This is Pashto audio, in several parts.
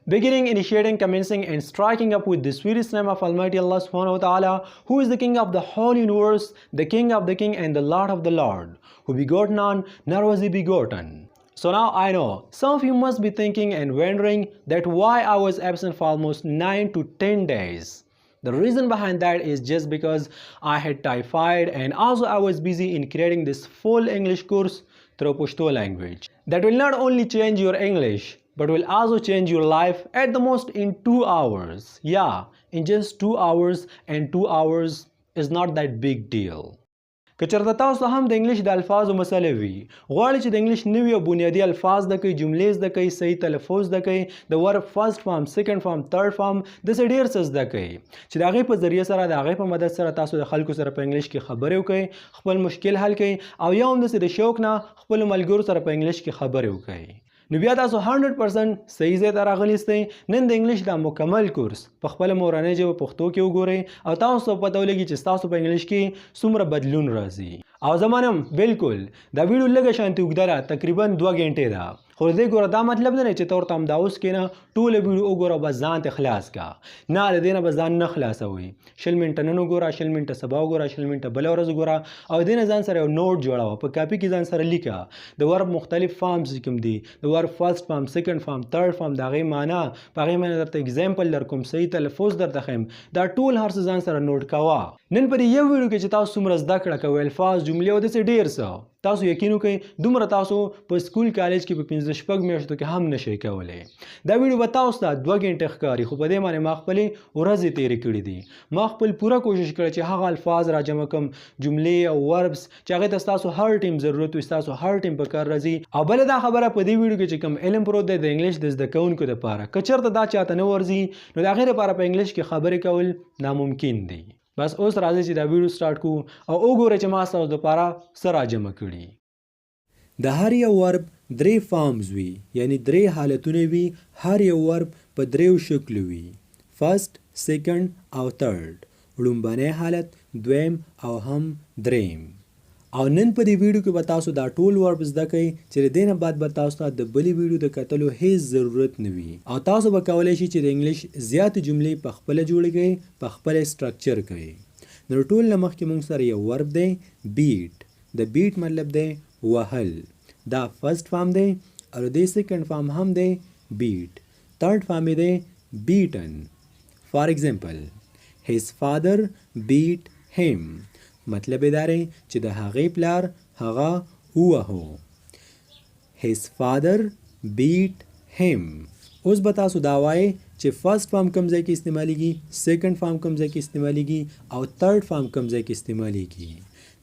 Beginning, initiating, commencing, and striking up with the sweetest name of Almighty Allah subhanahu wa ta'ala, who is the King of the whole universe, the King of the King and the Lord of the Lord, who begot none, nor was he begotten. So now I know some of you must be thinking and wondering that why I was absent for almost 9 to 10 days. The reason behind that is just because I had typhoid, and also I was busy in creating this full English course through Pashto language that will not only change your English but will also change your life at the most in 2 hours. Yeah, in just 2 hours, and 2 hours is not that big deal. که چېرته تاسو هم د انګلیش د الفاظو مسله وي، غواړئ چې د انګلیش نوي او بنیادي الفاظ زده کړئ، جملې زده کړئ، صحیح تلفظ زده کړئ، د ورب فرست فارم، سیکنډ فارم، تھرډ فارم، داسې ډېر څه زده کړئ چې د هغې په ذریعه سره، د هغې په مدد سره تاسو د خلکو سره په انګلیش کې خبرې وکړئ، خپل مشکل حل کړئ، او یا هم داسې د شوق نه خپلو ملګرو سره په انګلیش کې خبرې وکړئ. نو بیا تاسو 100% صحیح ځای ته راغلي یاستئ. نن د انګلیش دا مکمل کورس په خپله مورنۍ ژبه پښتو کې وګورئ او تاسو ته پته ولګي چې ستاسو په انګلیش کې څومره بدلون راځي. او زمانم بالکل دا ویډیو لږه شانتي اوږده ده، تقریبا 2 غنټې ده، خو د دې ګوره دا مطلب نه دی چې ته ورته همدا اوس کښېنه ټوله ویډیو وګوره او بس ځان ته خلاص کا. نه، د دې نه به ځان نه خلاصوئ. 20 منټه نن وګوره، 20 منټه سبا وګوره، 20 منټه بله ورځ وګوره، او د دې نه ځان سره یو نوټ جوړوه، په کاپي کې ځان سره لیکه د ورب مختلف فارمز کوم دي، د ورب فرست فارم، سیکنډ فارم، تھرډ فارم، د هغې معنا، په هغې باندې درته اګزامپل در کوم، صحیح تلفظ درته ښیم، دا ټول هر څه ځان سره نوټ کوه. نن په دې یو ویډیو کې چې تاسو څومره زده کړه کوئ، الفاظ، جملې او داسې ډېر څه، تاسو یقین وکړئ دومره تاسو په سکول کالج کې په 15-16 میاشتو کې هم نشئ کولی. دا ویډیو به تاسو ته 2 غنټې ښکاري، خو په دې باندې ما خپلې ورځې تېرې کړي دي. ما خپل پوره کوشش کړی چې هغه الفاظ راجمع کړم، جملې او وربز چې هغې ته ستاسو هر ټیم ضرورت وي، ستاسو هر ټیم په کار راځي. او بله دا خبره په دې ویډیو کې چې کوم علم پروت دی د انګلیش د زده کوونکو دپاره، که چېرته دا چاته نه ورځي نو د هغې دپاره په انګلیش کې خبرې کول ناممکن دي. بس اوس راځئ چې دا ویډیو سټارټ کړو او وګورئ چې ما ستاسو دپاره څه راجمع کړي. د هر یو ورب 3 فارمز وي، یعنی 3 حالتونه وي. هر یو ورب په 3 شکلو وي، فرست، سیکنډ او تھرډ. لومبنی حالت، دویم او هم دریم. او نن په دې ویډیو کې به تاسو دا ټول ورب زده کوئ چې د دې نه بعد به تاسو ته د بلې ویډیو د کتلو هیڅ ضرورت نه وي، او تاسو به کولی شئ چې د انګلیش زیاتې جملې په خپله جوړې کړئ، په خپله سټرکچر کړئ. نو ټول نه مخکې موږ سره یو ورب دی، بیټ. د بیټ مطلب دی وهل. دا فرست فارم دی او د سیکنډ فارم هم دی بیټ. تھرډ فارم یې دی بیټن. فار ایگزامپل، his father beat him. مطلب یې دا دی چې د هغې پلار هغه ووهو. his father beat him. اوس به تاسو دا وایئ چې فرست فارم کوم ځای کې استعمالیږي، سیکنډ فارم کوم ځای کې استعمالیږي او تھرډ فارم کوم ځای کې استعمالیږي.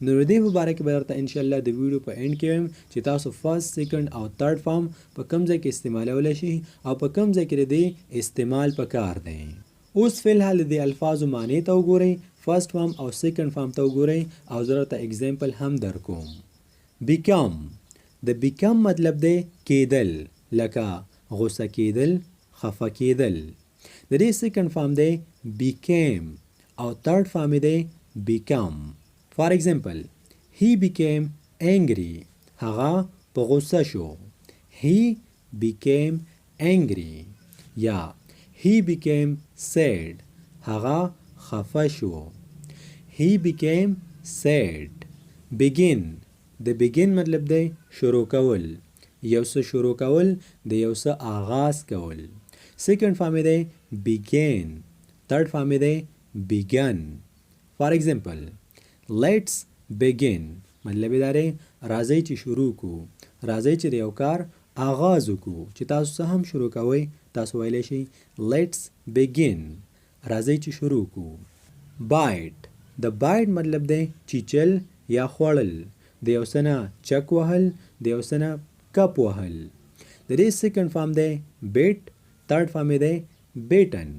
نو د دې په باره کې به درته انشاءالله د ویډیو په اینډ کې وایم چې تاسو فرست، سیکنډ او تھرډ فارم په کوم ځای کې استعمالولی شئ او په کوم ځای کې د دې استعمال پکار دی. اوس فی الحال د الفاظو معنی ته وګورئ، فرست فارم او سیکنډ فارم ته وګورئ او زه درته اګزامپل هم در کوم. بیکم. د بیکم مطلب دی کیدل، لکه غصه کیدل، خفه کیدل. د دې سیکنډ فارم دی بیکیم او تھرډ فارم دی بیکم. For example, he became angry. هغه په غصه شو. He became angry. یا he became sad. هغه خفه شو. He became sad. Begin. د begin مطلب دی شروع کول. یو څه شروع کول، د یو څه آغاز کول. سیکنډ فارم دی began. تھرډ فارم دی begun. For example, let's begin. مطلب یې دا دی راځئ چې شروع کړو، راځئ چې د یو کار آغاز وکړو. چې تاسو څه هم شروع کوئ تاسو ویلی شئ let's begin. راځئ چې شروع کړو. bite. د bite مطلب دی چیچل یا خوړل، د یو څه نه چک وهل، د یو څه نه کپ وهل. د دې سیکنډ فارم دی bit. تھرډ فارم دی bitten.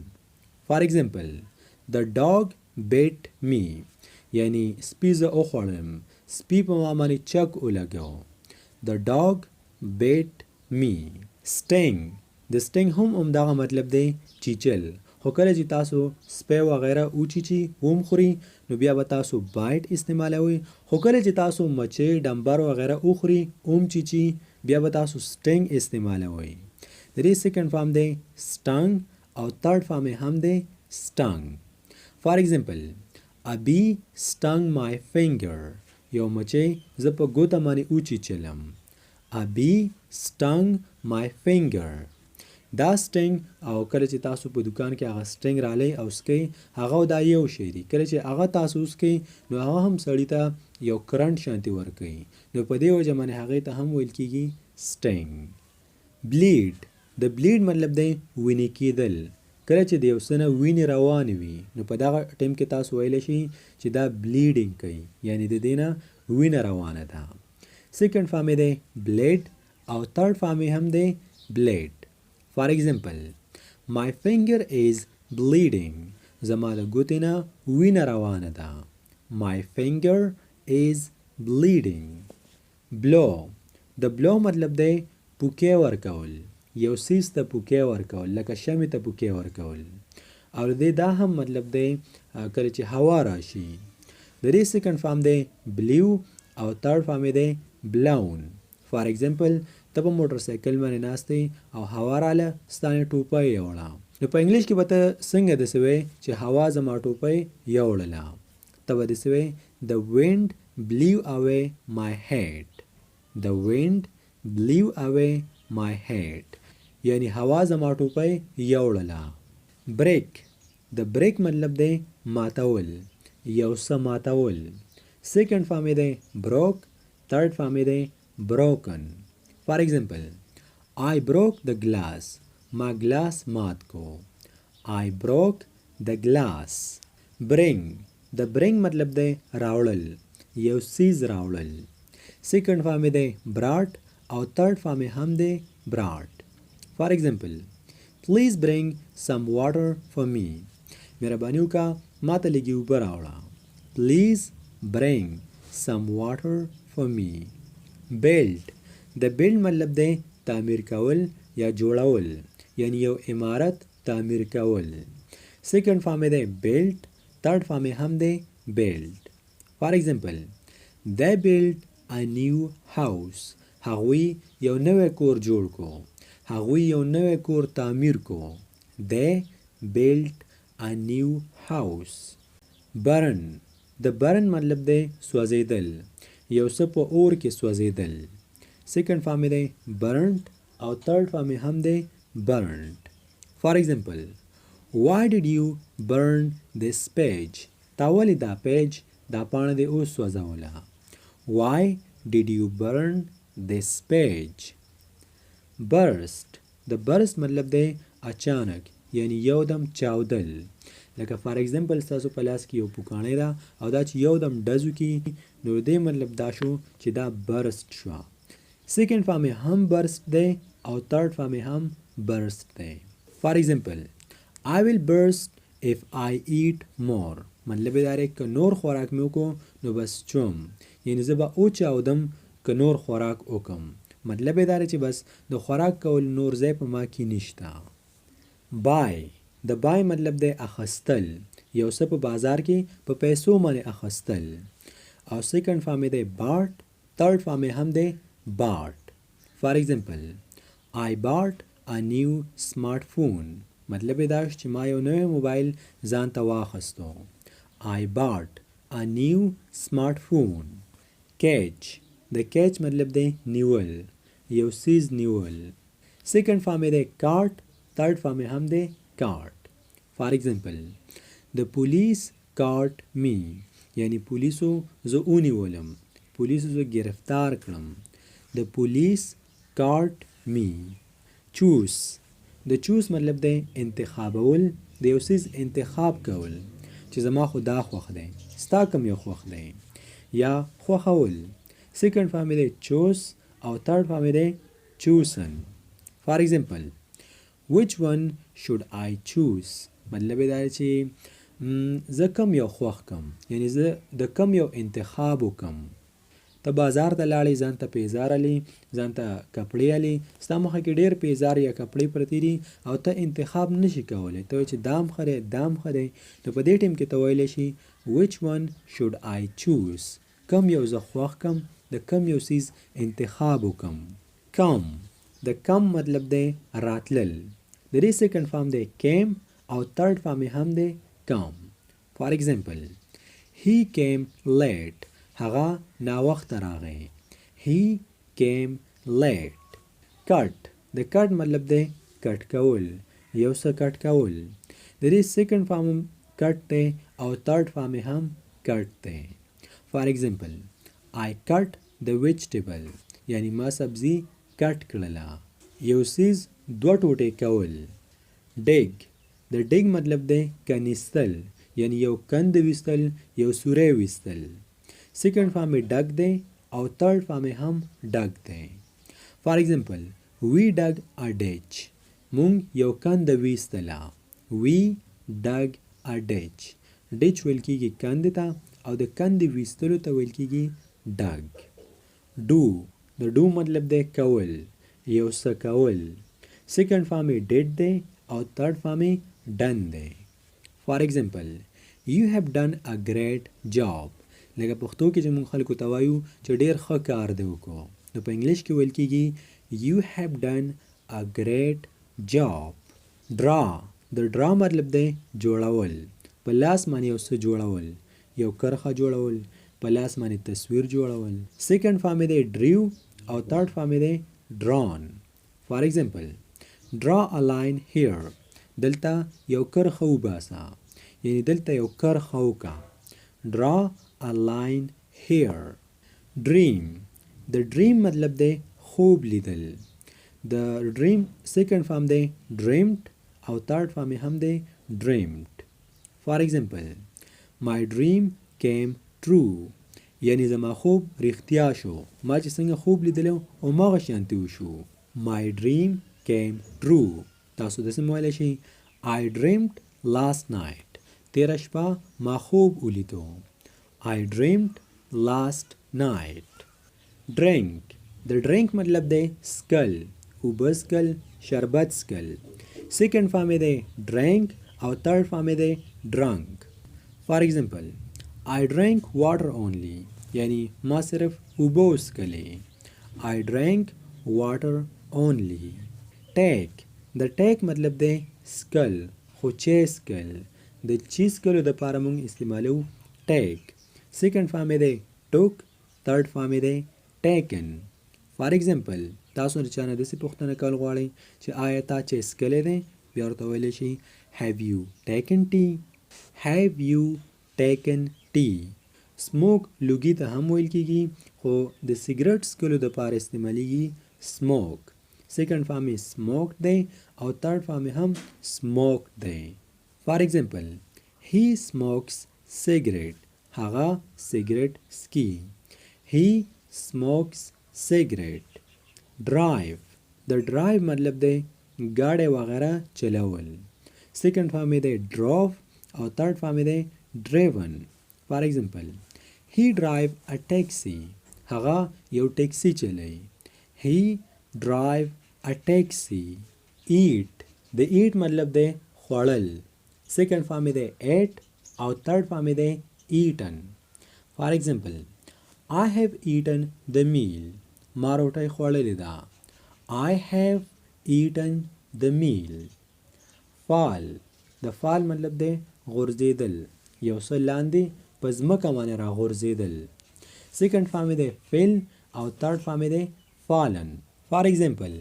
For example, the dog bit me. یعنی سپي زه وخوړم، سپي په ما باندې چک ولګو. The dog bit me. sting. د sting هم همدغه مطلب دی چیچل، خو کله چې تاسو سپی وغیره وچیچي وم خوري نو بیا به تاسو بایټ استعمالوئ، خو کله چې تاسو مچۍ، ډمبر وغیره وخوري وم چیچي بیا به تاسو سټینګ استعمالوئ. د د دې سیکنډ فارم دی stung او تھرډ فارم یې هم دی stung. فار ایگزامپل a bee stung my finger. یو مچۍ زه په ګوته باندې وچیچلم. a bee stung my finger. دا سټنګ او کله چې تاسو په دکان کې هغه سټنګ رالی او سکئ هغه دا یو شی دی. کله چې هغه تاسو وسکئ نو هغه هم سړي ته یو کرنټ شانتي ورکوي. نو په دې وجه باندې هغې ته هم ویل کېږي سټنګ. بلیډ. د بلیډ مطلب دی وینې کېدل. کله چې د یو څه نه وینې روانې وي نو په دغه ټایم کې تاسو ویلی شئ چې دا بلیډینګ کوي، یعنې د دې نه وینه روانه ده. سیکنډ فارم یې دی بلیډ او تھرډ فارم یې هم دی بلیډ. فار ایگزامپل my finger is bleeding. زما د ګوتې نه وینه روانه ده. my finger is bleeding. blow. د blow مطلب دی پوکې ورکول، یو سیز ته پوکې ورکول، لکه شمې ته پوکې ورکول. او د دې دا هم مطلب دی کله چې هوا راشي. د دې سیکنډ فارم دی بلیو او تھرډ فارم یې دی بلاون. فار ایگزامپل ته په موټر سایکل باندې ناست یې او هوا راله ستانې ټوپۍ یوړه. نو په انګلیش کې به ته څنګه داسې وایې چې هوا زما ټوپۍ یوړله؟ ته به داسې وایې the wind blew away my hat. the wind blew away my hat. یعنی هوا زما ټوپۍ یوړله. بریک. د بریک مطلب دی ماتول، یو څه ماتول. سیکنډ فارم یې دی بروک، تھرډ فارم یې دی broken. فار ایگزامپل I broke the glass. ما ګلاس مات کو. I broke the glass. bring. د bring مطلب دی راوړل، یو سیز راوړل. سیکنډ فارم یې دی brought او تھرډ فارم یې هم دی brought. فار ایگزامپل please bring some water for me. مهرباني وکړه ما ته لږې اوبه راوړه. please bring some water for me. build. د build مطلب دی تعمیر کول یا جوړول، یعنی یو عمارت تعمیر کول. سیکنډ فارم یې دی built، تھرډ فارم یې هم دی build. فار ایگزامپل they built a new house. هغوی یو نوی کور جوړ کو، هغوی یو نوی کور تعمیر کو. they built a new house. burn. د burn مطلب دی سوځېدل، یو څه په اور کې سوځېدل. سیکنډ فارم یې دی burnt او تھرډ فارم یې هم دی burnt. فار ایگزامپل why did you burn this page. تا ولې دا پیج دا پاڼه دې وسوځوله. why did you burn this page. burst. د burst مطلب دی اچانک، یعنی یو دم چاودل. لکه فار ایگزامپل ستاسو په لاس کې یو پوکاڼۍ ده او دا چې یو دم ډز وکړي نو دې مطلب دا شو چې دا برست شوه. سیکنډ فارم یې هم برست دی او تھرډ فارم یې هم برست دی. فار ایگزامپل I will burst if I eat more. مطلب یې دا دی که نور خوراک مې وکړو نو بس چوم، یعنی زه به وچاودم که نور خوراک وکم. مطلب یې دا دی چې بس د خوراک کول نور ځای په ما کې نشته. buy. د buy مطلب دی اخستل، یو څه په بازار کې په پیسو باندې اخستل. او سیکنډ فارم یې دی bought، تھرډ فارم یې هم دی bought. فار ایگزامپل I bought a new smartphone. مطلب یې دا چې ما یو نوی موبایل ځان ته واخیستو. I bought a new smartphone. catch. د catch مطلب دی نیول، یو سیز نیول. سیکنډ فارم یې دی caught، تھرډ فارم یې هم دی caught. فار ایگزامپل the police caught me. یعنی پولیسو زه ونیولم، پولیسو زه گرفتار کړم. the police caught me. choose. د choose مطلب دی انتخابول، د یو څیز انتخاب کول چې زما خو دا خوښ دی، ستا کوم یو خوښ دی، یا خوښول. سیکنډ فارم یې دی choose او تھرډ فارم یې دی chosen. فار ایگزامپل which one should I choose. مطلب یې دا چې زه کم یو خوښ کم، یعنی زه د کم یو انتخاب وکم. ته بازار ته لاړې، ځان ته پیزار علي، ځان ته کپړې علي، ستا مخه کې ډېر پیزار یا کپړې پرتې دي او ته انتخاب نشي کولی. ته وایې چې دام ښه دی، دام ښه دی. نو په دې ټیم کې ته ویلی شي which one should I choose. کم یو زه خوښ کم، د کم یو سیز انتخاب وکم. come. د کم مطلب دی راتلل. د دې سیکنډ فارم دی came او تھرډ فارم یې هم دی come. فار ایگزامپل he came late. هغه ناوخته راغی. he came late. cut. د کټ مطلب دی کټ کول، یو څه کټ کول. د دې سیکنډ فارم کټ دی او تھرډ فارم یې هم کټ دی. فار ایگزامپل I cut the vegetable. یعنی ما سبزی کټ کړله. یو سیز دوه ټوټې کول. dig. د dig مطلب دی کنیستل، یعنی یو کند ویستل، یو سوری ویستل. سیکنډ فارم یې ډگ دی او تھرډ فارم یې هم ډگ دی. فار ایگزامپل we dug a ditch. مونږ یو کند ویستله. we dug a ditch. ditch ویل کېږي کند ته او د کند ویستلو ته ویل کېږي ډگ. do. د do مطلب دی کول، یو څه کول. سیکنډ فارم یې did دی او تھرډ فارم یې done دی. فار ایگزامپل you have done a great job. لکه پښتو کې چې مونږ خلکو ته وایو چې ډېر ښه کار دی وکړو، نو په انګلیش کې ویل کېږي you have done a great job. draw. د draw مطلب دی جوړول، په لاس باندې یو څه جوړول، یو کرښه جوړول، په لاس باندې تصویر جوړول. سیکنډ فارم دی drew او تھرډ فارم دی drawn. فار ایگزامپل draw a line here. دلته یو کرښه وباسه، یعنی دلته یو کرښه وکړه. draw a line here. dream. د dream مطلب دی خوب لیدل. د dream سیکنډ فارم دی dreamt او تھرډ فارم هم دی dreamed. فار ایگزامپل my dream came true. یعنی زما خوب رښتیا شو، ما چې څنګه خوب لیدلو هماغه شانتي وشو. my dream came true. تاسو داسې ویلی شئ I dreamed last night. تیره شپه ما خوب ولیدو. I dreamed last night. drink. د drink مطلب دی سکل، اوبه سکل، شربت سکل. سیکنډ فارم دی drank او تھرډ فارم دی drunk. فار ایگزامپل I drank water only. یعنی ما صرف اوبه وسکلې. I drank water only. take. د take مطلب دی سکل، خو چې سکل. د چې سکلو دپاره مونږ استعمالو take. سیکنډ فارم دی took، تھرډ فارم دی taken. فار ایگزامپل تاسو د چا نه داسې پوښتنه کول غواړئ چې آیا تا چې سکلی دی، بیا ورته ویلی شئ have you taken tea. have you taken tea. smoke لوګي ته هم ویل کېږي، خو د سیګرټ سکلو دپاره استعمالیږي smoke. سیکنډ فارم یې smoked دی او تھرډ فارم یې هم smoked دی. فار ایگزامپل he smokes cigarette. هغه سیګرټ سکي. he smokes cigarette. drive. د drive مطلب دی ګاډی وغیره چلول. سیکنډ فارم دی drove او تھرډ فارم دی driven. فار ایگزامپل he drive a taxi. هغه یو ټیکسی چلی. he drive a taxi. eat. د eat مطلب دی خوړل. سیکنډ فارم دی ate او تھرډ فارم دی eaten. فار ایگزامپل I have eaten the meal. ما روټۍ خوړلې ده. I have eaten the meal. fall. د fall مطلب دی غورځېدل، یو څه لاندې په ځمکه باندې راغورځېدل. سیکنډ فارم دی fell او تھرډ فارم دی fallen. فار ایگزامپل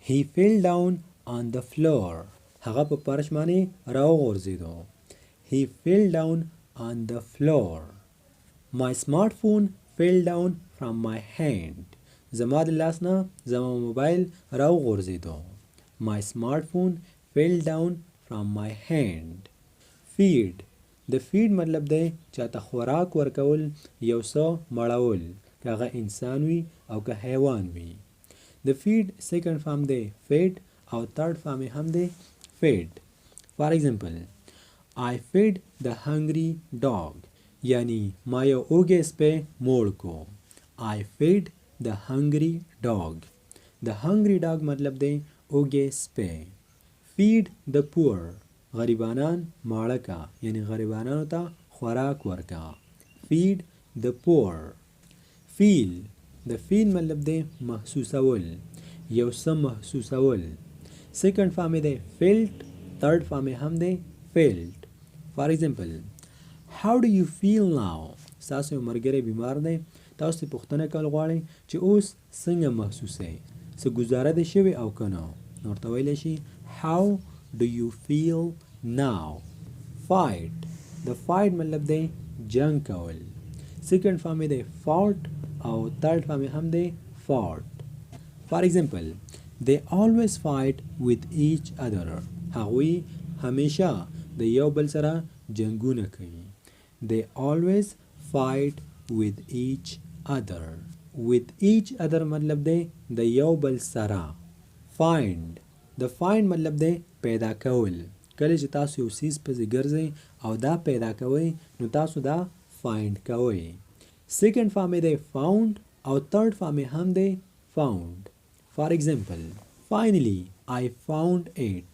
he fell down on the floor. هغه په فرش باندې راوغورځېدو. he fell down on the floor. my smartphone fell down from my hand. زما د لاس نه زما موبایل راوغورځېدو. my smartphone fell down from my hand. feed. د feed مطلب دی چاته خوراک ورکول، یو څه مړول، که هغه انسان وي او که حیوان وي. د feed سیکنډ فارم دی fed او تھرډ فارم هم دی fed. فار ایگزامپل I fed the hungry dog. یعنی ما یو اوږی سپی موړ کو. I fed the hungry dog. the hungry dog مطلب دی اوږی سپی. feed the poor. غریبانان ماړه کا، یعنی غریبانانو ته خوراک ورکا. feed the poor. feel. د feel مطلب دی محسوسول، یو څه محسوسول. سیکنډ فارم یې دی felt. third فارم یې هم دی felt. for example, how do you feel now? ستاسو یو ملګری بیمار دی، تاسو ترې پوښتنه کول غواړئ چې اوس څنګه محسوسئ، څه ګزاره دې شوې او که نه. نو ورته ویلی شي how do you feel now. fight. د fight مطلب دی جنگ کول. سیکنډ فارم یې دی fought او third فارم یې هم دی fought. for example, they always fight with each other. هغوی همیشه د یو بل سره جنگونه کوي. they always fight with each other. with each other مطلب دی د یو بل سره. find. د find مطلب دی پیدا کول. کله چې تاسو یو څیز پسې ګرځئ او دا پیدا کوئ نو تاسو دا find کوئ. سیکنډ فارم یې دی found او third فارم یې هم دی found. for example, finally I found it.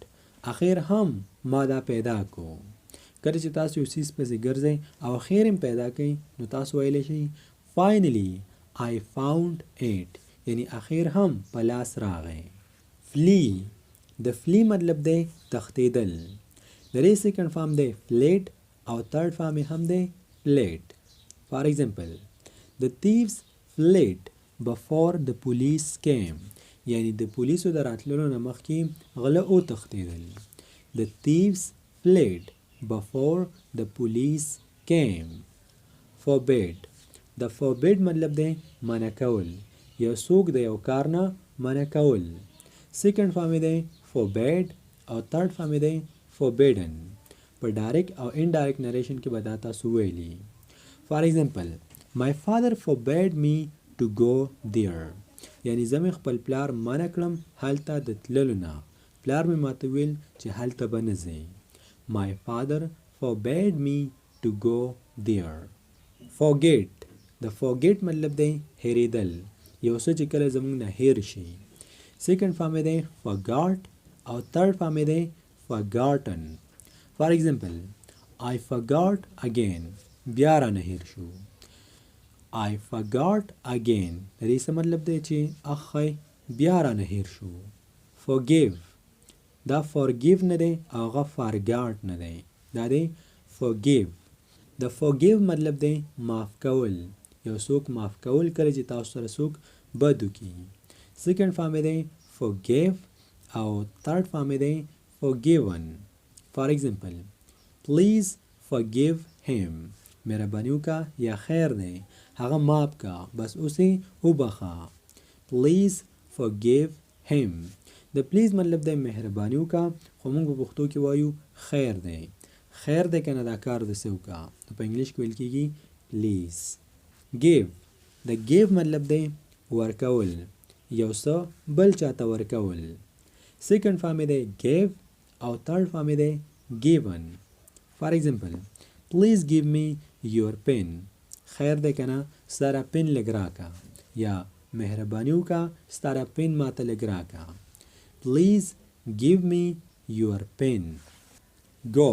اخیر هم ما دا پیدا کو. کله چې تاسو یو څیز پسې ګرځئ او اخیر هم پیدا کړئ نو تاسو ویلی شئ finally I found it. یعنی اخیر هم په لاس راغی. flee. د flee مطلب دی تښتېدل. د دې سیکنډ فارم دی fled او third فارم یې هم دی fled. for example, the thieves fled before the police came. یعنی د پولیسو د راتللو نه مخکې غله وتښتېدل. the thieves fled before the police came. forbid. د forbid مطلب دی منع کول. یو څوک د یو کار نه منع کول. سیکنډ فارم یې دی forbade او third فارم یې دی forbidden. په ډایرکټ او انډایرکټ نریشن کې به دا تاسو ویلي. for example, my father forbade me to go there. یعنی زه مې خپل پلار منع کړم هلته د تللو نه. پلار مې ماته ویل چې هلته به نه ځئ. my father forbade me to go there. forget. د forget مطلب دی هېرېدل. یو څه چې کله زموږ نه هېر شي. سیکنډ فارم یې دی forgot او third فارم یې دی forgotten. for example, I forgot again. بیا رانه هېر شو. I forgot again. د دې څه مطلب دی چې اخی بیا رانه هېر شو. forgive. دا forgive نه دی او هغه forgot نه دی. دا دی forgive. د forgive مطلب دی معاف کول. یو څوک معاف کول کله چې تاسو سره څوک بد وکړي. سیکنډ فارم یې دی forgive او third فارم یې دی forgiven. for example, please forgive him. مهرباني وکړه یا خیر دی هغه معاف کا بس اوسې وبخه. please forgive him. د پلیز مطلب دی مهرباني وکړه خو موږ په پښتو کې وایو خیر دی. خیر دی کنه دا کار دسې وکړه. نو په انګلیش کې ویل کېږي please. give. د give مطلب دی ورکول. یو څه بل چاته ورکول. سیکنډ فارم یې دی give او third فارم یې دی given. for example, please give me your pen. خیر دی کنه سره پن لږ راکه یا مهرباني وکړه ستاره پن ماته لږ راکه. please give me your pen. go.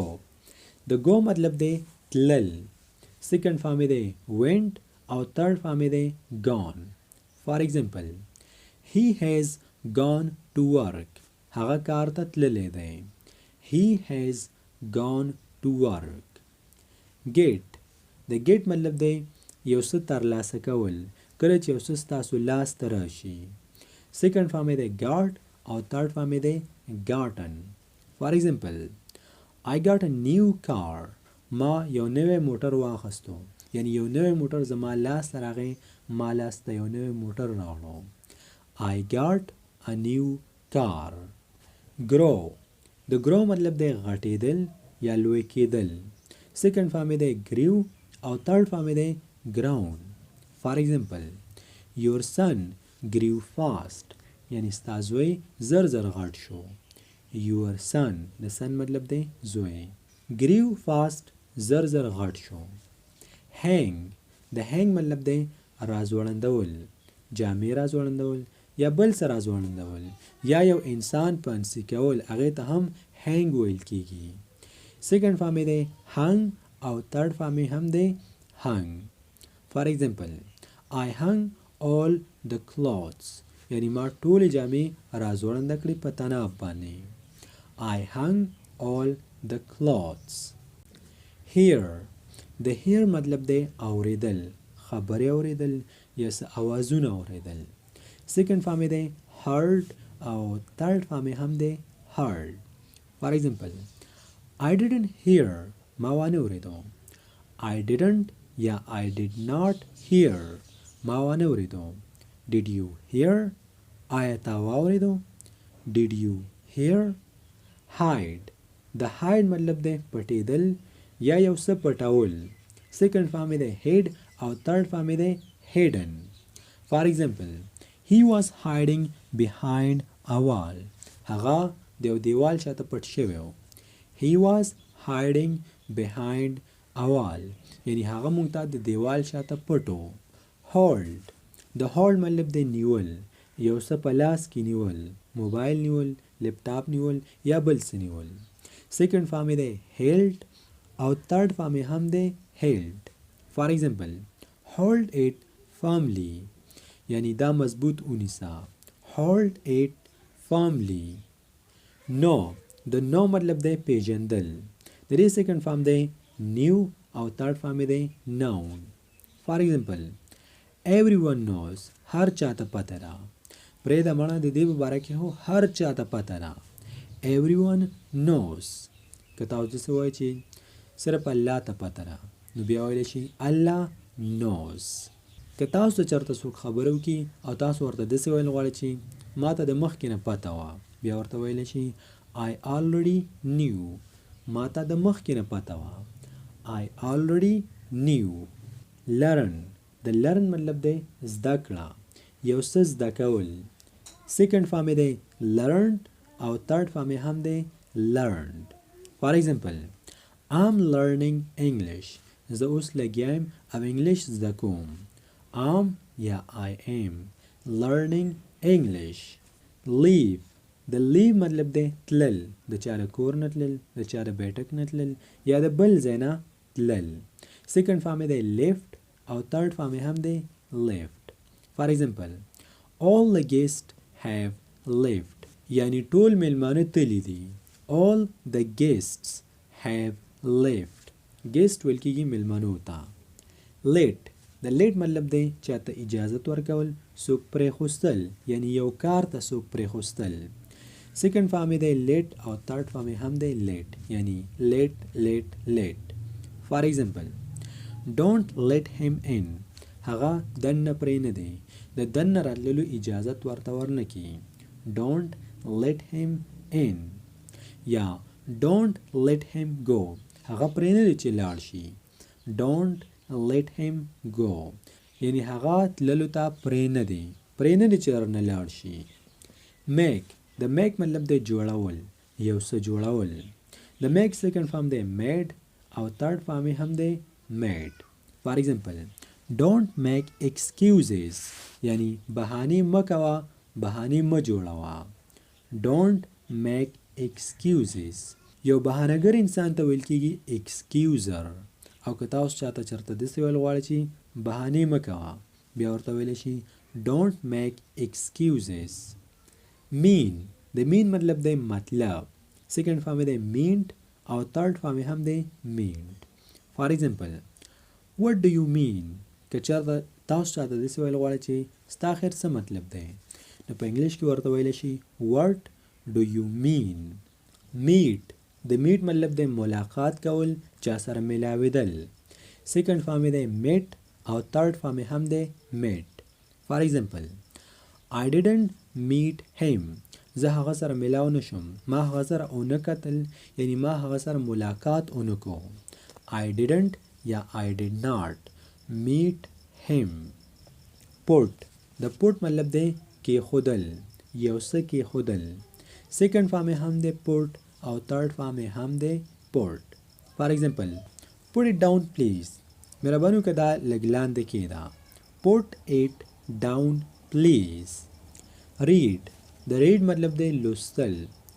د go مطلب دی تلل. سیکنډ فارم یې دی went او third فارم یې دی gone. for example, he has gone to work. هغه کار ته تللی دی. he has gone to work. get. د get مطلب دی یو څه ترلاسه کول. کله چې یو څه ستاسو لاس ته راشي. سیکنډ فارم یې دی got او third فارم یې دی gotten. for example, I got a new car. ما یو نوی موټر واخیستو. یعنی یو نوی موټر زما لاس ته راغی ما لاس ته یو نوی موټر راغلو. I got a new car. grow. د grow مطلب دی غټېدل یا لوی کېدل. سیکنډ فارم یې دی grew او third فارم یې دی grown. for example, your son grew fast. یعنی ستا زوی زر زر غټ شو. your son. د son مطلب دی زوی. grew fast زر زر غټ شو. hang. د hang مطلب دی رازوړندول. جامې رازوړندول یا بل څه رازوړندول یا یو انسان پنسي کول هغې ته هم hang ویل کېږي. سیکنډ فارم یې دی hung او third فارم یې هم دی hung. for example, I hung all the clothes. یعنی ما ټولې جامې راځوړنده کړې په تناب باندې. I hung all the clothes. Hear. د hear مطلب دی اوریدل، خبرې اوریدل یا څه اوازونه اوریدل. سیکنډ فارم یې دی heard او تھرډ فارم یې هم دی heard. فار ایگزامپل I didn't hear. ما وانه اوریدو. I didn't یا I did not hear. ما وانه اوریدو. Did you hear? آیا تا واوریدو؟ Did you hear? Hide. د hide مطلب دی پټېدل یا یو څه پټول. سیکنډ فارم یې دی hid او تھرډ فارم یې دی hidden. فار ایگزامپل he was hiding behind a wall. هغه د یو دیوال شاته پټ شوی و. he was hiding behind a wall یعنی هغه مونږ ته د دیوال شاته پټ و. hold. د hold مطلب دی نیول، یو څه په لاس کې نیول، موبایل نیول، لپټاپ نیول یا بل څه نیول. سیکنډ فارم یې دی held او تھرډ فارم یې هم دی held. فار ایگزامپل hold it firmly یعنی دا مضبوط ونیسه. hold it firmly. no. د no مطلب دی پیژندل. د دې سیکنډ فارم دی new او تھرډ فارم یې دی noun. فار ایگزامپل everyone knows. هر چاته پته ده. پرې د مړه د دې په باره کې هو هر چاته پته ده. everyone knows. که تاسو څه وایئ چې صرف الله ته پته ده نو بیا ویلی شي الله knows. که تاسو چېرته څوک خبره وکړي او تاسو ورته داسې ویل غواړئ چې ما ته د مخکې نه پته وه بیا ورته ویلی شي I already knew. ما ته د مخکې نه پته وه. I already knew. learn. د learn مطلب دی زده کړه، یو څه زده کول. سیکنډ فارم یې دی learned او تھرډ فارم یې هم دی learned. فار ایگزامپل I'm learning English. زه اوس لګیا یم او انګلیش زده کوم. am یا I am learning English. leave. د leave مطلب دی تلل، د چا د کور نه تلل، د چا د بیټک نه تلل یا د بل ځای نه تلل. سیکنډ فارم یې دی left او تھرډ فارم یې هم دی left. فار ایگزامپل all the guests have left یعنی ټول میلمانه تللی دي. all the guests have left. guest ویل کېږي میلمانو ته. let. د let مطلب دی چاته اجازت ورکول، څوک پرېښوستل یعنی یو کار ته څوک پرېښوستل. سیکنډ فارم یې دی let او تھرډ فارم یې هم دی let یعنی let. فار ایگزامپل don't let him in. هغه دننه پرې نه دی، د دننه راتللو اجازت ورته ورنه کړي. don't let him in. یا don't let him go. هغه پرې نه دی چې لاړ شي. don't let him go یعنی هغه تللو ته پرې نه دی چې ورنه لاړ شي. make. د make مطلب دی جوړول، یو څه جوړول. د make سیکنډ فارم دی made او تھرډ فارم یې هم دی made. فار ایگزامپل don't make excuses یعنی بهانې مه کوه، بهانې مه جوړوه. don't make excuses. یو بهانهګر انسان ته ویل کېږي excuser. او که تاسو چاته چېرته داسې ویل غواړئ چې بهانې مه کوه بیا ورته ویلی شي don't make excuses. mean. د mean مطلب دی مطلب. سیکنډ فارم یې دی meant او تھرډ فارم یې هم دی meant. فار ایگزامپل what do you mean. که چېرته تاسو چاته داسې ویل غواړئ چې ستا خیر څه مطلب دی نو په انګلیش کې ورته ویلی شي what do you mean. meet. د meet مطلب دی ملاقات کول، چا سره ملاوېدل. سیکنډ فارم یې دی met او تھرډ فارم یې هم دی met. فار ایگزامپل I didn't meet him. زه هغه سره ملاو نشم، ما هغه سره اونه کتل یعنی ما هغه سره ملاقات اونه کو. I didn't یا I did not meet him. put. د put مطلب دی کې خودل، یو څه کې خودل. سیکنډ فارم یې هم دی put او تھرډ فارم یې هم دی put. فار ایگزامپل put it down please. مهرباني وکړه دا لږ لاندې کېږده. put it down please. read. د read مطلب دی لوستل،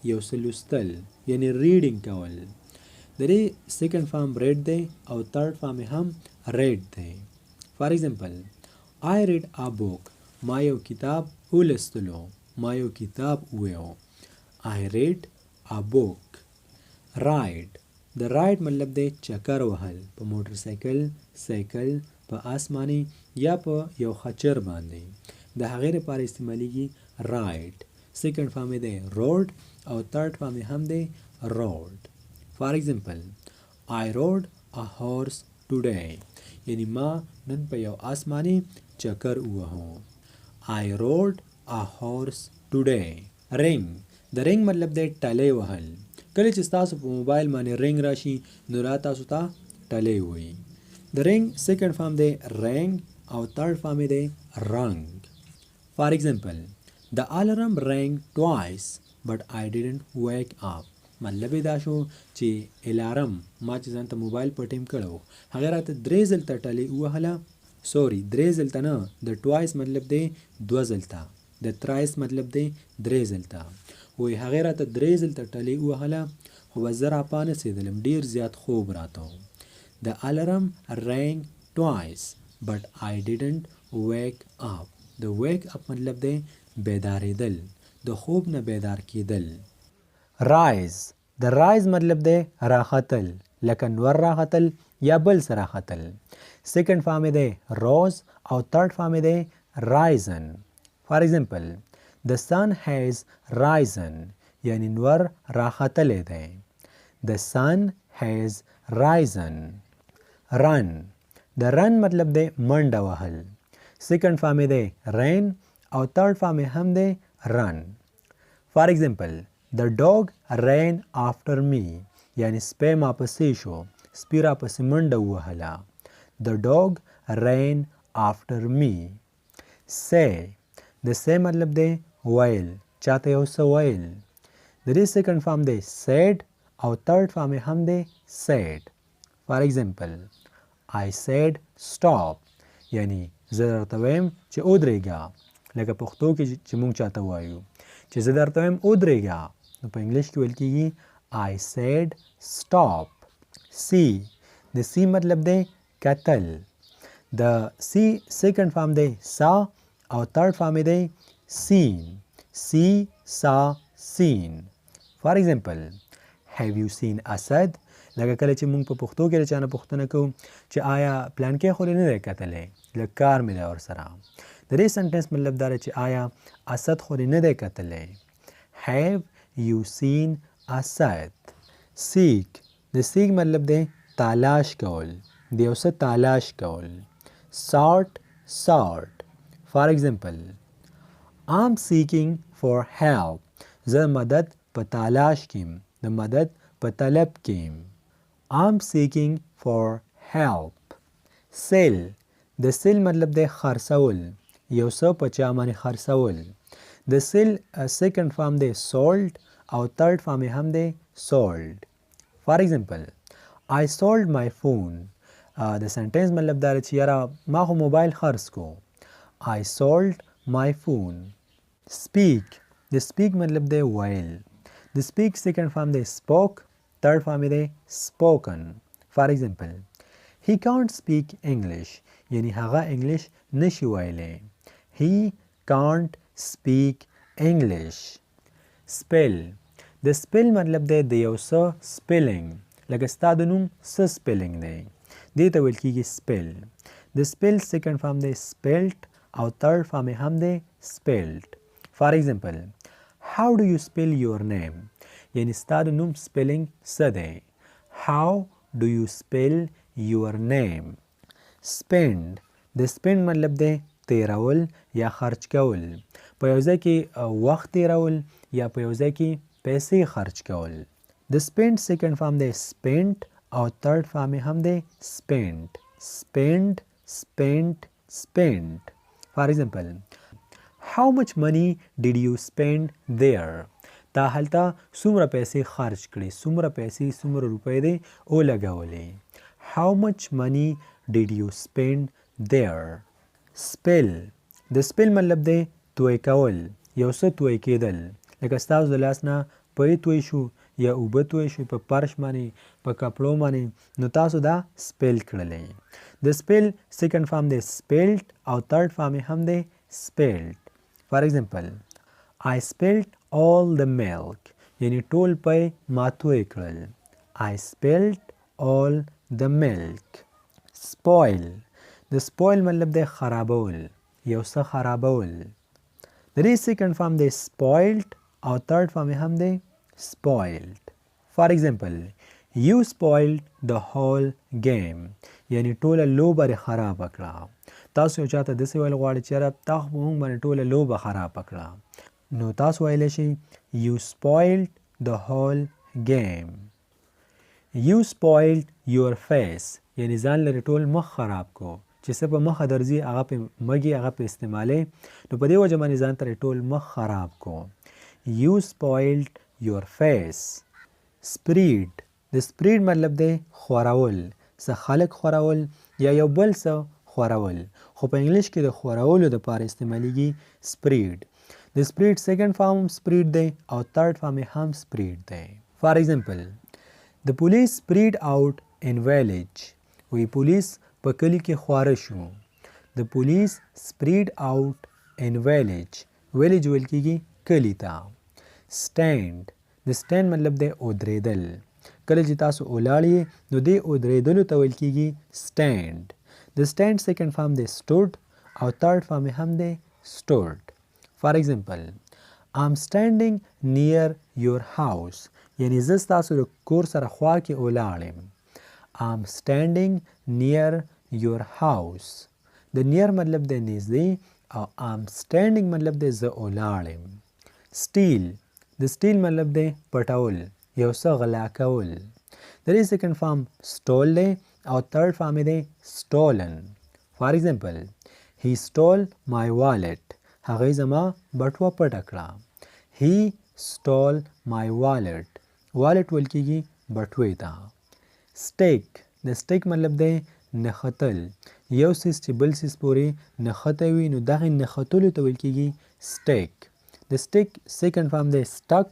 یو څه لوستل یعنی reading کول. د دې سیکنډ فارم read دی او تھرډ فارم یې هم read دی. فار ایگزامپل I read a book ما یو کتاب ولستلو. ما یو کتاب ویو. I read a book. Ride. د راید مطلب دی چکر وهل په موټر سایکل، سایکل، په آسماني یا په یو خچر باندې. د هغې لپاره استعمالیږي راید. سیکنډ فارم یې دی روډ او تھرډ فارم یې هم دی روډ. فار ایگزامپل I rode a horse today. یعنی ما نن په یو آسماني چکر ووهو. I rode a horse today. رنګ. د رنګ مطلب دی ټلۍ وهل. کله چې ستاسو په موبایل باندې رنګ راشي نو را تاسو ته ټلۍ وایي. د رنګ سیکنډ فارم دی رنګ او تھرډ فارم یې دی رنګ. فار ایگزامپل The alarm rang twice but I didn't wake up. مطلب یې دا شو چې الارم ما چې ځان ته موبایل په ټیم کړی و هغې راته درې ځلته ټلۍ ووهله. سوري درې ځلته نه، د ټوایس مطلب دی دوه ځلته، د ترایس مطلب دی درې ځلته. وایي هغې راته درې ځلته ټلۍ ووهله خو بس زه راپانڅېدلم، ډېر زیات خوب راته و. The alarm rang twice but I didn't wake up. د wake up مطلب دی بیدارېدل، د خوب نه بیدار کېدل. رایز. د رایز مطلب دی راختل، لکه نور راختل یا بل څه راختل. سیکنډ فارم یې دی روز او تھرډ فارم یې دی رایزن. فار ایگزامپل The sun has risen. یعنی نور راختلی دی. The sun has risen. Run. د run مطلب دی منډه وهل. سیکنډ فارم یې دی rain او تھرډ فارم یې هم دی run. فار ایگزامپل The dog ran after me. یعنی سپی ما پسې شو، سپي را پسې منډه ووهله. The dog ran after me. Say. د say مطلب دی ویل، چاته یو څه ویل. د دې سیکنډ فارم دی said او تھرډ فارم یې هم دی said. فار ایگزامپل I said stop. یعنی زه درته وایم چې ودرېږه، لکه پښتو کې چې مونږ چاته وایو چې زه درته وایم ودرېږه، نو په انګلش کې ویل کېږي I said stop. See. د see مطلب دی کتل. د see سیکنډ فارم دی saw او تھرډ فارم یې دی seen. see, saw, seen. فار ایگزامپل Have you seen Asad. لکه کله چې مونږ په پښتو کې له چا نه پوښتنه کوو چې آیا پلانکی خو دې نه دی کتلی، لږ کار مې دی ورسره. د دې سنټنس مطلب دا دی چې آیا اسد خو دې نه دی کتلی. Have you seen Asad. Seek. د seek مطلب دی تالاش کول، د یو څه تالاش کول. Sort. فار ایگزامپل I'm seeking for help. زه مدد په تالاش کیم، د مدد په طلب کیم. I'm seeking for help. Sell. د sell مطلب دی خرڅول، یو څه په چا باندې خرڅول. د sell سیکنډ فارم دی sold او تھرډ فارم یې هم دی sold. فار ایگزامپل I sold my phone. د سنټنس مطلب دا دی چې یاره ما خو موبایل خرڅ کو. I sold my phone. Speak. د speak مطلب دی ویل. د speak سیکنډ فارم دی spoke، تھرډ فارم یې دی spoken. فار ایگزامپل He can't speak English. یعنی هغه انګلیش نشي ویلی. He can't speak English. Spell. د spell مطلب دی د یو څه spelling، لکه ستا د نوم څه spelling دی، دې ته ویل کېږي spell. د spell سیکنډ فارم دی spelt او تھرډ فارم یې هم دی spelled. فار ایگزامپل How do you spell your name. یعنی ستا د نوم spelling څه دی. How do you spell your name. Spend. د spend مطلب دی تیرول یا خرچ کول، په یو ځای کې وخت تیرول یا په یو ځای کې پیسې خرچ کول. د spend سیکنډ فارم دی spent او تھرډ فارم یې هم دی spent. Spend, spent, spent. فار ایگزامپل How much money did you spend there. تا هلته څومره پیسې خرچ کړې، څومره پیسې، څومره روپۍ دی ولګولې. How much money did you spend there. Spill. د spill مطلب دی توی کول، یو څه توی کېدل، لکه ستاسو د لاس نه پۍ توی شو یا اوبه توی شو په فرش باندې، په کپړو باندې، نو تاسو دا spill کړلی. د spill سیکنډ فارم دی spelt او تھرډ فارم یې هم دی spilled. For example, I spilled all the milk. یعنی ټول پی ما توی کړل. I spilled all the milk. Spoil. د spoil مطلب دی خرابول، یو څه خرابول. د دې سیکنډ فارم دی spoiled او تھرډ فارم هم دی spoiled. For example, you spoiled the whole game. یعنی ټوله لوبه یې خرابه کړه. تاسو یو چاته داسې ویل غواړئ چې یاره تا خو په موږ باندې ټوله لوبه خرابه کړه، نو تاسو ویلی شئ you spoiled the whole game. You spoiled your face. یعنی ځان لرې ټول مخ خراب کو، چې څه په مخه درځي هغه پې مږي، هغه پې استعمالوي، نو په دې وجه باندې ځان ته ټول مخ خراب کو. You spoiled your face. Spread. د spread مطلب دی خورول، څه خلک خورول یا یو بل څه خورول، خو په انګلیش کې د خورولو دپاره استعمالیږي spread. د spread سیکنډ فارم spread دی او تھرډ فارم هم spread دی. For example, the police spread out in village. وی پولیس په کلي کې خواره شو. The police spread out in village. village ویل کېږي کلي ته. Stand. د stand مطلب دی ودرېدل. کله چې تاسو ولاړ یې نو دې ودرېدلو ته ویل کېږي stand. د stand سیکنډ فارم دی stood او تھرډ فارم هم دی stood. For example, I'm standing near your house. یعنی زه ستاسو د کور سره خوا کې ولاړ یم. I'm standing near your house. د near مطلب دی نږدې او I'm standing مطلب دی زه ولاړ یم. Steal. د steal مطلب دی پټول، یو څه غلا کول. د دې سیکنډ فارم stole دی او تھرډ فارم دی stolen. For example, he stole my wallet. هغې زما بټوه پټه کړه. He stole my wallet. wallet ویل کېږي بټوې ته. Stick. د stick مطلب دی نښتل، یو څیز چې بل څیز پورې نښتی وي نو دغې نښتلو ته ویل کېږي stick. د stick سیکنډ فارم دی stuck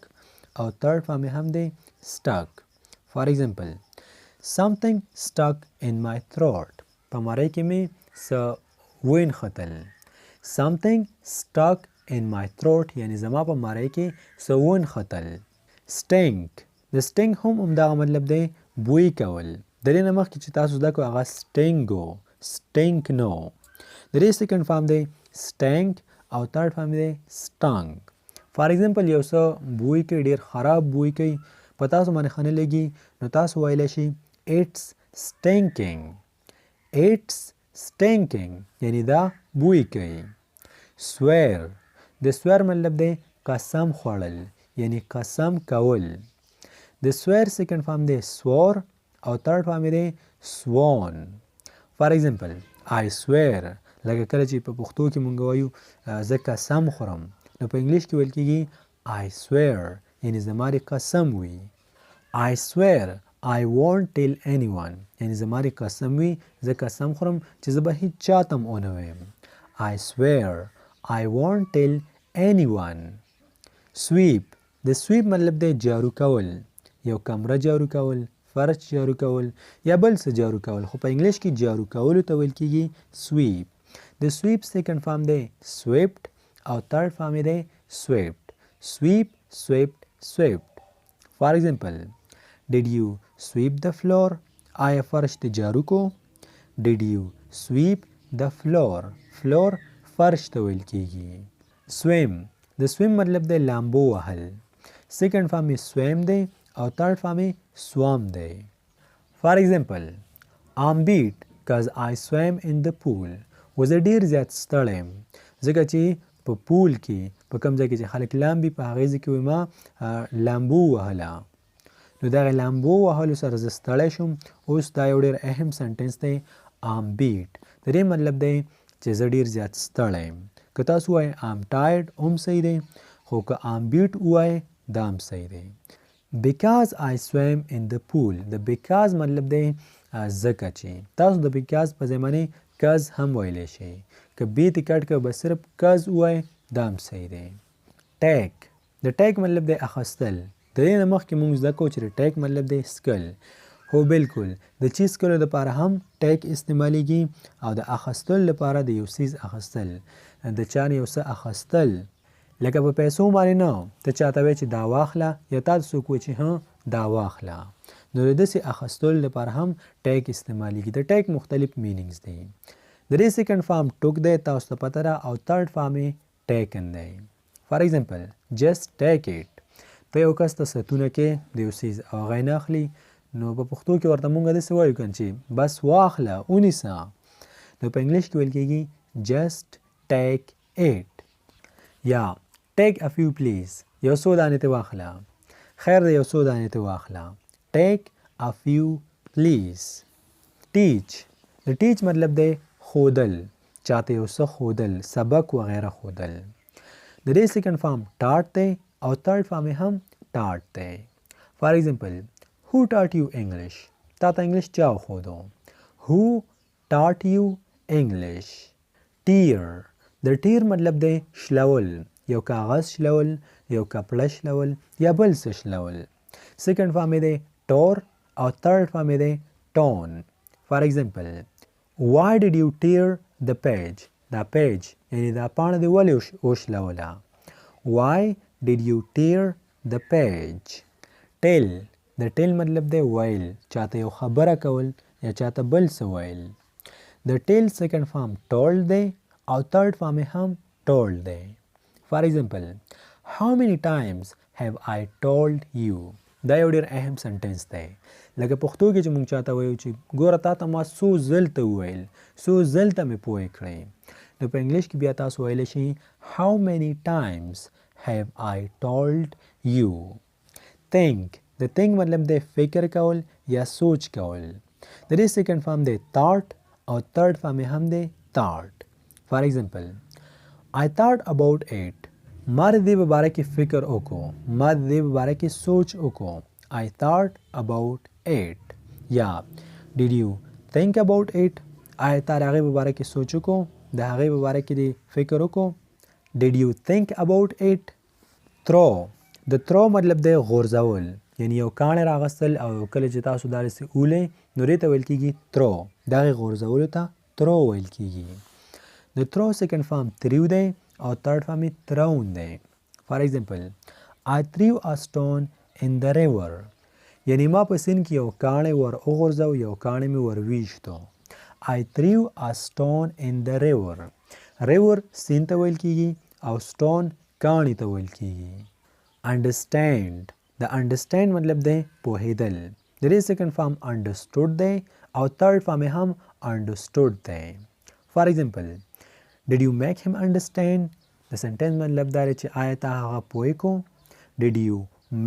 او تھرډ فارم هم دی stuck. For example, something stuck in my throat. په مرۍ کې مې څه ونښتل. something stuck in my throat یعنی زما په مرۍ کې څه ونښتل. stink. د stink هم همدغه مطلب دی بوی کول. د دې نه مخکې چې تاسو زده کړو هغه stink و، stink نو. د دې سیکنډ فارم دی stank او تھرډ فارم دی stunk. فار ایگزامپل یو څه بوی کوي، ډېر خراب بوی کوي، په تاسو باندې ښه نه لګي نو تاسو ویلی شئ it's stinking. it's stinking یعنی دا بوی کوي. swear. د swear مطلب دی قسم خوړل یعنی قسم کول. د swear سیکنډ فارم دی swore او تھرډ فارم دی sworn. فار ایگزامپل I swear. لکه کله چې په پښتو کې مونږ وایو زه قسم خورم، نو په انګلیش کې ویل کېږي I swear یعنی زما دې قسم وي. I swear I won't tell anyone یعنی زما دې قسم وي زه قسم خورم چې زه به هیڅ چاته هم ونه وایم. I swear I won't tell anyone. Sweep. د sweep مطلب دی جارو کول، یو کمره جارو کول، فرش جارو کول یا بل څه جارو کول، خو په انګلیش کې جارو کولو ته ویل کېږي sweep. د sweep سیکنډ فارم دی swept او تھرډ فارم دی swept. sweep, swept, swept. For example, did you sweep the floor? آیا فرش ته جارو کو؟ Did you sweep the floor? floor فرش ته ویل کېږي. swim. د swim مطلب دی لامبو وهل. سیکنډ فارم یې swam دی او تھرډ فارم یې swam دی. For example, I'm beat cause I swam in the pool. وزه ډېر زیات ستړی یم ځکه چې په پول کې په کوم ځای کې چې خلک لامبي په هغې ځای کې وایي ما لامبو وهله، نو دغې لامبو وهلو سره زه ستړی شوم. اوس دا یو ډېر اهم سنټنس دی I'm beat. د دې مطلب دی چې زه ډېر زیات ستړی یم. که تاسو وایئ I'm tired هم صحیح دی، خو که I'm beat ووایئ دا هم صحیح دی. Because I swam in the pool. د because مطلب دی ځکه چې. تاسو د because په ځای باندې cause هم ویلی شئ، که بی ته کټ که بس صرف cause ووایئ دا هم صحیح دی. take. د take مطلب دی اخیستل. د دې نه مخکې موږ زده کوو چې د take مطلب دی څکل، هو بالکل د چیز کولو دپاره هم ټیک استعمالیږي او د اخیستلو لپاره د یو څیز اخیستل د چا نه یو څه اخیستل لکه په پیسو باندې نه ته چاته وایې چې دا واخله یا تا ته څوک وایي چې دا واخله نو د داسې اخیستلو لپاره هم ټیک استعمالیږي د ټیک مختلف مینینګز دي د دې سیکنډ فارم ټوک دی تاسو ته پته ده او تھرډ فارم یې ټیکن دی فار ایگزامپل جسټ ټیک اټ ته یو کس ته ستونه کې د یو څیز او هغه یې نه اخلي نو په پښتو کې ورته مونږ داسې وایو که چې بس واخله ونیسه نو په انګلش کې ویل کېږي جسټ ټیک اټ یا ټیک ا فیو پلیز یو څو دانې ته واخله خیر د یو څو دانې ته واخله ټیک ا فیو پلیز ټیچ د ټیچ مطلب دی ښودل چاته یو څه ښودل سبق وغیره ښودل د دې سیکنډ فارم ټاټ دی او تھرډ فارم یې هم ټاټ دی فار ایگزامپل Who taught you English? تا ته انګلیش چا وښودو Who taught you English? Tear د ټیر مطلب دی شلول یو کاغذ شلول یو کپړه شلول یا بل څه شلول سیکنډ فارم یې دی ټور او تھرډ فارم یې دی ټون فار ایگزامپل Why did you tear the page? دا پیج یعنی دا پاڼه دې ولې وشلوله Why did you tear the page? Tell د ټیل مطلب دی ویل چاته یو خبره کول یا چاته بل څه ویل د ټیل سیکنډ فارم ټولډ دی او تھرډ فارم یې هم ټولډ دی فار ایگزامپل How many times have I told you? دا یو ډېر اهم سنټنس دی لکه پښتو کې چې مونږ چاته وایو چې ګوره تا ته ما څو ځلته وویل څو ځلته مې پوه کړی نو په انګلیش کې بیا تاسو ویلی شئ How many times have I told you? Think د think مطلب دی فکر کول یا سوچ کول د دې سیکنډ فارم دی thought او تھرډ فارم یې هم دی thought فار ایگزامپل I thought about it ما د دې په باره کې فکر وکړو ما د دې په باره کې سوچ وکړو I thought about it یا did you think about it آیا تا د هغې په باره کې سوچ وکړو د هغې په باره کې دې فکر وکړو did you think about it throw د throw مطلب دی غورځول یعنی یو کاڼی راغستل او کله چې تاسو داسې اولئ نو دې ته ویل کېږي ترو د هغې غورځولو ته ترو ویل کېږي د ترو سیکنډ فارم تریو دی او تھرډ فارم یې ترون دی فار ایگزامپل I threw a stone in the river یعنی ما په سیند کې یو کاڼی ور وغورځو یو کاڼی مې ور ویشتو I threw a stone in the river river سیند ته ویل کېږي او stone کاڼي ته ویل کېږي understand د understand مطلب دی پوهېدل د دې سیکنډ فارم understood دی او تھرډ فارم یې هم understood دی فار ایگزامپل did you make him understand د سنټنس مطلب دا دی چې آیا تا هغه پوه کو did you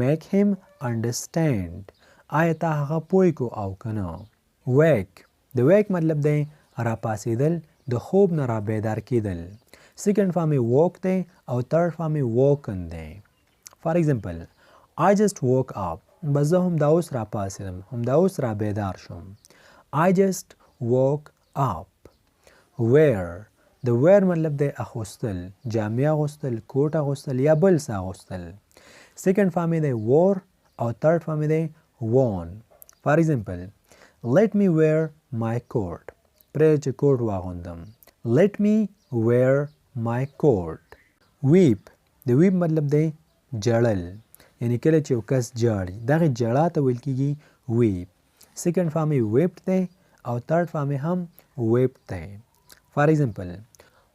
make him understand آیا تا هغه پوه کو او که نه wake د wake مطلب دی راپاڅېدل د خوب نه را بیدار کېدل سیکنډ فارم یې woke دی او تھرډ فارم یې woken دی فار ایگزامپل I just woke up بس زه همدا اوس را پاڅېدم همدا اوس را بیدار شوم I just woke up wear د wear مطلب دی اغوستل جامې اغوستل کوټ اغوستل یا بل څه اغوستل سیکنډ فارم یې دی wore او تھرډ فارم یې دی worn فار ایگزامپل let me wear my coat پرېږده چې کوټ واغوندم let me wear my coat weep د weep مطلب دی جړل یعنی کله چې یو کس جاړي دغې جړا ته ویل کېږي ویپ سیکنډ فارم یې ویپډ دی او تھرډ فارم یې هم ویپډ دی فار ایگزامپل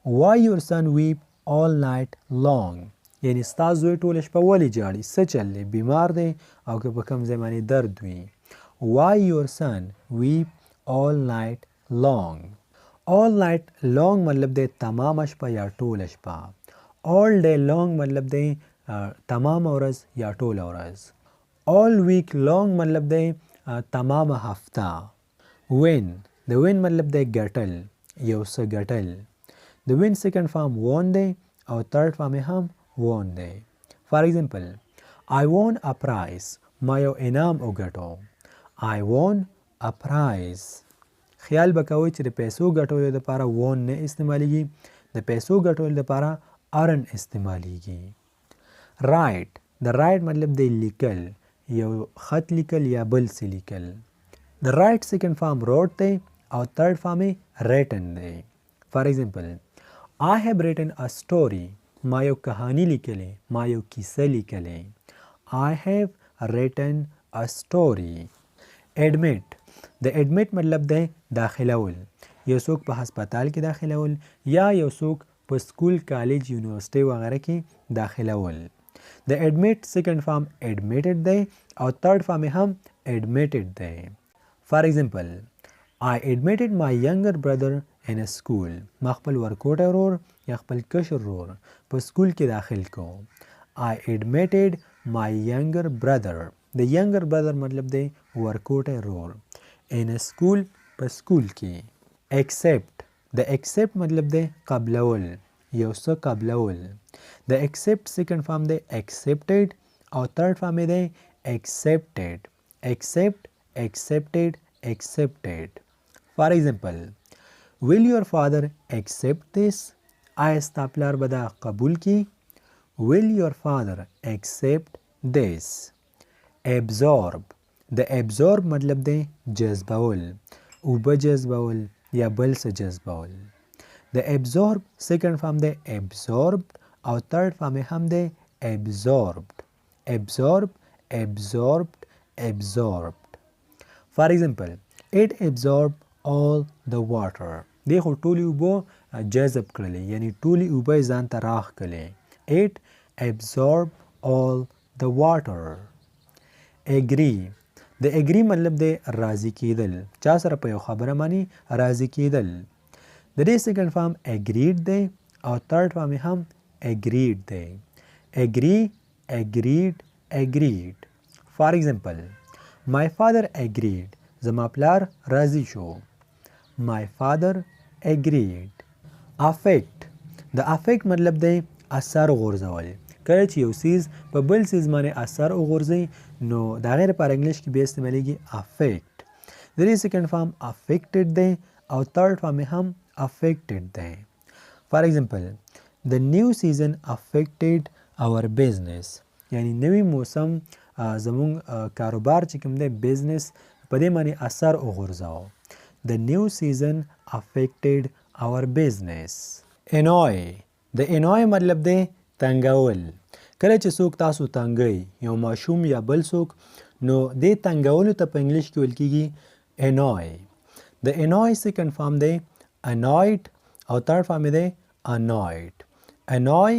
why your son weep all night long یعنی ستا زوی ټوله شپه ولې جاړي څه چل دی بیمار دی او که په کوم ځای باندې درد وي why your son weep all night long all night long مطلب دی تمامه شپه یا ټوله شپه all day long مطلب دی تمام ورځ یا ټوله ورځ all week long مطلب دی تمامه هفته win د win مطلب دی ګټل یو څه ګټل د win سیکنډ فارم won دی او تھرډ فارم یې هم won دی فار ایگزامپل I won a prize ما یو انعام وګټو I won a prize خیال به کوئ چې د پیسو ګټلو دپاره won نه استعمالیږي د پیسو ګټلو دپاره earn استعمالیږي write د write مطلب دی لیکل یو خط لیکل یا بل څه لیکل The right second form wrote دی او third form یې written دی. For example, I have written a story. ما یو کهانی لیکلی، ما یو کیسه لیکلی. I have written a story. Admit. د admit مطلب دی داخلول. یو څوک په هسپتال کې داخلول یا یو څوک په سکول، کالج، یونیورسټي وغیره کې داخلول. د admit second form admitted دی او third form هم admitted دی. For example, I admitted my younger brother in a school. ما خپل ورکوټه ورور یا خپل کشر ورور په سکول کې داخل کو. I admitted my younger brother. د younger brother مطلب دی ورکوټه ورور. In a school په سکول کې. Accept. د accept مطلب دی قبلول، یو څه قبلول. د accept second form دی accepted او third form دی accepted. Accept, accepted, accepted. For example, will your father accept this? آیا ستا پلار به دا قبول کی؟ Will your father accept this? Absorb. د absorb مطلب دی جذبول، اوبه جذبول یا بل څه جذبول. د absorb second form دی absorbed او third form هم دی absorbed. Absorb, absorbed, absorbed. For example, it absorbed all the water. دی خو ټولې اوبه جذب کړلې، یعنی ټولې اوبه یې ځان ته راخ کړلې. It absorbed all the water. Agree. د agree مطلب دی راضي کېدل، چا سره په یو خبره باندې راضي کېدل. د دې second form agreed دی او third form هم agreed دی. Agree, agreed, agreed. For example, my father agreed. زما پلار راضي شو. My father agreed. Affect. د affect مطلب دی اثر غورځول. کله چې یو څیز په بل څیز باندې اثر وغورځي نو د هغې لپاره انګلش کې بیا استعمالیږي affect. د دې second form affected دی او third form هم affected دی. For example, the new season affected our business. یعنی نوی موسم زمونږ کاروبار چې کوم دی بزنس په دې باندې اثر وغورځاو. The new season affected our business. Annoy. د annoy مطلب دی تنګول. کله چې څوک تاسو تنګوي، یو ماشوم یا بل څوک، نو دې تنګولو ته په انګلیش کې ویل کېږي annoy. د annoy second form دی annoyed او third form دی annoyed. Annoy,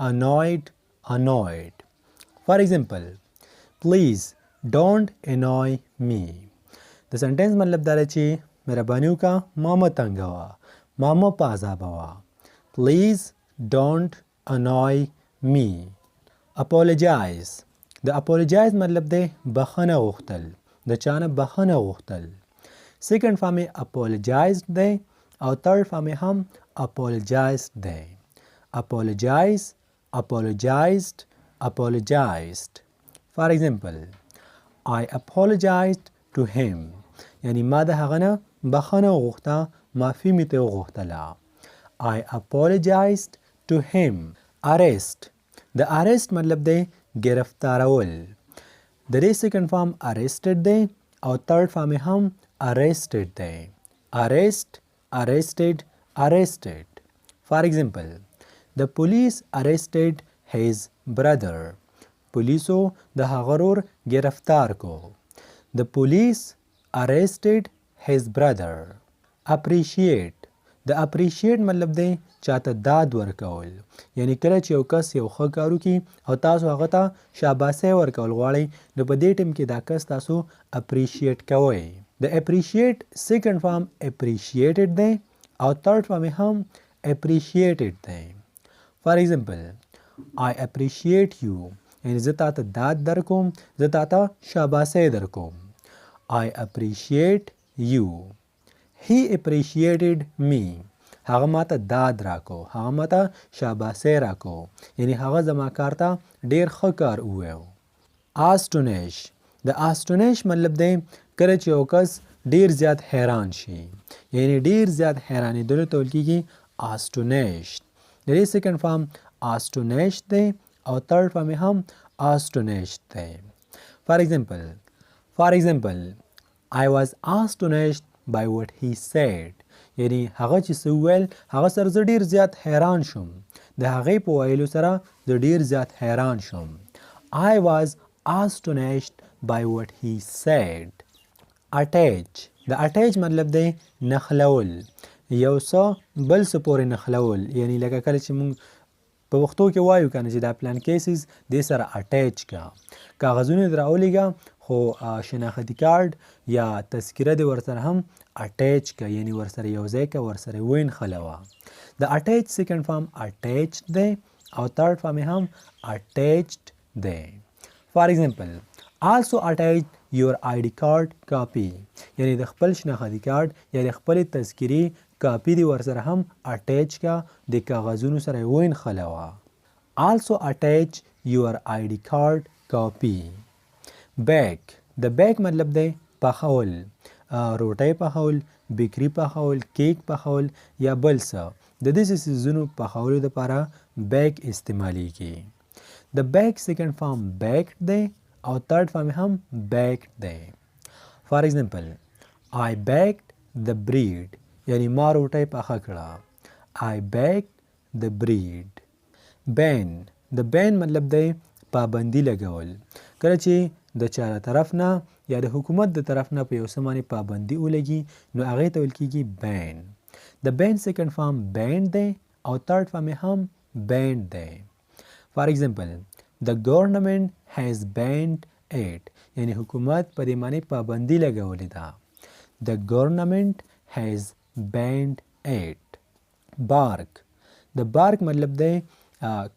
annoyed, annoyed. For example, please don't annoy me. د سنټنس مطلب دا دی چې مهرباني وکړه ما مه تنګوه، ما مه په عذابوه. Please don't annoy me. Apologize. د apologize مطلب دی بخښنه غوښتل، د چا نه بخښنه غوښتل. second form یې apologized دی او third form یې هم apologized دی. Apologize, apologized, apologized. For example, I apologized to him. یعنی ما د هغه نه بخښنه وغوښته، معافي مې ترې وغوښتله. I apologized to him. Arrest. د arrest مطلب دی گرفتارول. د دې second form arrested دی او third form هم arrested دی. Arrest, arrested, arrested. For example, the police arrested his brother. پولیسو د هغه ورور گرفتار کو. The police arrested his brother. Appreciate. د appreciate مطلب دی چاته داد ورکول. یعنی کله چې یو کس یو ښه کار وکړي او تاسو هغه ته شاباسي ورکول غواړئ نو په دې ټیم کې دا کس تاسو appreciate کوئ. د appreciate second form appreciated دی او third form هم appreciated دی. For example, I appreciate you. یعنی زه تاته داد درکوم، زه تاته شاباسي درکوم. I appreciate you. He appreciated me. هغه ماته داد راکو، هغه ماته شاباسي راکو، یعنی هغه زما کار ته ډیر ښه کار وویو. Astonish. د astonish مطلب دی کله چې یو کس ډیر زیات حیران شي، یعنی ډیر زیات حیرانېدلو ته ویل کېږي astonished. د دې second form astonished دی او third form هم astonished دی. For example, I was astonished by what he said. یعنی هغه چې څه وویل هغه سره زه ډېر زیات حیران شوم. د هغې په ویلو سره زه ډېر زیات حیران شوم. I was astonished by what he said. Attach. د attach مطلب دی نښلول. یو څه بل څه پورې نښلول. یعنی لکه کله چې موږ په پښتو کې وایو کنه چې دا پلان کیسز دې سره اټیچ کا. کاغذونه دې راولېږه خو شناختي کارډ یا تذکره دې ورسره هم اټیچ کا یعنی ورسره یو ځای کا ورسره وینښلوه. د اټیچ سیکنډ فارم اټیچډ دی او تھرډ فارم یې هم اټیچډ دی. فار ایگزامپل also attach your ID card copy. یعنی د خپل شناختي کارډ یا د خپل تذکرې کاپی دی ورسره هم اټیچ کا د کاغذونو سره وینښلوه. also attach your ID card copy. bake. د بیک مطلب دی پخول. روټۍ پخول، بیکري پخول، کیک پخول یا بل څه د داسې څیزونو پخولو دپاره بیک استعمالیږي. د بیک سیکنډ فارم بیکډ دی او تھرډ فارم هم بیکډ دی. فار ایگزامپل I baked the bread. یعنی ما روټۍ پخه کړه. I baked the bread. ban. د ban مطلب دی پابندي لګول. کله چې د چا طرف نه یا د حکومت د طرف نه په یو څه باندې پابندي ولګي نو هغې ته ویل کېږي ban. د ban سیکنډ فارم banned دی او تھرډ فارم یې هم banned دی. فار ایگزامپل the government has banned it. یعنی حکومت په دې باندې پابندي لګولې ده. the government has banned it. bark. د bark مطلب دی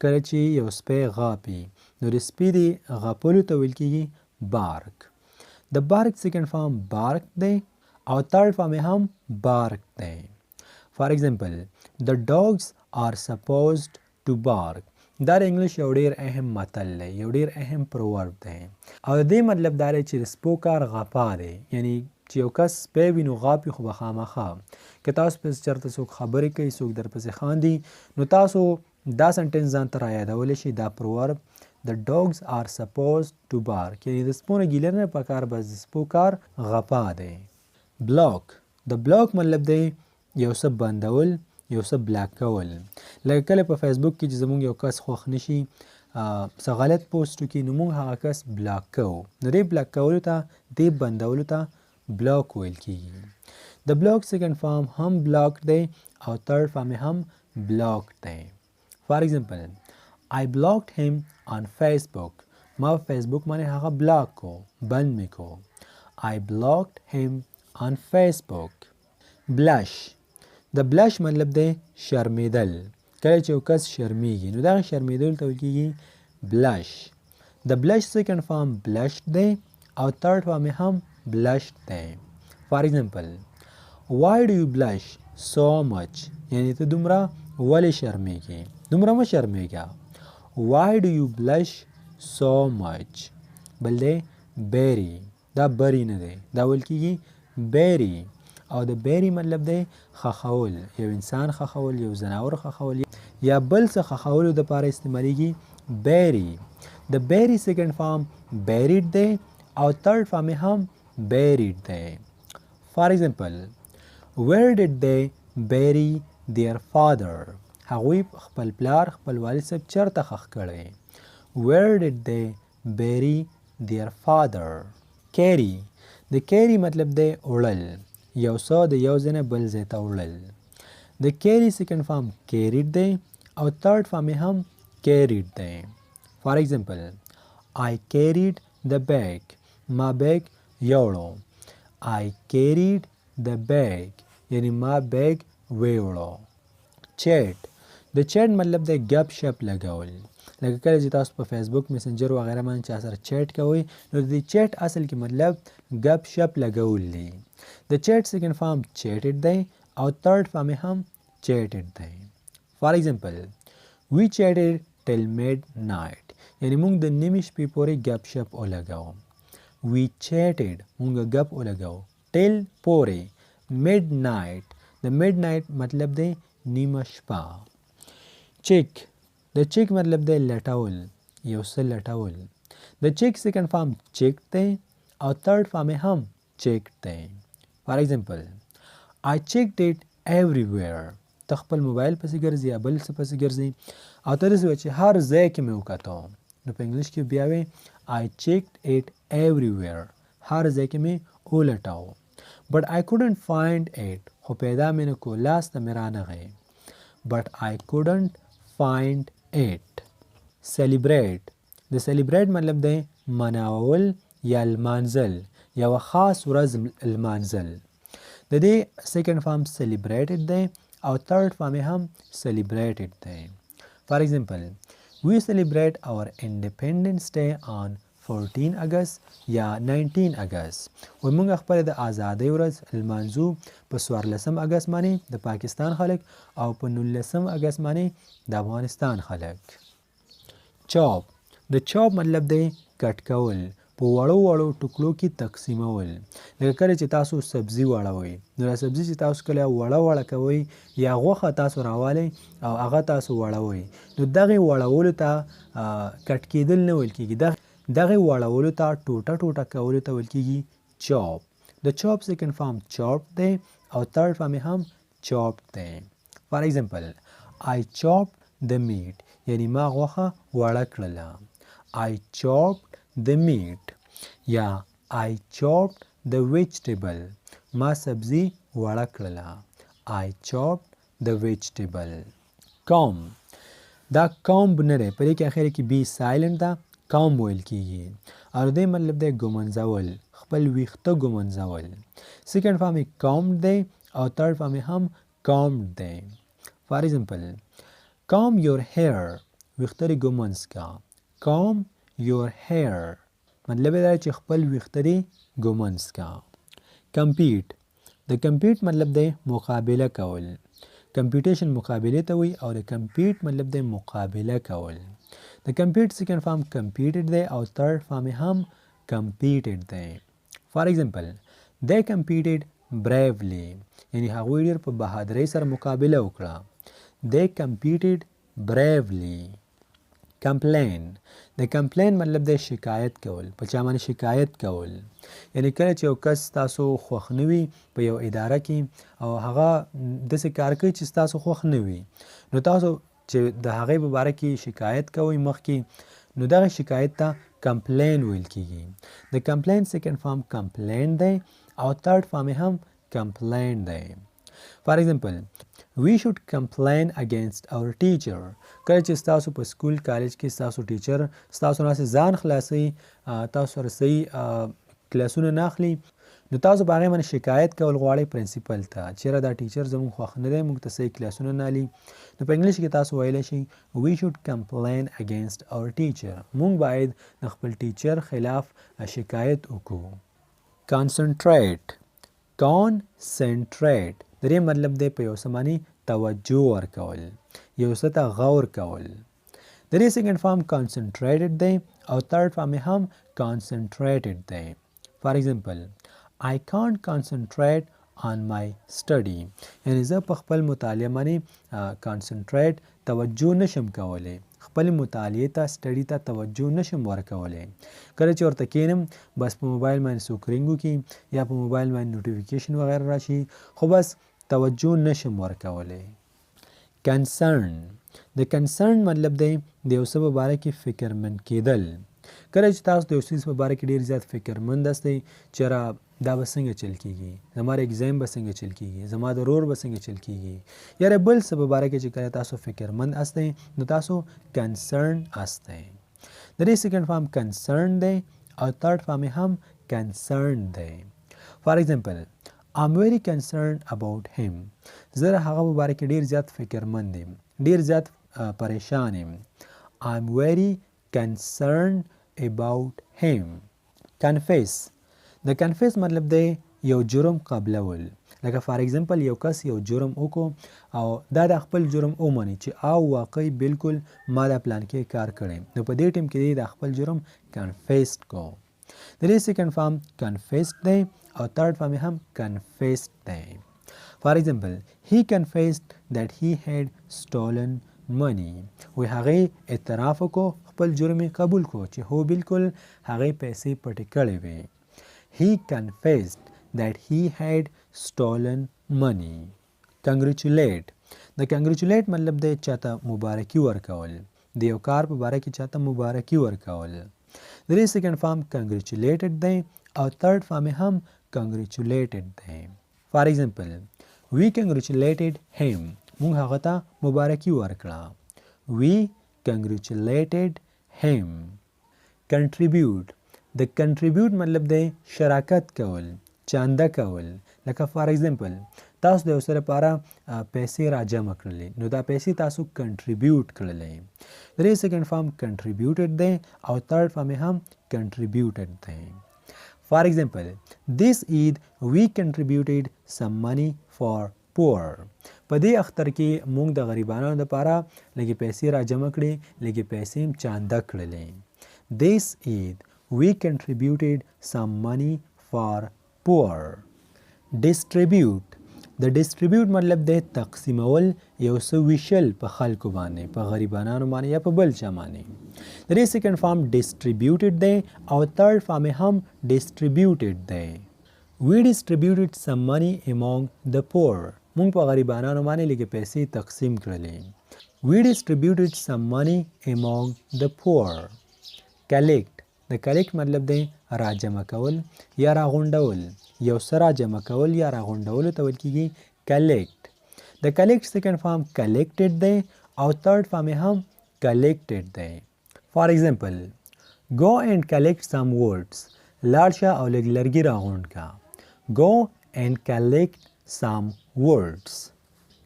کله چې یو سپی غاپي نو د سپي د غاپلو ته ویل کېږي bark. د bark سیکنډ فارم bark دی او تھرډ فارم یې هم bark دی. فار ایگزامپل the dogs are supposed to bark. دا د انګلش یو ډېر اهم متل دی، یو ډېر اهم پروورب دی او د دې مطلب دا دی چې د سپو کار غپا دی. یعنی چې یو کس سپی وي نو غاپي خو به خامخا. که تاسو پسې چېرته څوک خبرې کوي څوک درپسې خاندي نو تاسو دا سنټنس ځان ته رایادولی شي دا پروورب the dogs are supposed to bark. یعنی د سپو نه ګیله نه پکار بس د سپو کار غپا دی. بلاک. د بلاک مطلب دی یو څه بندول یو څه بلاک کول. لکه کله په فیسبوک کې چې زموږ یو کس خوښ نشي څه غلط پوسټ وکړي نو موږ هغه کس بلاک کوو. نو دې بلاک کولو ته دې بندولو ته بلاک ویل کېږي. د بلاک سیکنډ فارم هم بلاک دی او تھرډ فارم یې هم بلاک دی. فار ایگزامپل I blocked him on Facebook. ما په فیسبوک باندې هغه بلاک کو بند مې کو. I blocked him on Facebook. blush. د blush مطلب دی شرمیدل. کله چې یو کس شرمیږي نو دغه شرمیدل ته ویل کېږي blush. د blush سیکنډ فارم blushed دی او تھرډ فارم یې هم blushed دی. فار ایگزامپل why do you blush so much. یعنی ته دومره ولې شرمیږي دومره مه شرمیږه. why do you blush so much. بل دی berry. دا بری نه دی دا ویل کېږي berry او د berry مطلب دی خښول. یو انسان خښول یو ځناور خښول یا بل څه خښولو دپاره استعمالیږي berry. د berry سیکنډ فارم buried دی او تھرډ فارم یې هم buried دی. فار ایگزامپل where did they bury their father. هغوی خپل پلار خپل والد صاحب چېرته ښخ کړی. where did they bury their father. carry. د carry مطلب دی وړل یو څه د یو ځای نه بل ځای ته وړل. د carry سیکنډ فارم carried دی او تھرډ فارم یې هم carried دی. فار ایگزامپل I carried the bag. ما بیگ یوړو. I carried the bag. یعنی ما بیگ ویوړو. chat. د چیټ مطلب دی ګپ شپ لګول. لکه کله چې تاسو په فیسبوک میسنجر وغیره باندې چا سره چیټ کوئ نو د چیټ اصل کې مطلب ګپ شپ لګول دی. د چیټ سیکنډ فارم چیټډ دی او تھرډ فارم یې هم چیټډ دی. فار ایگزامپل we chatted till midnight. یعنی موږ د نیمې شپې پورې ګپ شپ ولګاو. we chatted موږ ګپ ولګاو till پورې midnight. د midnight مطلب دی نیمه شپه. چیک. د چیک مطلب دی لټول یو څه لټول. د چیک سیکنډ فارم چیک دی او تھرډ فارم یې هم checked دی. فار ایگزامپل I checked it everywhere. ته خپل موبایل پسې ګرځي یا بل څه پسې ګرځي او ته داسې وایې چې هر ځای کې مې وکتو نو په انګلیش کې بیا وایې I checked it everywhere. هر ځای کې مې ولټاو. But I couldn't find it. خو پیدا مې نه کو لاس ته مې رانغی. But I couldn't find it. Celebrate. د celebrate مطلب دی مناول یا لمانځل یوه خاص ورځ لمانځل. د دې سیکنډ فارم celebrated دی او third فارم یې هم celebrated دی. For example, we celebrate our Independence Day on 14 اگست یا 19 اگست. و موږ خپل د آزادۍ ورځ لمانځو په 14 اگست باندې د پاکستان خلک او په 19 اگست باندې د افغانستان خلک. چاپ. د چاپ مطلب دی کټ کول، په وړو وړو ټوکړو کې تقسیمول. لکه کله چې تاسو سبزي واړوئ نو دا سبزي چې تاسو کله وړه وړه کوئ یا غوښه تاسو راوالئ او هغه تاسو وړوئ نو دغې وړولو ته کټ کېدل نه ویل کېږي، دغې وړولو ته ټوټه ټوټه کولو ته ویل کېږي چاپ. د چاپ سیکنډ فارم چاپ دی او تھرډ فارم یې هم چاپ دی. فار ایگزامپل I chopped the meat. یعنی ما غوښه وړه کړله. I chopped the meat. یا I chopped the vegetable. ما سبزی وړه کړله. I chopped the vegetable. comb. دا comb نه دی، په دې کې اخر کې بی سایلنټ ده، comb ویل کېږي او د دې مطلب دی ګمنځول، خپل ویښته ګمنځول. سیکنډ فارم یې combed دی او تھرډ فارم یې هم combed دی. فار ایگزامپل comb your hair. ویښته دې ګمنځ کا. comb your hair مطلب یې دا چې خپل ویښته دې ګمنځ کا. compete. د compete مطلب دی مقابله کول. کمپیټیشن مقابله ته وي او د compete مطلب دی مقابله کول. د compete سیکنډ فارم competed دی او تھرډ فارم یې هم competed دی. فار ایگزامپل they competed bravely. یعنی هغوی ډېر په بهادرۍ سره مقابله وکړه. they competed bravely. complain. د complain مطلب دی شکایت کول، په چا باندې شکایت کول. یعنی کله چې یو کس تاسو خوښ نه وي په یو اداره کې او هغه داسې کار کوي چې ستاسو خوښ نه وي نو تاسو چې د هغې په باره کې شکایت کوئ مخکې نو دغه شکایت ته complain ویل کېږي. د complain سیکنډ فارم complain دی او تھرډ فارم یې هم complain دی. فار ایگزامپل we should complain against our teacher. کله چې ستاسو په سکول کالج کې ستاسو ټیچر ستاسو نه ځان خلاصوي، تاسو سره صحیح کلاسونه نه اخلي نو تاسو په هغې باندې شکایت کول غواړئ پرنسپل ته، چېرې دا ټیچر زموږ خوښ نه دی، موږ ته صحیح کلاسونه نه اخلي. نو په انګلیش کې تاسو ویلی شئ we should complain against our teacher. موږ باید د خپل ټیچر خلاف شکایت وکړو. concentrate. concentrate د دې مطلب دی په یو څه باندې توجه ورکول، یو څه ته غور کول. د دې سیکنډ فارم concentrated دی او تھرډ فارم یې هم concentrated دی. فار ایگزامپل I can't concentrate on my study. یعنی زه په خپل مطالعه باندې concentrate توجه نشم کولی، خپل مطالعې ته سټډي ته توجه نشم ورکولی. کله چې ورته کښېنم بس په موبایل باندې څوک رینګ وکړي یا په موبایل باندې نوټیفیکیشن وغیره راشي خو بس توجه نشم ورکولی. concern. د concern مطلب دی د یو څه په باره کې فکرمند کېدل. کله چې تاسو د یو څیز په باره کې ډېر زیات فکرمند یاستئ چېرې دا به څنګه چل کېږي، زما ایګزام به څنګه چل کېږي، زما د رور به څنګه چل کېږي، یا بل څه په باره کې چې کله تاسو فکرمند یاستئ نو تاسو concern یاستئ. د دې سیکنډ فارم concern دی او تھرډ فارم یې هم concern دی. فار ایگزامپل I'm very concerned about him. زه د هغه په باره کې ډېر زیات فکرمند یم، ډېر زیات پریشان یم. I'm very concerned about him. confess. د confess مطلب دی یو جرم قبلول. لکه فار ایگزامپل یو کس یو جرم وکړو او دا د خپل جرم ومني چې او واقعي بالکل ما دا پلان کې کار کړی نو په دې ټیم کې د خپل جرم confessed کو. د دې سیکنډ فارم confessed دی او تھرډ فارم هم confessed دی. فار ایگزامپل he confessed that he had stolen money. وی هغې اعتراف وکړو، خپل جرم قبول کو چې هو بالکل هغې پیسې پټې کړې وې. he confessed that he had stolen money. Congratulate. د congratulate مطلب دی چاته مبارکي ورکول، د یو کار په باره کې چاته مبارکي ورکول. د دې سیکنډ فارم congratulated دی او تھرډ فارم هم congratulated دی. فار ایگزامپل we congratulated him. موږ هغه ته مبارکي ورکړه. we congratulated him. contribute. د contribute مطلب دی شراکت کول، چانده کول. لکه فار ایگزامپل تاسو د یو سره لپاره پیسې را جمع کړلې، نو دا پیسې تاسو کنټریبیوټ کړلې. د دې سیکنډ فارم کنټریبیوټډ دی او تھرډ فارم هم کنټریبیوټډ دی. فار ایگزامپل this Eid we contributed some money for poor. په دې اختر کې موږ د غریبانو لپاره لږې پیسې را جمع کړې، لږې پیسې هم چانده کړلې. this Eid we contributed some money for poor. distribute. د distribute مطلب دی تقسیمول، یو څه ویشل په خلکو باندې، په غریبانو باندې یا په بل چا باندې. د دې سیکنډ فارم distributed دی او تھرډ فارم هم distributed دی. we distributed some money among the poor. موږ په غریبانو باندې لږې پیسې تقسیم کړلې. we distributed some money among the poor. collect. د collect مطلب دی راجمع کول یا راغونډول، یو څه راجمع کول یا راغونډولو ته ویل کېږي collect. د collect سیکنډ فارم collected دی او تھرډ فارم هم collected دی. فار ایگزامپل go and collect some words. لاړ شه او لږ لرګي راغونډ کا. go and collect some words.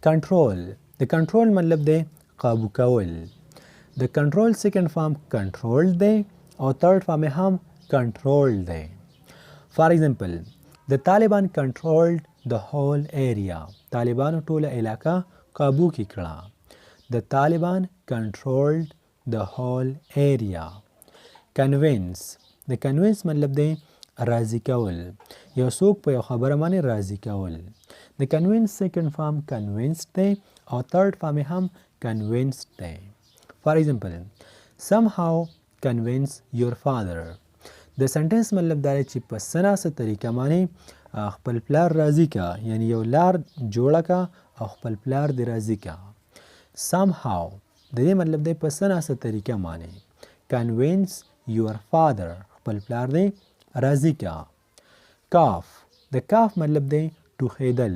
control. د control مطلب دی قابو کول. د control سیکنډ فارم controlled دی او تھرډ فارم هم controlled دی. فار ایگزامپل the Taliban controlled the whole area. طالبانو ټوله علاقه قابو کې کړه. the Taliban controlled the whole area. convince. د convince مطلب دی راضي کول، یو څوک په یو خبره باندې راضي کول. د convince سیکنډ فارم convinced دی او تھرډ فارم هم convinced دی. فار ایگزامپل somehow convince your father. د سنټنس مطلب دا دی چې په څه ناڅه طریقه باندې خپل پلار راضي کا، یعنی یو لار جوړه کا او خپل پلار دې راضي کا. somehow د دې مطلب دی په څه ناڅه طریقه باندې. convince your father. خپل پلار دې راضي کا. cough. د cough مطلب دی ټوخېدل،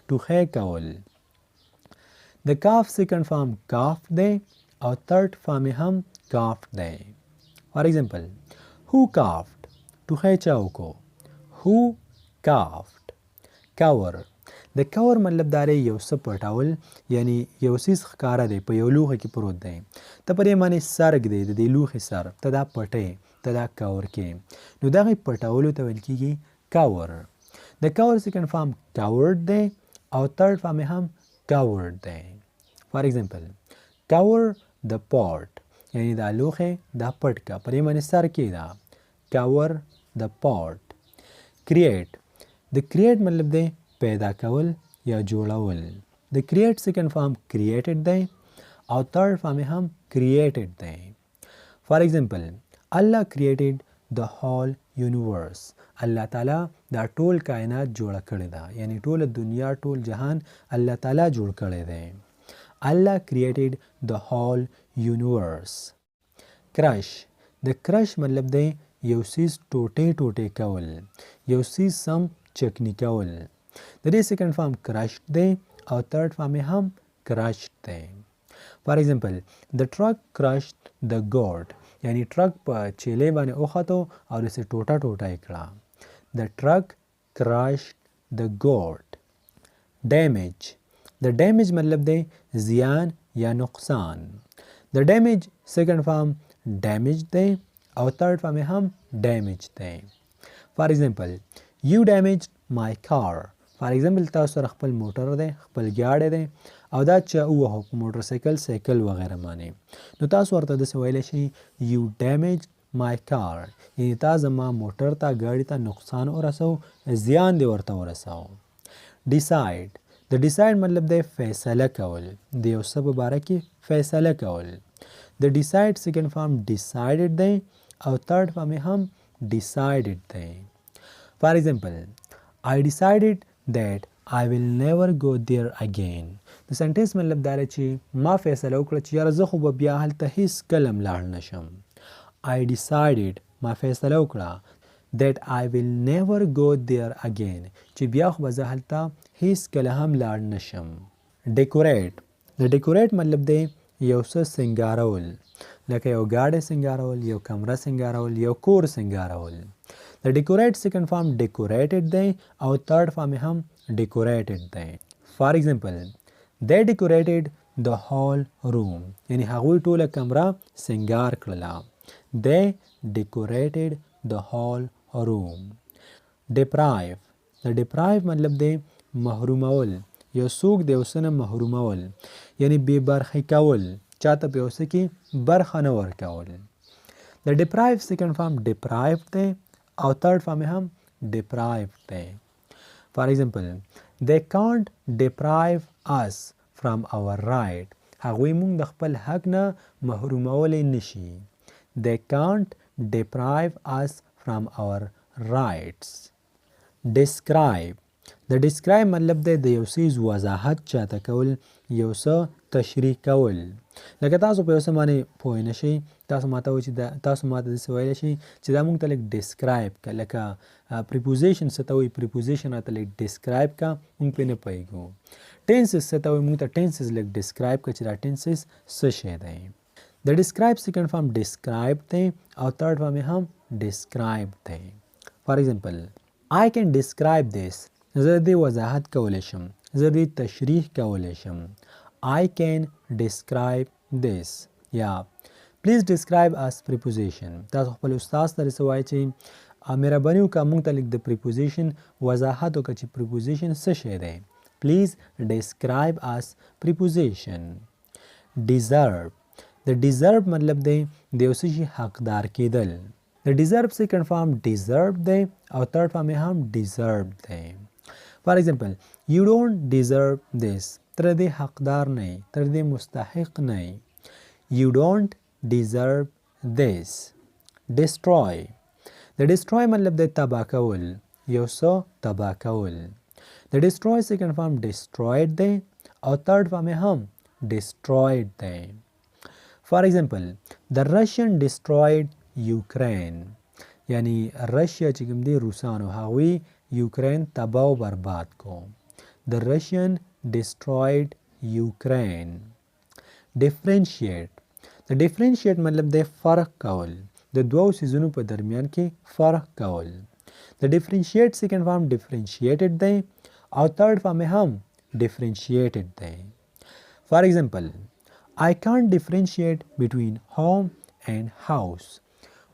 ټوخی کول. د cough سیکنډ فارم cough دی او تھرډ فارم هم cough دی. فار ایگزامپل who coughed. ټوخی چا وکړو. who coughed. cover. د cover مطلب دا دی یو څه پټول، یعنی یو څیز ښکاره دی په یو لوښي کې پروت دی، ته په دې باندې سرګ دی، د دې لوښي سر ته دا پټې، ته دا کور کې، نو دغې پټولو ته ویل کېږي cover. د cover سیکنډ فارم covered دی او تھرډ فارم هم covered دی. فار ایگزامپل cover the pot. یعنی دا لوښی دا پټ کا، په دې باندې سر کېږده. cover the pot. create. د create مطلب دی پیدا کول یا جوړول. د create سیکنډ فارم created دی او تھرډ فارم هم created دی. فار ایگزامپل Allah created the whole universe. الله تعالی دا ټول کائنات جوړه کړې ده، یعنی ټول دنیا ټول جهان الله تعالی جوړ کړی دی. Allah created the whole universe. crush. د crush مطلب دی یو څیز ټوټې ټوټې کول، یو څیز سم چکنی کول. د دې سیکنډ فارم crushed دی او تھرډ فارم هم crushed دی. فار ایگزامپل the truck crushed the goat. یعنی ټرک په چیلې باندې وختو او داسې ټوټه ټوټه یې کړه. the truck crushed the goat. damage. د damage مطلب دی زیان یا نقصان. د damage سیکنډ فارم damage دی او تھرډ فارم هم damage دی. فار ایگزامپل you damaged my car. فار ایگزامپل تاسو سره خپل موټر دی، خپل ګاډی دی او دا چا ووهو په موټر سایکل سایکل وغیره باندې، نو تاسو ورته داسې ویلی شئ you damaged my car. یعنی تا زما موټر ته ګاډي ته نقصان ورسو، زیان دې ورته ورسو. decide. د decide مطلب دی فیصله کول، د یو څه په باره کې فیصله کول. د decide سیکنډ فارم decided دی او تھرډ فارم هم decided دی. فار ایگزامپل I decided that I will never go there again. د سنټنس مطلب دا دی چې ما فیصله وکړه چې یاره زه خو به بیا هلته هیڅ کله هم لاړ نشم. I decided ما فیصله وکړه that I will never go there again چې بیا خو به زه هلته هیڅ کله هم لاړ نشم. Decorate د decorate مطلب دی یو څه سنګارول، لکه یو ګاډی سنګارول، یو کمره سنګارول، یو کور سنګارول. د decorate second form decorated دی او third form هم decorated دی. For example, they decorated the whole room یعنی هغوی ټوله کمره سنګار کړله. They decorated the whole room. Deprive د deprive مطلب دی محرومول، یو څوک د یو څه نه محرومول یعنی بې برخې کول، چاته په یو څه کې برخه نه ورکول. د deprive second form deprived دی او third form هم deprived دی. For example, they can't deprive us from our right هغوی مونږ د خپل حق نه محرومولی نشي. They can't deprive us from our rights. Describe د describe مطلب دی د یو څیز وضاحت چاته کول، یو څه تشریح کول. لکه تاسو په یو څه باندې پوه نه شئ، تاسو ماته وایئ چې تاسو ماته داسې ویلی شئ چې دا مونږ ته لږ ډسکرایب کړه، لکه پریپوزیشن څه ته وایي، پریپوزیشن راته لږ ډسکرایب کړه، مونږ پرې نه پوهېږو. ټینسز څه ته وایي، مونږ ته ټینسز لږ ډسکرایب کړه چې دا ټینسز څه شی دی. د ډسکرایب سیکنډ فارم ډسکرایب دی او تھرډ فارم یې هم ډسکرایب دی. فار ایگزامپل I can describe this زه د دې وضاحت کولی شم، زه د دې تشریح کولی شم. I can describe this. یا please describe us preposition. تاسو خپل استاد ته څه وایئ چې مهرباني وکړه موږ ته لږ د preposition وضاحت وکړه چې preposition څه شی دی. Please describe us preposition. Deserve د deserve مطلب دی د یو څه شي حقدار کېدل. د deserve second form deserve دی او third form یې هم deserved دی. For example, you don't deserve this. تر دې حقدار نه یې، تر دې مستحق نه یې. You don't deserve this. Destroy د destroy مطلب دی تباه کول، یو څه تباه کول. د destroy second form destroyed دی او third form یې هم destroyed دی. For example, the Russian destroyed Ukraine. یعنی رشیا چې کوم دی روسانو هغوی یوکرین تباه و برباد کو. The Russian destroyed Ukraine. Differentiate د differentiate مطلب دی فرق کول، د دوو څیزونو په درمیان کې فرق کول. د differentiate second form differentiated دی او third form یې هم differentiated دی. For example, I can't differentiate between home and house.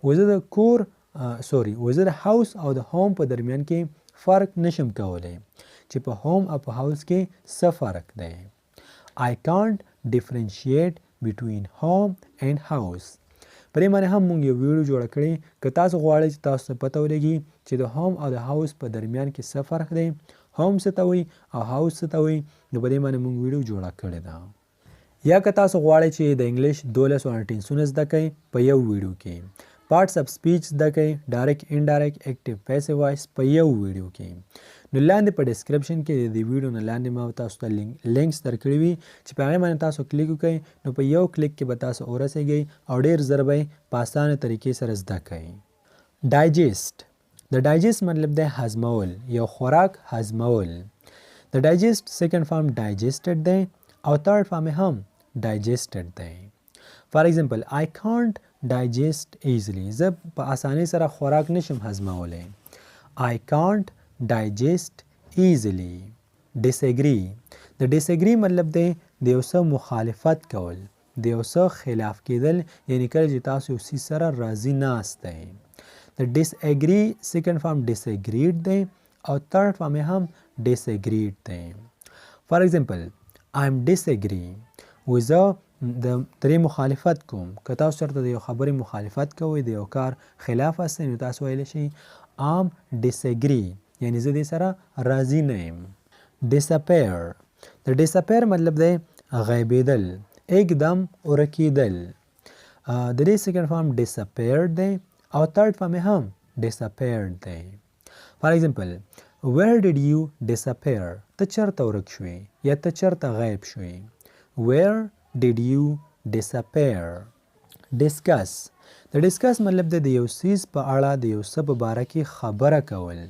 وزه د کور وزه د هاوس او د هوم په درمیان کې فرق نشم کولی چې په هوم او په هاوس کې څه فرق دی. I can't differentiate between home and house. په دې باندې هم موږ یو ویډیو جوړه کړې، که تاسو غواړئ چې تاسو ته پته ولګي چې د هوم او د هاوس په درمیان کې څه فرق دی، هوم څه ته وایي او هاوس څه ته وایي، نو په دې باندې موږ ویډیو جوړه کړې ده. یا که تاسو غواړئ چې د انګلش 12 ټینسونه زده کړئ په یو ویډیو کې، پارټس اف سپیچ زده کړئ، ډایرکټ انډایرکټ اکټیو پیسیو وایس په یو ویډیو کې، نو لاندې په ډسکرپشن کې د دې ویډیو نه لاندې ما تاسو ته لینکس درکړي وي چې په هغې باندې تاسو کلیک وکړئ، نو په یو کلیک کې به تاسو ورسیږئ او ډېر ژر به یې په اسانه طریقې سره زده کړئ. ډایجسټ د ډایجسټ مطلب دی هضمول، یو خوراک هضمول. د ډایجسټ سیکنډ فارم ډایجسټډ دی او تھرډ فارم یې هم ډایجسټډ دی. فار ایگزامپل I can't digest easily. زه په اسانۍ سره خوراک نشم هضمولی. I can't digest easily. Disagree د disagree مطلب دی د یو څه مخالفت کول، د یو څه خلاف کېدل، یعنی کله چې تاسو یو څیز سره راضي ناست دی. د disagree second form disagreed دی او third form یې هم disagreed دی. For example, I'm disagree. زه د ترې مخالفت کوم. که تاسو چېرته د یو خبرې مخالفت کوئ، د یو کار خلاف هستئ، نو تاسو ویلی شئ I'm disagree یعنی زه دې سره راضي نه یم. Disappear د disappear مطلب دی غیبېدل، एकदम ورکېدل. د دې second form disappeared دی او third form یې هم disappeared دی. For example, where did you disappear ته چرته ورک شوې یا ته چرته غایب شوې where did you disappear discuss د ډسکس مطلب د یو سیز په اړه د یو څه په باره کې خبره کول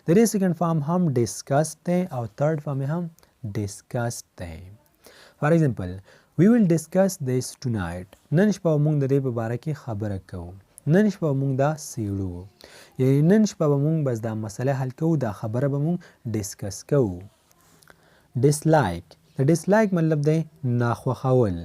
د دې سیکنډ فارم هم ډسکس دی او تھرډ فارم هم ډسکس دی فار ایگزامپل we will discuss this tonight نن شپه موږ د دې په باره کې خبره کوو نن شپه موږ دا څیړو یعنی نن شپه به موږ بس دا مسله حل کوو دا خبره به موږ ډسکس کوو dislike د ډسلایک مطلب دی ناخوښول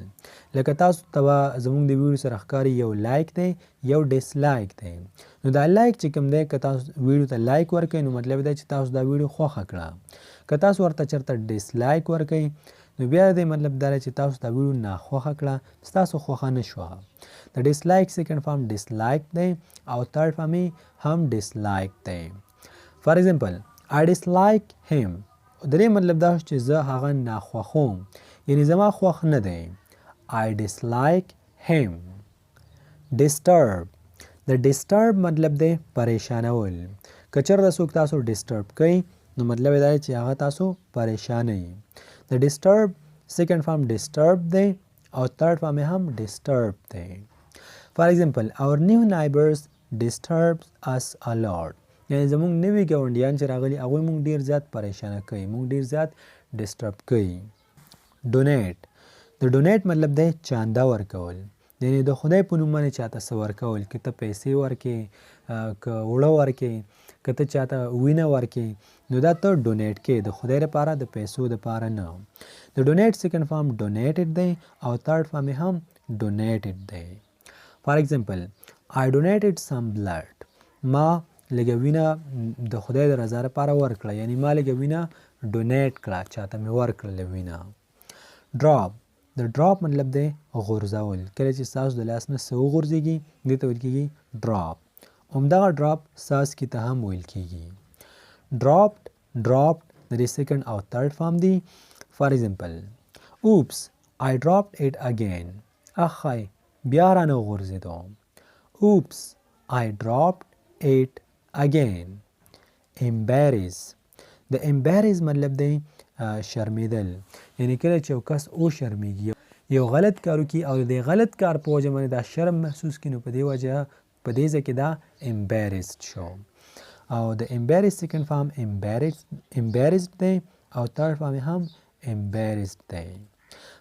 لکه تاسو ته به زموږ د ویډیو سره ښکاري یو لایک دی یو ډسلایک دی نو دا لایک چې کوم دی که تاسو ویډیو ته لایک ورکوئ نو مطلب دی چې تاسو دا ویډیو خوښه کړه که تاسو ورته چېرته ډسلایک ورکوئ نو بیا د دې مطلب دا دی چې تاسو دا ویډیو ناخوښه کړه ستاسو خوښه نه شوه د ډسلایک سیکنډ فارم ډسلایک دی او تھرډ فارم یې هم ډسلایک دی فار ایگزامپل I dislike him د دې مطلب دا چې زه هغه ناخوښوم یعنی زما خوښ نه دی I dislike him disturb د disturb مطلب دی پریشانول که چېرته څوک تاسو ډسټرب کوي نو مطلب دا دی چې هغه تاسو پریشانوي د disturb سیکنډ فارم disturb دی او تھرډ فارم یې هم disturb دی فار ایگزامپل our new neighbors disturbs us a lot یعنی زموږ نوي ګاونډیان چې راغلي هغوی موږ ډېر زیات پریشانه کوي موږ ډېر زیات ډسټرب کوي ډونیټ د ډونیټ مطلب دی چانده ورکول یعنی د خدای په نوم باندې چاته څه ورکول که ته پیسې ورکې که اوړه ورکې که ته چاته وینه ورکې نو دا ته ډونیټ کې د خدای لپاره د پیسو دپاره نه د ډونیټ سیکنډ فارم ډونیټډ دی او تھرډ فارم یې هم ډونیټډ دی فار ایگزامپل I donated some blood ما لږه وینه د خدای د رضا لپاره ورکړه یعنی ما لږه وینه ډونیټ کړه چاته مې ورکړله وینه ډراپ د ډراپ مطلب دی غورځول کله چې ستاسو د لاس نه څه وغورځېږي دې ته ویل کېږي ډراپ همدغه ډراپ څاڅکي ته هم ویل کېږي ډراپډ ډراپډ د دې سیکنډ او تھرډ فارم دی فار ایگزامپل اوپس I dropped it again اخی بیا رانه وغورځېدو اوپس I dropped it again embarrass د embarrass مطلب دی شرمیدل یعنی کله چې یو کس او شرمیږي یو غلط کار وکړي او د غلط کار په وجه باندې دا شرم محسوس کړي نو په دې وجه په دې ځای کې دا embarrassed شو او د embarrass سیکنډ فارم embarrassed دی او تھرډ فارم هم embarrassed دی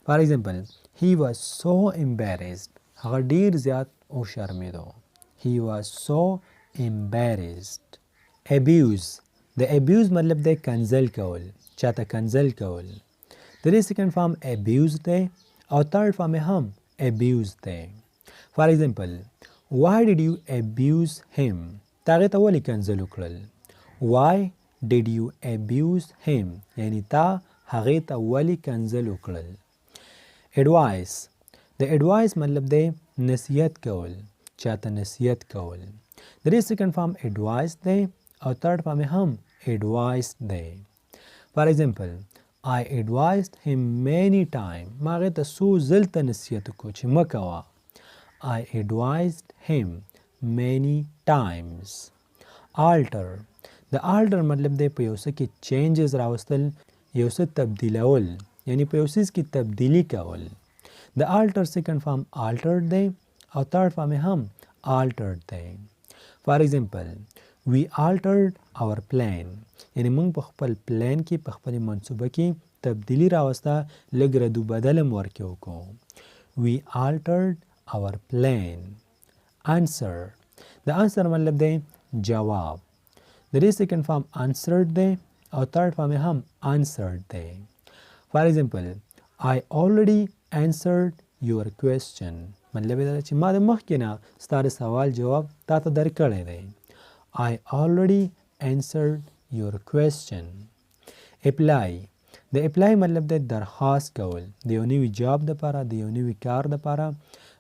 فار ایگزامپل he was so embarrassed هغه ډیر زیات او شرمیدو he was so embarrassed abuse د abuse مطلب دی کنزل کول چاته کنزل کول د دې سیکنډ فارم abuse دی او تھرډ فارم هم abuse دی فار ایگزامپل why did you abuse him تا هغې ته ولې کنزل وکړل why did you abuse him یعنی تا هغې ته ولې کنزل وکړل advice د advice مطلب دی نصیحت کول چاته نصیحت کول د دې سیکنډ فارم advice دی او تھرډ فارم هم advice دی فار ایگزامپل I advised him many times ما هغې ته څو ځلته نصیحت وکړو چې مه کوه I advised him many times alter د alter مطلب دی په یو څه کې changes راوستل یو څه تبدیلول یعنی په یو څیز کې تبدیلی کول د alter سیکنډ فارم altered دی او تھرډ فارم هم altered دی فار ایگزامپل we altered our plan یعنی موږ په خپل پلان کې په خپل منصوبه کې تبدیلی راوسته لږ ردو بدل هم ورکې وکړو we altered our plan answer د answer مطلب دی جواب د دې سیکنډ فارم answered دی او تھرډ فارم هم answered دی فار ایگزامپل I already answered your question مطلب دا چې ما د مخکې نه ستا د سوال جواب تا ته درکړی دی I already answered your question apply د apply مطلب دی درخواست کول د یو نوي جاب دپاره د یو نوي کار دپاره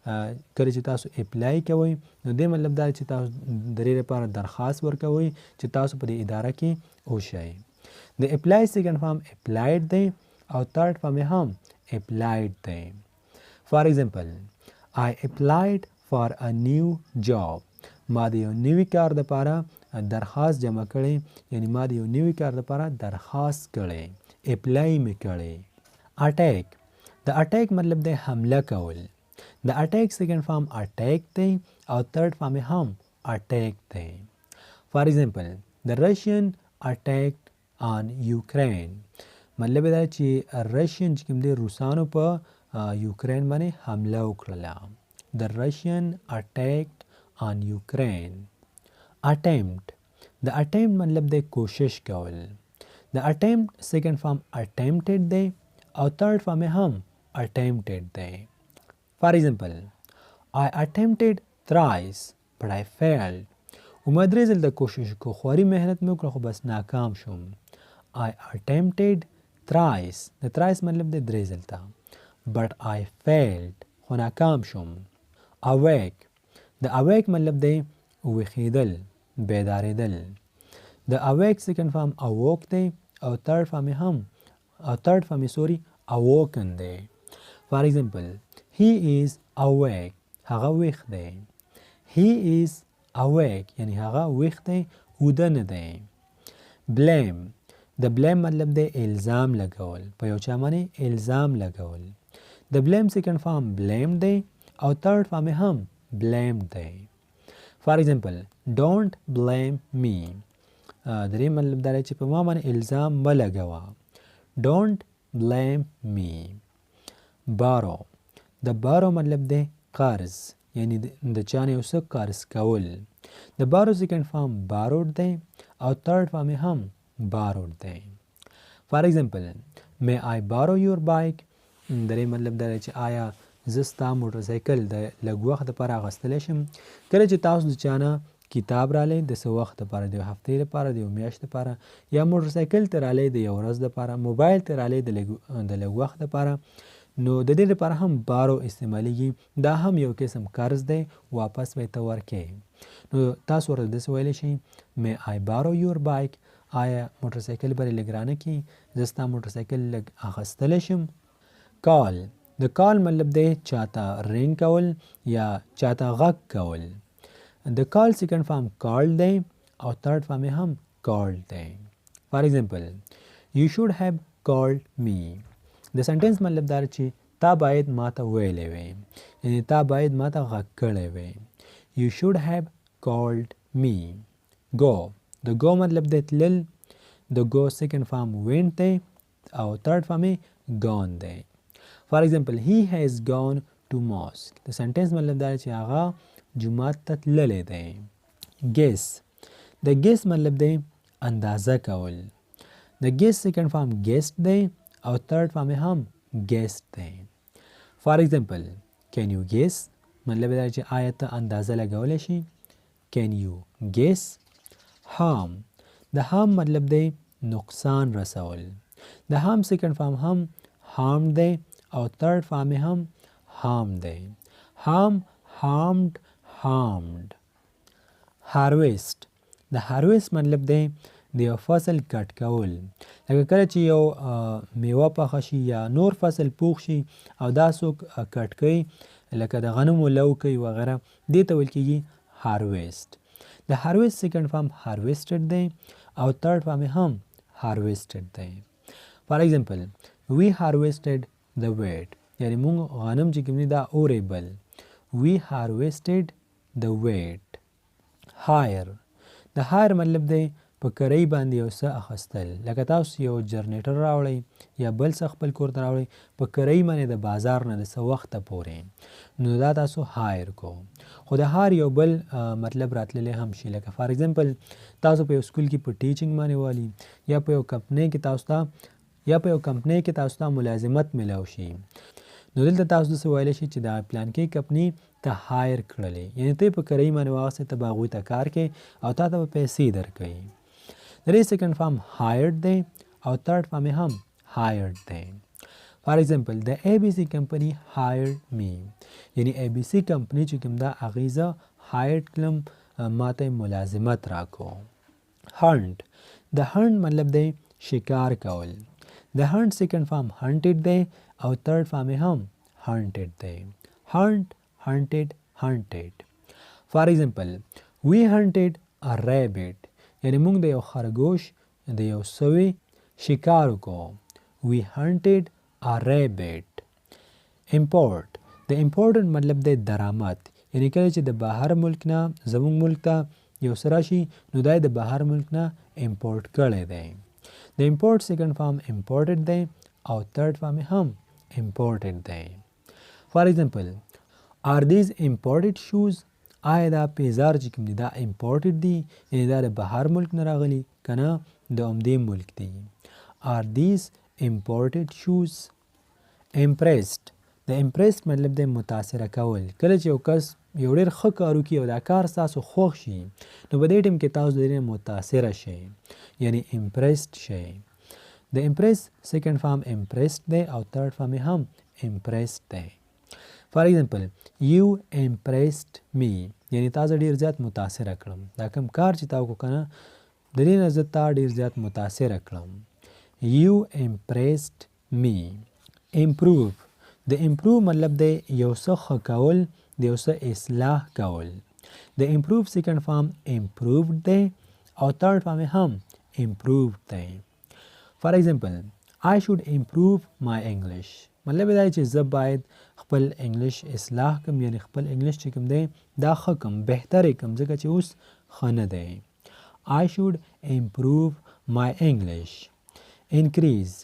کله چې تاسو اپلای کوئ نو دې مطلب دا چې تاسو د دې لپاره درخواست ورکوئ چې تاسو په دې اداره کې اوسئ د اپلای سیکنډ فارم اپلایډ دی او تھرډ فارم هم اپلایډ دی فار ایگزامپل I applied for a new job ما د یو نوي کار دپاره درخواست جمع کړی، یعنی ما د یو نوي کار دپاره درخواست کړی، اپلای مې کړی. اټیک، د اټیک مطلب دی حمله کول. د اټیک سیکنډ فارم اټیک دی او تھرډ فارم یې هم اټیک دی. فار ایگزامپل د رشین اټیک آن یوکرین، مطلب دا چې رشین چې کوم دی روسانو په یوکرین باندې حمله وکړله. د رشین اټیک آن یوکرین. اټیمپټ، د اټیمپټ مطلب دی کوشش کول. د اټیمپټ سیکنډ فارم اټیمپټډ دی او تھرډ فارم یې هم اټیمپټډ دی. فار ایگزامپل I attempted thrice but I failed. ما درې ځل د کوشش کو خواري محنت مې وکړه خو بس ناکام شوم. I attempted thrice، د thrice مطلب دی درې ځل ته، but I failed خو ناکام شوم. awake، د awake مطلب دی ویښېدل، بیدارېدل. د awake سیکنډ فارم awoke دی او تھرډ فارم یې هم awoken دی. فار ایگزامپل he is awake، هغه ویښ دی. he is awake یعنی هغه ویښ دی، اوده نه دی. blame، د blame مطلب دی الزام لګول، په یو چا باندې الزام لګول. د blame سیکنډ فارم blame دی او تھرډ فارم یې هم blame دی. فار ایگزامپل don't blame me، دریم مطلب دا دی چې په ما باندې الزام مه لګوه. don't blame me. borrow، د borrow مطلب دی قرض، یعنی د چا نه یو څه قرض کول. د borrow سیکنډ فارم borrowed دی او تھرډ فارم یې هم borrowed دی. فار ایگزامپل may I borrow your bike، درې مطلب دا دی چې آیا زه ستا موټر سایکل د لږ وخت دپاره اخیستلی شم. کله چې تاسو د چا نه کتاب رالی د څه وخت دپاره، د یو هفتې دپاره، د یو میاشت دپاره، یا موټر سایکل ته رالی د یو ورځ دپاره، موبایل ته رالی د لږ وخت دپاره، نو د دې لپاره هم بارو استعمالیږي. دا هم یو قسم قرض دی، واپس به ته ورکې. نو تاسو ورته داسې ویلی شئ may I borrow your bike، آیا موټر سایکل به لږ رانه کړي، زه ستا موټر سایکل لږ اخیستلی شم. کال، د کال مطلب دی چاته رینګ کول یا چاته غږ کول. د کال سیکنډ فارم کال دی او تھرډ فارم یې هم کال دی. فار ایگزامپل you should have called me، د سنټنس مطلب دا چې تا باید ما ته ویلی وی، یعنی تا باید ما ته غږ کړی وی. you should have called me. go، د go مطلب دی تلل، د go سیکنډ فارم went دی او تھرډ فارم یې gone دی. فار ایگزامپل he has gone to mosque، د سنټنس مطلب دا چې هغه جومات ته تللی دی. guess، د guess مطلب دی اندازه کول. د guess سیکنډ فارم guessed دی او تھرډ فارم یې هم guessed دی. فار ایگزامپل can you guess، مطلب دا چې آیا ته اندازه لګولی شي. can you guess. harm، د harm مطلب دی نقصان رسول. د harm سیکنډ فارم هم harm دی او تھرډ فارم یې هم harm دی. harm، harmed، harmed. harvest، د harvest مطلب دی د یو فصل کټ کول. لکه کله چې یو میوه پخه شي یا نور فصل پوخ شي او دا څوک کټ کوي، لکه د غنمو لو کوي وغیره، دې ته ویل کېږي هارویسټ. د هارویسټ سیکنډ فارم هارویسټډ دی او تھرډ فارم یې هم هارویسټډ دی. فار ایگزامپل وی هارویسټډ د ویټ، یعنی موږ غنم چې کوم دی دا اوریبل. وی هارویسټډ د ویټ. هایر، د هایر مطلب دی په کرۍ باندې یو څه اخیستل. لکه تاسو یو جنریټر راوړئ یا بل څه خپل کور ته راوړئ په کرۍ باندې د بازار نه د څه وخته پورې، نو دا تاسو هایر کو. خو د هایر یو بل مطلب راتللی هم شي. لکه فار ایگزامپل تاسو په یو سکول کې په ټیچینګ باندې والی یا په یو کمپنۍ کې تاسو ته ملازمت میلاو شي، نو دلته تاسو داسې ویلی شي چې دا پلانکۍ کمپنۍ ته هایر کړلې، یعنې ته یې په کرۍ باندې واخیستې، ته به هغوی ته کار کوې او تا ته به پیسې درکوي. د دې سیکنډ فارم هایرډ دی او تھرډ فارم یې هم هایرډ دی. فار ایگزامپل د اے بی سی کمپنۍ هایرډ می، یعنی اے بی سی کمپنۍ چې کوم دا هغې زه هایرډ کړم، ما ته یې ملازمت راکو. هنټ، د هنټ مطلب دی شکار کول. د هنټ سیکنډ فارم هنټډ دی او تھرډ فارم یې هم هنټډ دی. هنټ، هنټډ، هنټډ. فار ایگزامپل we hunted a rabbit یعنی موږ د یو خرګوش د یو سوي شکار وکړو. we hunted a rabbit. import د import مطلب د درآمد یعنی کله چې د بهر ملک نه زموږ ملک ته یو څه راشي نو دا د بهر ملک نه import کړی دی. د import second form imported دی او third form هم imported دی. for example are these imported shoes آیا دا پیزار چې کوم دي دا imported دي یعنی دا د بهر ملک نه راغلي که نه د عمدې ملک دي. are these imported shoes. impressed د impressed مطلب د متاثره کول کله چې یو کس یو ډېر ښه کار وکړي او دا کار ستاسو خوښ شي نو په دې ټیم کې تاسو د دې متاثره شئ یعنی impressed شئ. د impress second form impressed دی او third form هم impressed دی. for example you impressed me یعنی تاسو ډیر زیات متاثره کړم دا کوم کار چې تاسو کنه د دې نه زه تا ډیر زیات متاثره کړم. you impressed me. improve د improve مطلب دی یو څه ښه کول د یو څه اصلاح کول. د improve second form improved دی او third form هم improved دی. for example I should improve my English مطلب دا چې زه باید خپل انګلیش اصلاح کم یعنی خپل انګلیش چې کوم دی دا ښه کم بهترې کم ځکه چې اوس ښه نه دی. I should improve my English. increase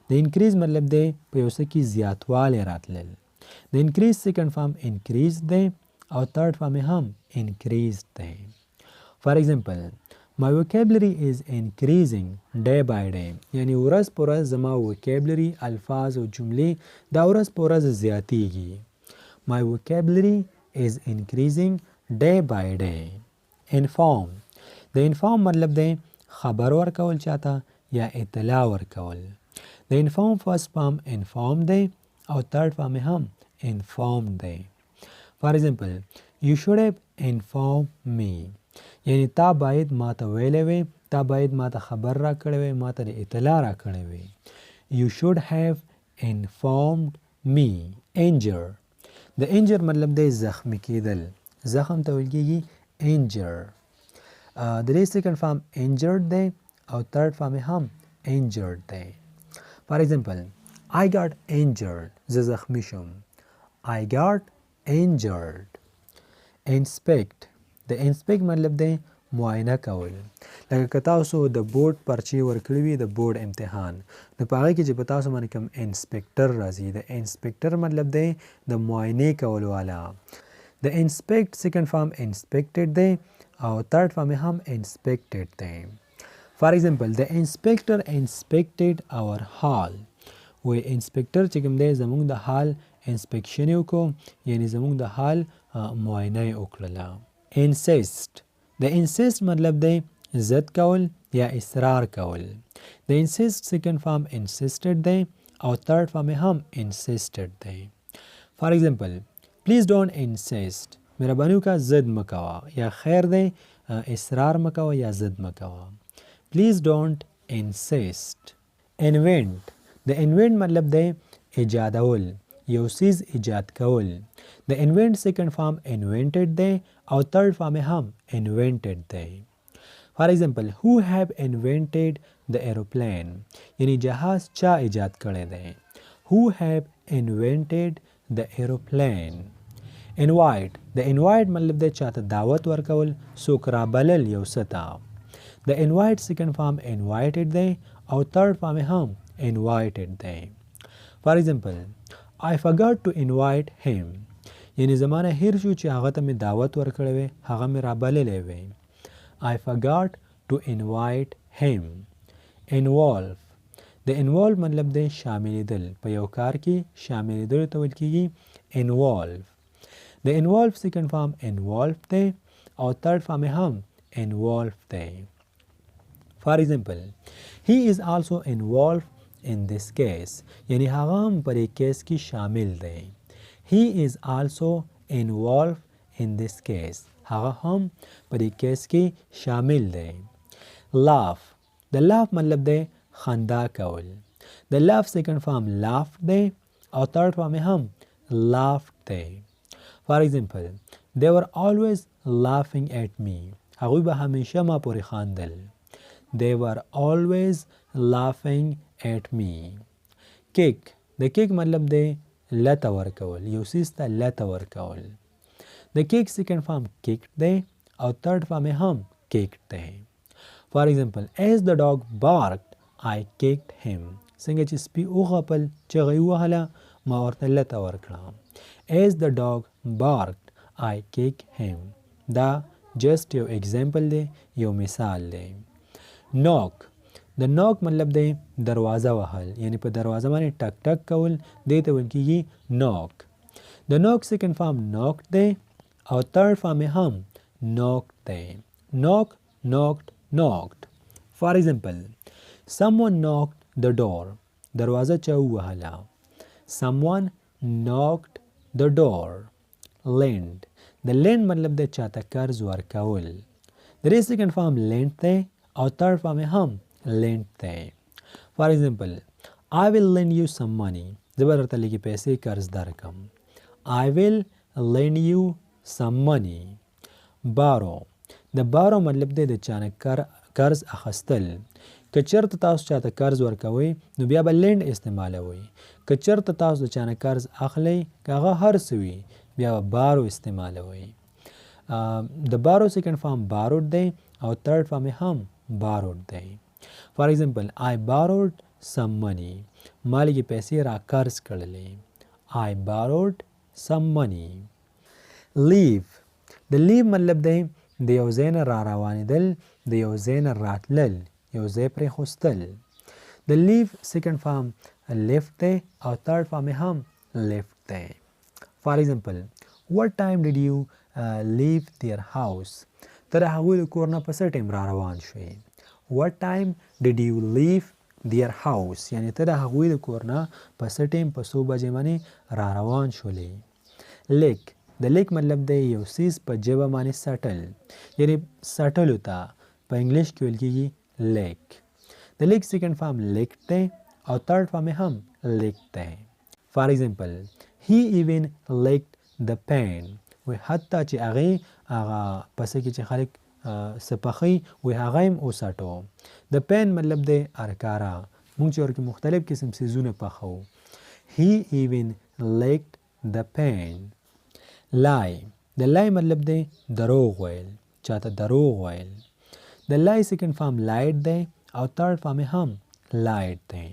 د increase مطلب دی په یو څه کې زیاتوالی راتلل. د increase second form increase دی او third form هم increase دی. for example my vocabulary is increasing day by day یعنی ورځ په ورځ زما vocabulary الفاظ او جملې دا ورځ په ورځ زیاتیږي. my vocabulary is increasing day by day. inform د inform مطلب دی خبر ورکول چاته یا اطلاع ورکول. د inform first form inform دی او third form هم inform دی. for example you should have informed me یعنی تا باید ما ته ویلی وی تا باید ما ته خبر را کړی وی ما ته د اطلاع را کړی وی. you should have informed me. injure د injure مطلب دی زخمی کېدل زخم ته ویل کېږي injure. د دې second form injured دی او third form هم injured دی. for example I got injured زه زخمی شم. I got injured. inspect د inspect مطلب دی معاینه کول لکه که تاسو د بورډ پرچې ورکړي وي د بورډ امتحان نو په هغې کې چې په تاسو باندې کوم انسپکټر راځي د انسپکټر مطلب دی د معاینې کولو والا. د inspect second form inspected دی او third form هم inspected دی. for example the inspector inspected our hall وی انسپکټر چې کوم دی زموږ د حال انسپیکشن یې وکړو یعنی زموږ د حال معاینه یې وکړله. insist د insist مطلب دی ضد کول یا اصرار کول. د insist second form insisted دی او third form هم insisted دی. for example please don't insist مهرباني وکړه ضد مه کوه یا خیر دی اصرار مه کوه یا ضد مه کوه. please don't insist. invent د invent مطلب دی ایجادول یو څیز ایجاد کول. د invent second form invented دی او third form هم invented دی. for example who have invented the aeroplane یعنی جهاز چا ایجاد کړی دی. who have invented the aeroplane. invite د invite مطلب دی چاته دعوت ورکول څوک رابلل یو څه ته. د invite second form invited دی او third form هم invited دی. for example I forgot to invite him یعنی زمانه هیر شو چې هغه ته مې دعوت ورکړی وی هغه مې رابللی وی. I forgot to invite him. involve د involve مطلب دی شاملیدل په یو کار کې شاملیدل ته ویل کېږي involve. د involve second form involve دی او third form هم involve دی. for example he is also involved in this case یعنی هغه هم په دې کیس کې شامل دی. he is also involved in this case هغه هم په دې کیس کې شامل دی. laugh د laugh مطلب دی خندا کول. د laugh second form laugh دی او third form هم laughed دی. for example they were always laughing at me. هغوی به همیشه ما پورې خاندل. They were always laughing at me. Kick. د kick مطلب دی لته ورکول، یو څیز ته لته ورکول. د kick second form kicked دی او third form یې هم kicked دی. For example, as the dog barked, I kicked him. څنګه چې سپي وغپل چغه یې وهله ما ورته لته ورکړه. As the dog barked, I kicked him. دا جست یو اگزامپل دی، یو مثال دی. knock. د knock مطلب دی دروازه وهل، یعنی په دروازه باندې ټک ټک کول، دې ته ویل کېږي knock. د knock second form knocked دی او third form یې هم knocked دی. knock, knocked, knocked. For example, someone knocked the door. دروازه چا ووهله. Someone knocked the door. lend. د lend مطلب دی چاته قرض ورکول. د دې second form lend دی او third form یې هم lend دی. For example, I will lend you some money. زه به درته لږې پیسې قرض درکړم. I will lend you some money. borrow. د borrow مطلب دی د چا نه قرض اخیستل. که چېرته تاسو چاته قرض ورکوئ نو بیا به lend استعمالوئ. که چېرته تاسو د چا نه قرض اخلئ که هغه هر څه وي بیا به borrow استعمالوئ. د borrow second form borrowed دی او third form یې هم borrowed دی. For example, I borrowed some money. ما لږې پیسې را قرض کړلې. I borrowed some money. leave. د leave مطلب دی د یو ځای نه را روانېدل، د یو ځای نه راتلل، یو ځای پرېښوستل. د leave second form left دی او third form یې هم left دی. For example, what time did you leave their house? ته د هغوی د کور نه په څه ټایم را روان شوې. What time did you leave their house? یعنې ته د هغوی د کور نه په څه ټایم په څو بجې باندې را روان شولې. lick. د lick مطلب دی یو څیز په ژبه باندې سټل، یعنې سټلو ته په انګلش کې ویل کېږي lick. د lick second form licked دی او third form یې هم licked دی. For example, he even licked the pan. وی حتی چې هغې هغه پسې کې چې خلک څه پخوي وی هغه هم وسټو. د پین مطلب دی ارکاره، موږ چې ورکې مختلف قسم څیزونه پخوو. He even licked the pan. lie. د lie مطلب دی دروغ ویل، چاته دروغ ویل. د lie second form lied دی او third form یې هم lied دی.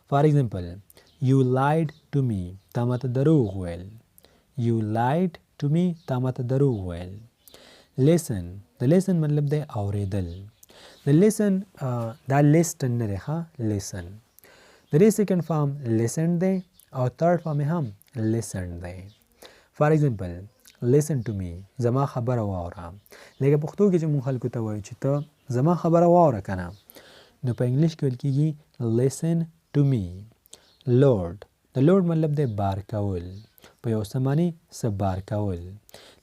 For example, you lied to me. تا ماته دروغ ویل. You lied to me. تا ماته دروغ ویل. listen. د listen مطلب دی اوریدل. د listen دا listen نه دی ښه، listen. د دې second form listen دی او third form یې هم listen دی. For example, listen to me. زما خبره واوره. لکه پښتو کې چې مونږ خلکو ته وایو چې ته زما خبره واوره که نه، نو په انګلیش کې ویل کېږي listen to me. load. د load مطلب دی بار کول، په یو څه باندې څه بار کول،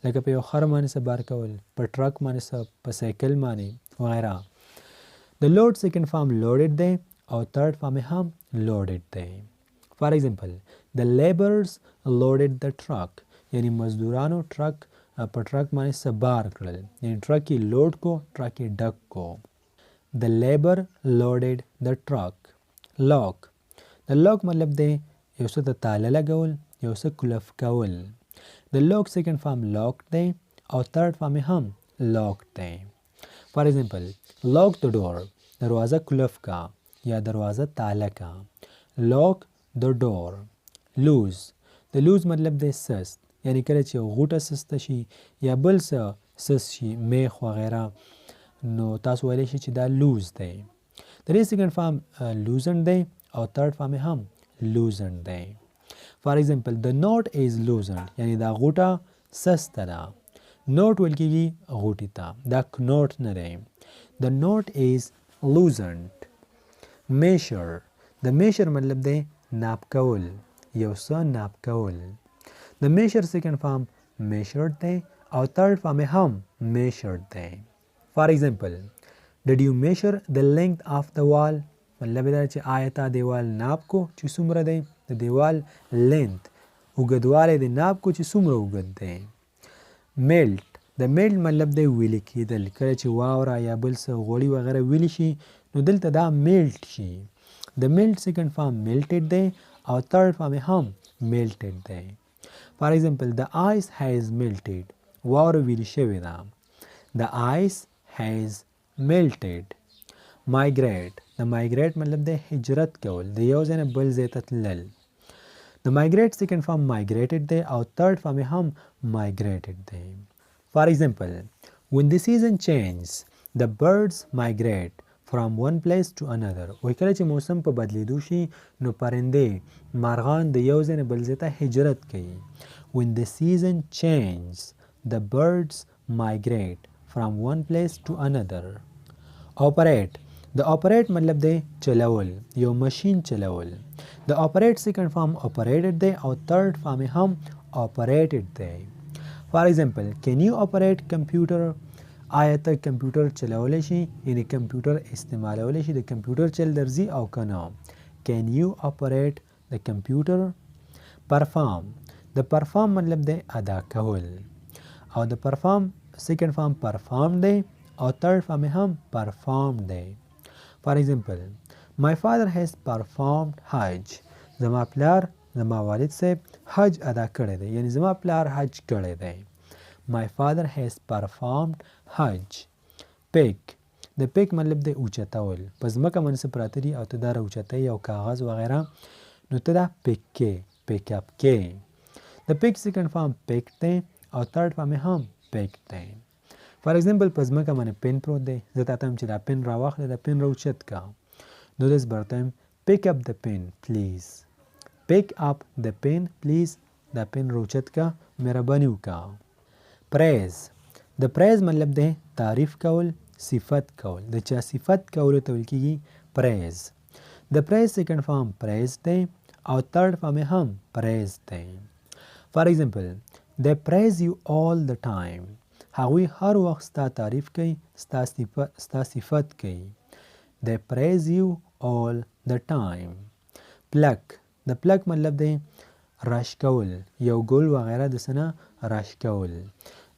لکه په یو خر باندې څه بار کول، په ټرک باندې څه، په سایکل باندې وغیره. د load second form loaded دی او third form یې هم loaded دی. For example, the laborers loaded the truck. یعنی مزدورانو ټرک په ټرک باندې څه بار کړل، یعنی ټرک یې لوډ کو، ټرک یې ډک کو. The labor loaded the truck. lock. د lock مطلب دی یو څه ته تاله لګول، یو څه کلف کول. د lock second form locked دی او third form یې هم locked دی. For example, lock the door. دروازه کلف کا یا دروازه تاله کا. lock the door. lose. د lose مطلب دی سست، یعنی کله چې یو غوټه سسته شي یا بل څه سست شي، میخ وغیره، نو تاسو ویلی شي چې دا لوز دی. د دې second form loosened دی او third form یې هم loosened دی. For example, the knot is loosened. یعنی دا غوټه سسته ده. نوټ ویل کېږي غوټې ته، دا knot نه دی. The knot is loosened. measure. د measure مطلب دی ناپ کول، یو څه ناپ کول. د measure second form measured دی او third form یې هم measured دی. For example, did you measure the length of the wall? مطلب دا چې آیا تا دیوال ناپ کو چې څومره دی. د دیوال length اوږدوالی دی ناپ کو چې څومره اوږد دی. melt. د میلټ مطلب دی ویلې کېدل. کله چې واوره یا بل څه غوړي وغیره ویلې شي نو دلته دا میلټ شي. د میلټ سیکنډ فارم میلټډ دی او تھرډ فارم یې هم میلټډ دی. فار ایگزامپل د آیس هیز میلټډ، واوره ویلې شوې ده. د آیس هیز میلټډ. مایګریټ، د مایګریټ مطلب دی هجرت کول، د یو ځای نه بل ځای ته تلل. د مایګریټ سیکنډ فارم مایګریټډ دی او تھرډ فارم یې هم مایګریټډ دی. فار ایگزامپل when the season changes the birds migrate from one place to another. وایي کله چې موسم په بدلیدو شي نو پرندې مارغان د یو ځای نه بل ځای ته هجرت کوي. when the season changes the birds migrate from one place to another. operate، د operate مطلب دی چلول، یو ماشین چلول. د operate second form operated دی او third form یې هم operated دی. for example can you operate computer؟ آیا ته کمپیوټر چلولی شي؟ یعنی کمپیوټر استعمالولی شي، د کمپیوټر چل درځي او که نه. can you operate the computer؟ perform، د perform مطلب دی ادا کول او د perform second form perform دی او third form یې هم perform دی. for example my father has performed hajj. زما پلار، زما والد صاحب حج ادا کړی دی، یعنی زما پلار حج کړی دی. my father has performed hajj. pick، د pick مطلب دی اوچتول، په ځمکه باندې څه پراته دي او ته دا راوچتوي او کاغذ وغیره نو ته دا pick کې pick up کې. د pick second form pick دی او third form یې هم pick دی. for example په ځمکه باندې پن پروت دی، زه تاته هم چې دا پن راواخله دا پن راوچت کا. نو دس برته pick up the pen please. pick up the pen please، دا پن راوچت کا، مهرباني وکړه. praise، د praise مطلب دی تعریف کول، صفت کول. د چا صفت کولو ته ویل کېږي praise. د praise second form praise دی او third form یې هم praise دی. for example they praise you all the time. هغوی هر وخت ستا تعریف کوي، ستا صفت کوي. they praise you all the time. pluck، د pluck مطلب دی راش کول، یو ګل وغیره د څه نه راش کول.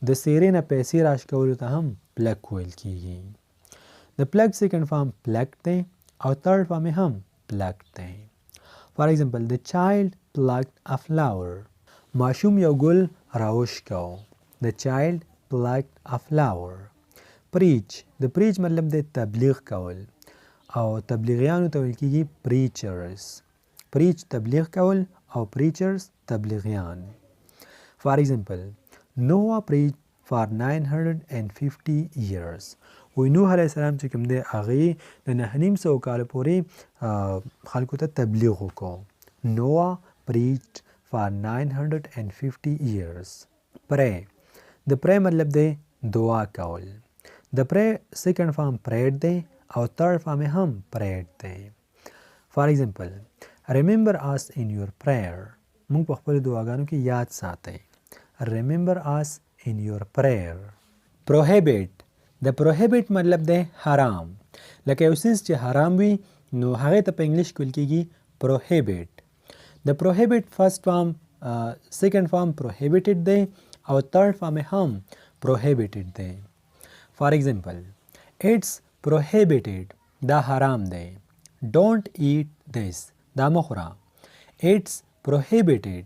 د څیرې نه پیسې راش کولو ته هم pluck ویل کېږي. د pluck second form pluck دی او third form یې هم pluck دی. for example the child plucked a flower. ماشوم یو ګل راوش کو. the child plucked a flower. preach، د preach مطلب دی تبلیغ کول او تبلیغیانو ته ویل کېږي preachers. preach تبلیغ کول او preachers تبلیغیان. for example Noah preached for 950 years. وی نوح علیه السلام چې کوم دی هغې د 950 کاله پورې خلکو ته تبلیغ وکړو. Noah preached for 950 years. pray، د pray مطلب دی دعا کول. د pray second form prayed دی او third form یې هم prayed دی. for example remember us in your prayer. موږ په خپل دعاګانو کې یاد ساتئ. remember us in your prayer. prohibit، د prohibit مطلب دی حرام. لکه یو څیز چې حرام وي نو هغې ته په انګلیش کې ویل کېږي prohibit. د prohibit first form second form prohibited دی او third form یې هم prohibited دی. for example it's prohibited، دا حرام دی. don't eat this، دا مه خوره. it's prohibited،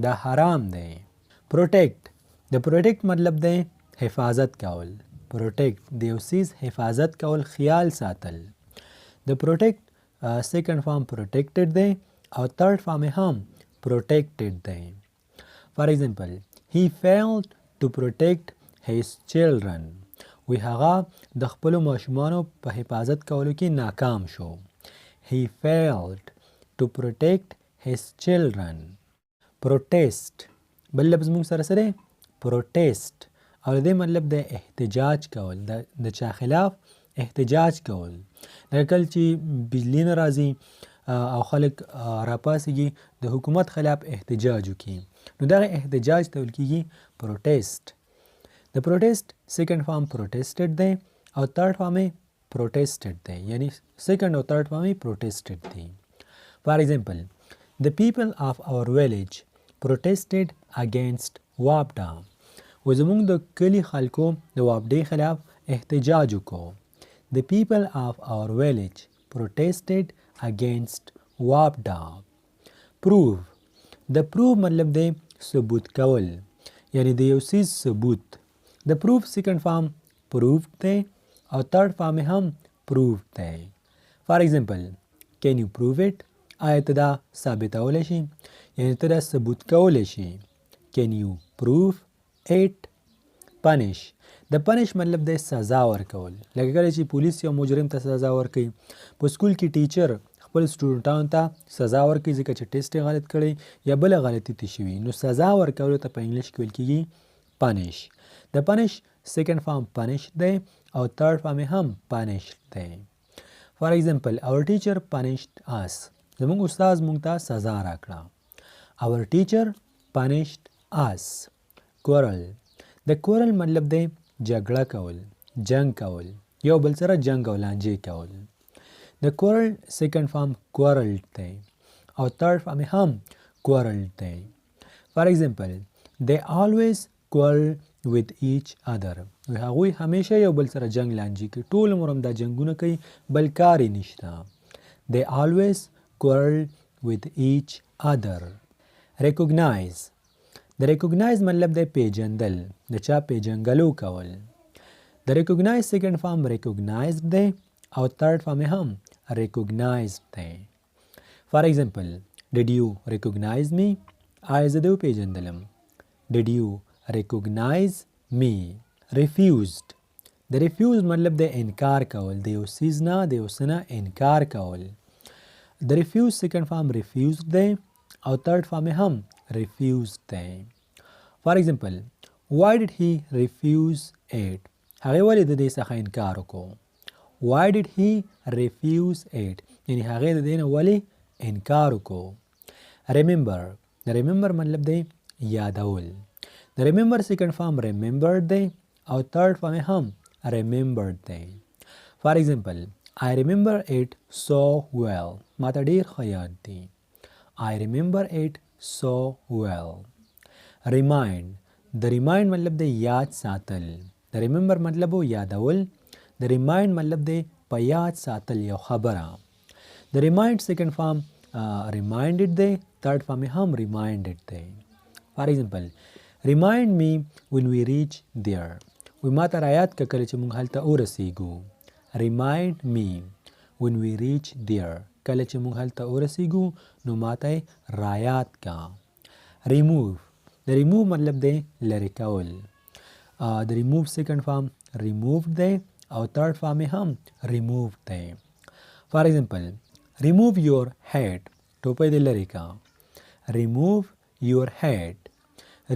دا حرام دی. protect، د protect مطلب دی حفاظت کول. protect د یو څیز حفاظت کول، خیال ساتل. د protect second form protected دی او third form یې هم protected دی. for example he failed to protect his children. وی هغه د خپلو ماشومانو په حفاظت کولو کې ناکام شو. he failed to protect his children. protest، بل لفظ موږ سره سره protest او د دې مطلب د احتجاج کول، د چا خلاف احتجاج کول. لکه کله چې بجلی نه راځي او خلک راپاسېږي د حکومت خلاف احتجاج وکړي نو دغه احتجاج ته ویل کېږي protest. د protest second form protested دی او third form یې protested دی، یعنی second او third form یې protested دی. for example the people of our village protested against WAPDA. و زمونږ د کلي خلکو د وابډې خلاف احتجاج وکړو. The people of our village protested against وابډه. prove. د prove مطلب دی ثبوت کول، یعنی د یو څیز ثبوت. د proof second form proved دی او third form هم proved دی. For example, can you prove it؟ آیا ته دا ثابتولی شي؟ یعنی ته دا ثبوت کولی شي. Can you prove it؟ punish. د punish مطلب دی سزا ورکول. لکه کله چې پولیس یو مجرم ته سزا ورکوي، په سکول کې ټیچر خپل سټوډنټانو ته سزا ورکوي ځکه چې ټیسټ یې غلط کړی یا بله غلطي تې شوي، نو سزا ورکولو ته په انګلیش کې ویل کېږي punish. د punish second form punish دی او third form هم punished دی. For example, our teacher punished us. زمونږ استاد مونږ ته سزا راکړه. Our teacher punished us. quarrel. د quarrel مطلب دی جګړه کول، جنگ کول، یو بل سره جنگ او لانجې کول. د quarrel second form quarreled دی او third form هم quarreled دی. For example, they always quarrel with each other. هغوی همیشه یو بل سره جنگ لانجې کوي، ټول عمر هم دا جنګونه کوي، بل کار یې نشته. They always quarrel with each other. recognize. د recognize مطلب دی پیژندل، د چا پیژنګلو کول. د recognize second form recognized دی او third form هم recognized دی. For example, did you recognize me؟ آیا زه دې وپیژندلم؟ Did you recognize me؟ refused. د refused مطلب دی انکار کول، د یو څیز نه د یو څه نه انکار کول. د refused second form refused دی او third form هم refused دی. For example, why did he refuse it؟ هغې ولې د دې څخه انکار وکړو؟ Why did he refuse it؟ یعنی هغې د دې نه ولې انکار وکړو. remember. د remember مطلب دی یادول. د remember second form remembered دی او third form هم remembered دی. For example, I remember it so well. ما ته ډېر ښه یاد دی. I remember it so well. remind. د remind مطلب دی یاد ساتل. د remember مطلب و یادول. د remind مطلب دی په یاد ساتل یو خبره. د remind second form reminded دی، third form هم reminded دی. For example, remind me when we reach there. وی ما ته رایاد که کله چې مونږ هلته ورسیږو. remind me when we reach there. کله چې مونږ هلته ورسیږو نو ما ته رایاد کا. remove. د remove مطلب دی لرې کول. د remove second form removed دی او third form هم removed دی. For example, remove your head. ټوپۍ دې لرې کا. remove your head.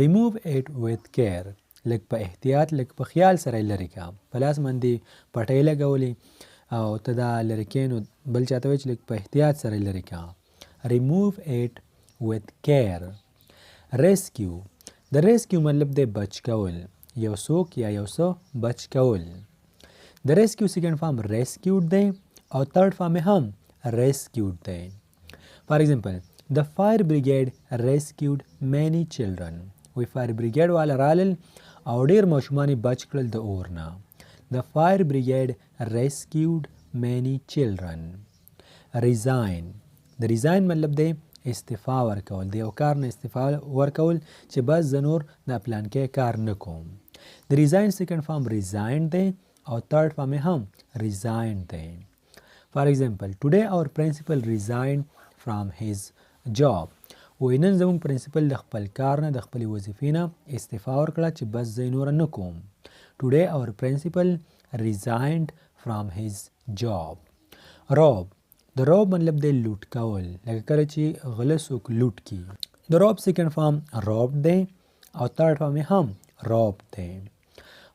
remove it with care. لږ په احتیاط لږ په خیال سره یې لرې کا. په لاس باندې پټۍ لګولې او ته دا لرې کړې نو بل چاته وایي چې لږ په احتیاط سره یې لرې کا. remove it with care. rescue. د rescue مطلب دی بچ کول، یو څوک یا یو څه بچ کول. د rescue second form rescued دی او third form هم rescued دی. For example, the fire brigade rescued many children. وی fire brigade والا رالل او ډیر ماشومان یې بچ کړل د اور نه. The fire brigade rescued many children. resign. د resign مطلب دی استعفا ورکول، د یو کار نه استعفا ورکول چې بس زه نور دا پلانکی کار نه کوم. د resign second form resigned دی او third form هم resigned دی. For example, today our principal resigned from his job. وی نن زمونږ پرنسپل د خپل کار نه د خپلې وظیفې نه استعفا ورکړه چې بس زه یې نوره نه کوم. Today our principal resigned from his job. rob. د rob مطلب دی لوټ کول، لکه کله چې غله څوک لوټ کي. د rob second form robbed دی او third form هم robbed دی.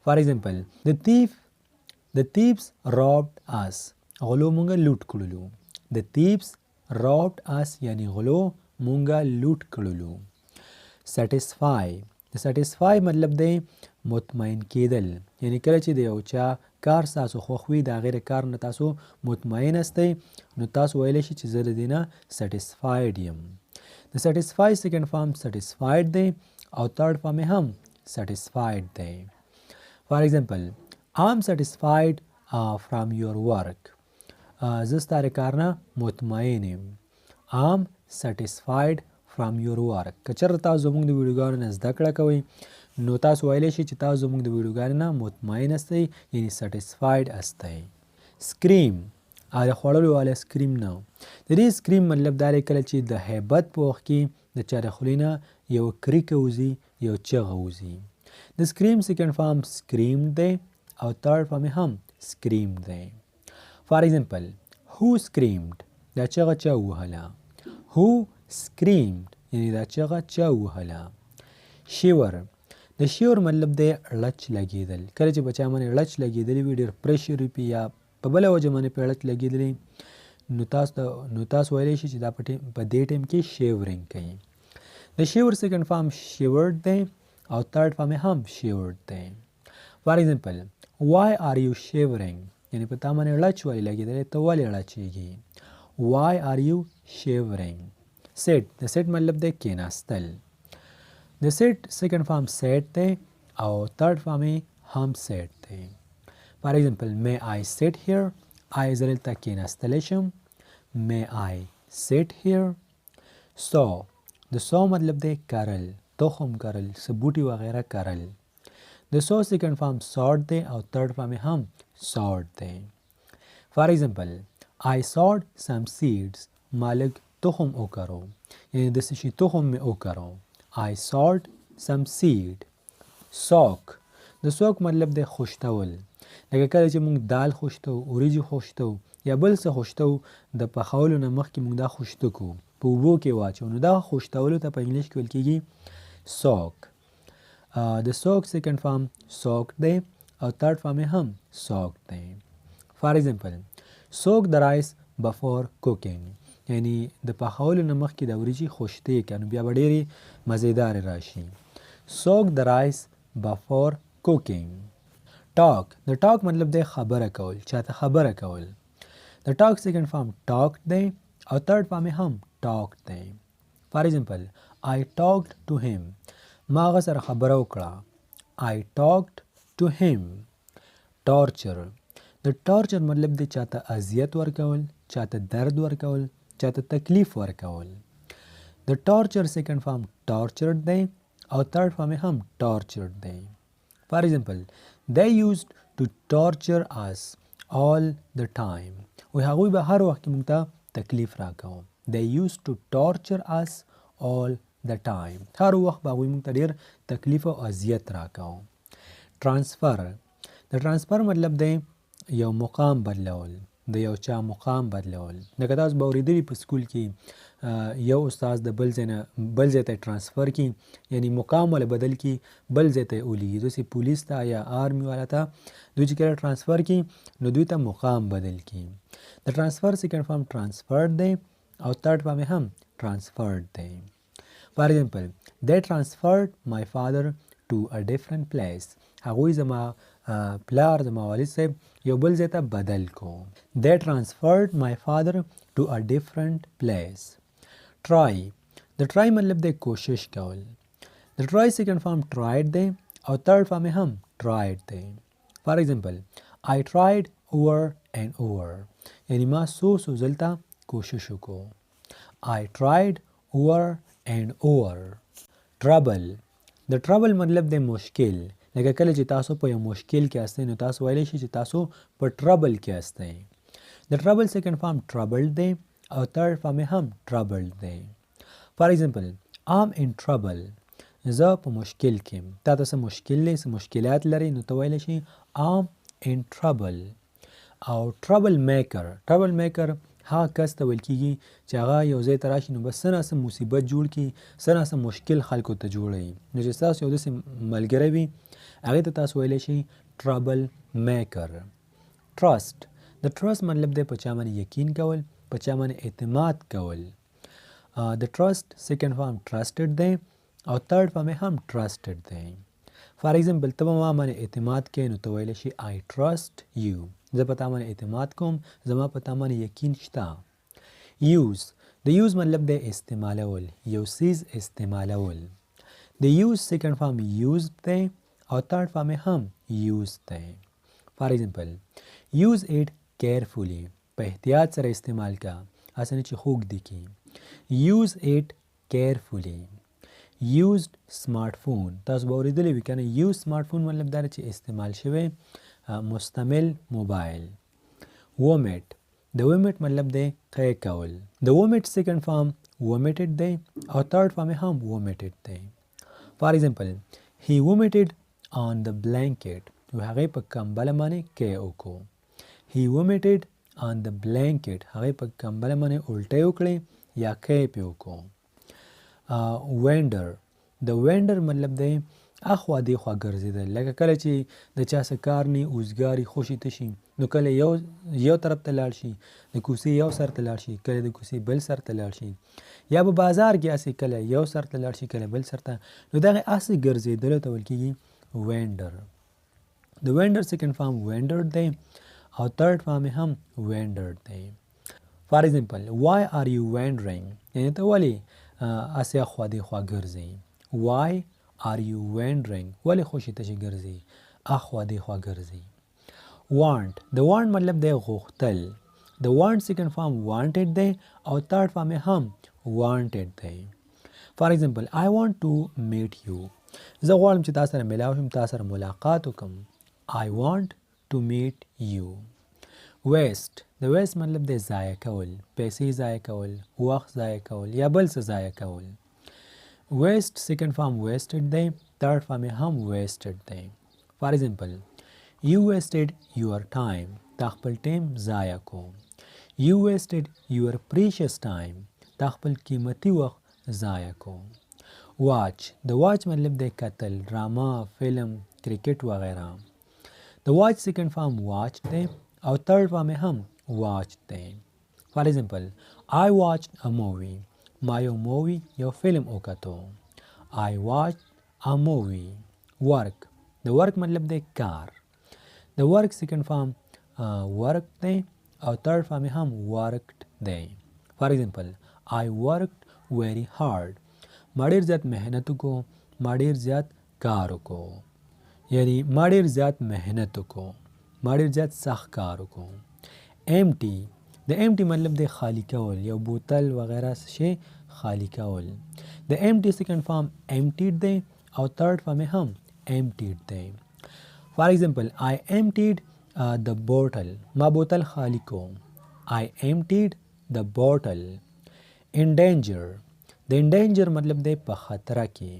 For example, the thieves robbed us. غلو مونږه لوټ کړلو. The thieves robbed us یعنی غلو مونږه لوټ کړلو. satisfy. د satisfy مطلب دی مطمئن کېدل، یعنی کله چې د یو چا کار ستاسو خوښ وي د هغې د کار نه تاسو مطمئن استئ نو تاسو ویلی شئ چې زه د دې نه satisfied یم. د satisfy second form satisfied دی او third form هم satisfied دی. For example, I'm satisfied from your work. زه ستا د کار نه مطمئن یم. I'm satisfied from your work. که چېرته تاسو زموږ د ویډیوګانو نه زده کړه کوئ نو تاسو ویلی شئ چې تاسو زموږ د ویډیوګانو نه مطمئن هستئ یعنی satisfied هستئ. Scream د خوړلو والا سکریم نه. د دې سکریم مطلب دا دی کله چې د هیبت په وخت کې د چا د خولې نه یو کریکه وځي یو چغه وځي. د سکریم سیکنډ فارم screamed دی او تھرډ فارم یې هم screamed دی. For example, who screamed دا چغه چا ووهله. who screamed یعنی دا چغه چا ووهله. shiver د shiver مطلب دی اړچ لګېدل. کله چې په چا باندې اړچ لګېدلی وي ډېر پریشر وي یا په بله وجه باندې پې اړچ لګېدلی نو تاسو ویلی شئ چې دا په دې ټایم کې شیورینګ کوي. د shiver سیکنډ فارم shivered دی او تھرډ فارم یې هم shivered دی. For example, why are you shivering یعنی په تا باندې اړچ ولې لګېدلی ته ولې اړچېږي. why are you shivering. sit د sit مطلب دی کېناستل. د sit سیکنډ فارم sat دی او تھرډ فارم یې هم sat دی. For example, may I sit here I زه دلته کېناستلی شم. may I sit here. sow د sow مطلب دی کرل تخم کرل څه بوټي وغیره کرل. د sow سیکنډ فارم sowed دی او تھرډ فارم یې هم sowed دی. For example, I sowed some seeds ما لږ تخم وکرو یعنی د څه شي تخم مې وکرو. I sowed some seed. soak د soak مطلب دی خوشتول. لکه کله چې موږ دال خوشتو وریجې خوشتو یا بل څه خوشتو د پخولو نه مخکې موږ دا خوشته کوو په اوبو کې واچو نو دا خوشتولو ته په انګلیش کې ویل کېږي soak. د soak سیکنډ فارم soaked دی او تھرډ فارم یې هم soaked دی. For example, soak the rice before cooking یعنی د پخولو نه مخکې د وریجې خوشتې کړه نو بیا به ډېرې مزېدارې راشي. soak the rice before cooking. talk د talk مطلب دی خبره کول چاته خبره کول. د talk سیکنډ فارم talked دی او تھرډ فارم یې هم talked دی. For example, I talked to him ما هغه سره خبره وکړه. I talked to him. torture د torture مطلب دی چاته اذیت ورکول چاته درد ورکول چاته تکلیف ورکول. د torture سیکنډ فارم tortured دی او تھرډ فارم یې هم tortured دی. For example, they used to torture us all the time وی هغوی به هر وخت کې موږ ته تکلیف راکاو. They used to torture us all the time هر وخت به هغوی موږ ته ډېر تکلیف او اذیت راکاو. transfer د transfer مطلب دی یو مقام بدلول د یو چا مقام بدلول. لکه تاسو به اورېدلي په سکول کې یو استاد د بل ځای نه بل ځای ته ټرانسفر کړي یعنی مقام ولا بدل کړي بل ځای ته یې ولیږي. داسې پولیس ته یا آرمي والا ته دوی چې کله ټرانسفر کړي نو دوی ته مقام بدل کړي. د ټرانسفر سیکنډ فارم ټرانسفرډ دی او تھرډ فارم یې هم ټرانسفرډ دی. For example, they transferred my father to a different place هغوی زما پلار زما والد صاحب یو بل ځای ته بدل کو. They transferred my father to a different place. try د try مطلب دی کوشش کول. د try سیکنډ فارم tried دی او تھرډ فارم یې هم tried دی. For example, I tried over and over یعنی ما څو ځلته کوشش وکړو. I tried over and over. trouble د trouble مطلب دی مشکل. لکه کله چې تاسو په یو مشکل کې هستئ نو تاسو ویلی شئ چې تاسو په ټربل کې هستئ. د ټربل سیکنډ فارم troubled دی او تھرډ فارم یې هم troubled دی. For example, I'm in trouble زه په مشکل کې یم. تا ته څه مشکل دی څه مشکلات لرئ نو ته ویلی شئ I'm in trouble. او trouble maker هغه کس ته ویل کېږي چې هغه یو ځای ته راشي نو بس څه نه څه مصیبت جوړ کړي څه نه څه مشکل خلکو ته جوړوي. نو چې ستاسو یو داسې ملګری وي هغې ته تاسو ویلی شئ trouble maker. trust د trust مطلب دی په چا باندې یقین کول په چا باندې اعتماد کول. د trust سیکنډ فارم trusted دی او تھرډ فارم یې هم trusted دی. For example, ته به ما باندې اعتماد کوې نو ته ویلی شئ I trust you زه په تا باندې اعتماد کوم زما په تا باندې یقین شته. use د use مطلب دی استعمالول یو څیز استعمالول. د یوز سیکنډ فارم یوزد دی او تھرډ فارم یې هم یوزد دی. فار ایگزامپل یوز اټ کیرفولي، په احتیاط سره استعمال کا، هسې نه چې خوږ دی کی. یوز اټ کیرفولي. یوزد سمارټ فون، تاسو به اورېدلی وي که نه. یوز سمارټ فون مطلب دا چې استعمال شوی مستعمل موبایل. وومیټ، د وومیټ مطلب دی قی کول. د وومیټ سیکنډ فارم وومیټډ دی او تھرډ فارم یې هم وومیټډ دی. فار ایگزامپل هی وومیټډ آن د بلانکټ، هغې په کمبله باندې کی وکړو. هی وومیټډ آن د بلانکټ، هغې په کمبله باندې الټۍ وکړې یا کی پې وکړو. وینډر، د وینډر مطلب دی اخوا دیخوا ګرځېدل، لکه کله چې د چا څه کار نه اوزګاري خوشي تشي نو کله یو طرف ته لاړ شي، د کوڅې یو سر ته لاړ شي، کله د کوڅې بل سر ته لاړ شي، یا په بازار کې هسې کله یو سر ته لاړ شي کله بل سر ته، نو دغه هسې ګرځېدلو ته ویل کېږي وینډر. د وینډر سیکنډ فارم وینډرډ دی او تھرډ فارم یې هم وینډرډ دی. فار ایگزامپل وای آر یو وینډرینګ، یعنې ته ولې هسې اخوا دیخوا ګرځې. وای آر یو وینډرینګ، ولې خوشي تشي ګرځې، اخوا دیخوا ګرځې. وانټ، د وانټ مطلب دی غوښتل. د وانټ سیکنډ فارم وانټډ دی او تھرډ فارم یې هم وانټډ دی. فار ایگزامپل آی وانټ ټو میټ یو، زه غواړم چې تا سره ملاو شم، تا سره ملاقات وکړم. آی وانټ ټو میټ یو. ویسټ، د ویسټ مطلب دی ضایع کول، پیسې ضایع کول، وخت ضایع کول یا بل څه ضایع کول. ویسٹ سیکنډ فارم ویسټډ دی، تھرډ فارم یې هم ویسټډ دی. فار ایگزامپل یو ویسټډ یور ټایم، تا خپل ټایم ضایع کو. یو ویسټډ یور پریشس ټایم، تا خپل قیمتي وخت ضایع کو. واچ، د واچ مطلب دی کتل، ډراما، فلم، کرکټ وغیرہ. د واچ سیکنډ فارم واچ دی او تھرډ فارم یې هم واچ دی. فار ایگزامپل آی واچ ا مووی، ما یو مووی یو فلم وکتو. آی واچ ا مووی. ورک، د ورک مطلب دی کار. د ورک سیکنډ فارم ورک دی او تھرډ فارم یې هم ورکډ دی. فار ایگزامپل آی ورکډ ویری هارډ، ما ډېر زیات محنت وکړو، ما ډېر زیات کار وکړو، یعنی ما ډېر زیات محنت وکړو، ما ډېر زیات سخت کار وکړو. ایمټي، د ایمټي مطلب دی خالی کول، یو بوتل وغیرہ شی خالی کول. د ایمټي سیکنډ فارم ایمټیډ دی او تھرډ فارم یې هم ایمټیډ دی. فار ایگزامپل آی ایمټیډ د بوتل، ما بوتل خالی کو. آی ایمټیډ د بوتل. انډینجر، د انډینجر مطلب دی په خطره کې.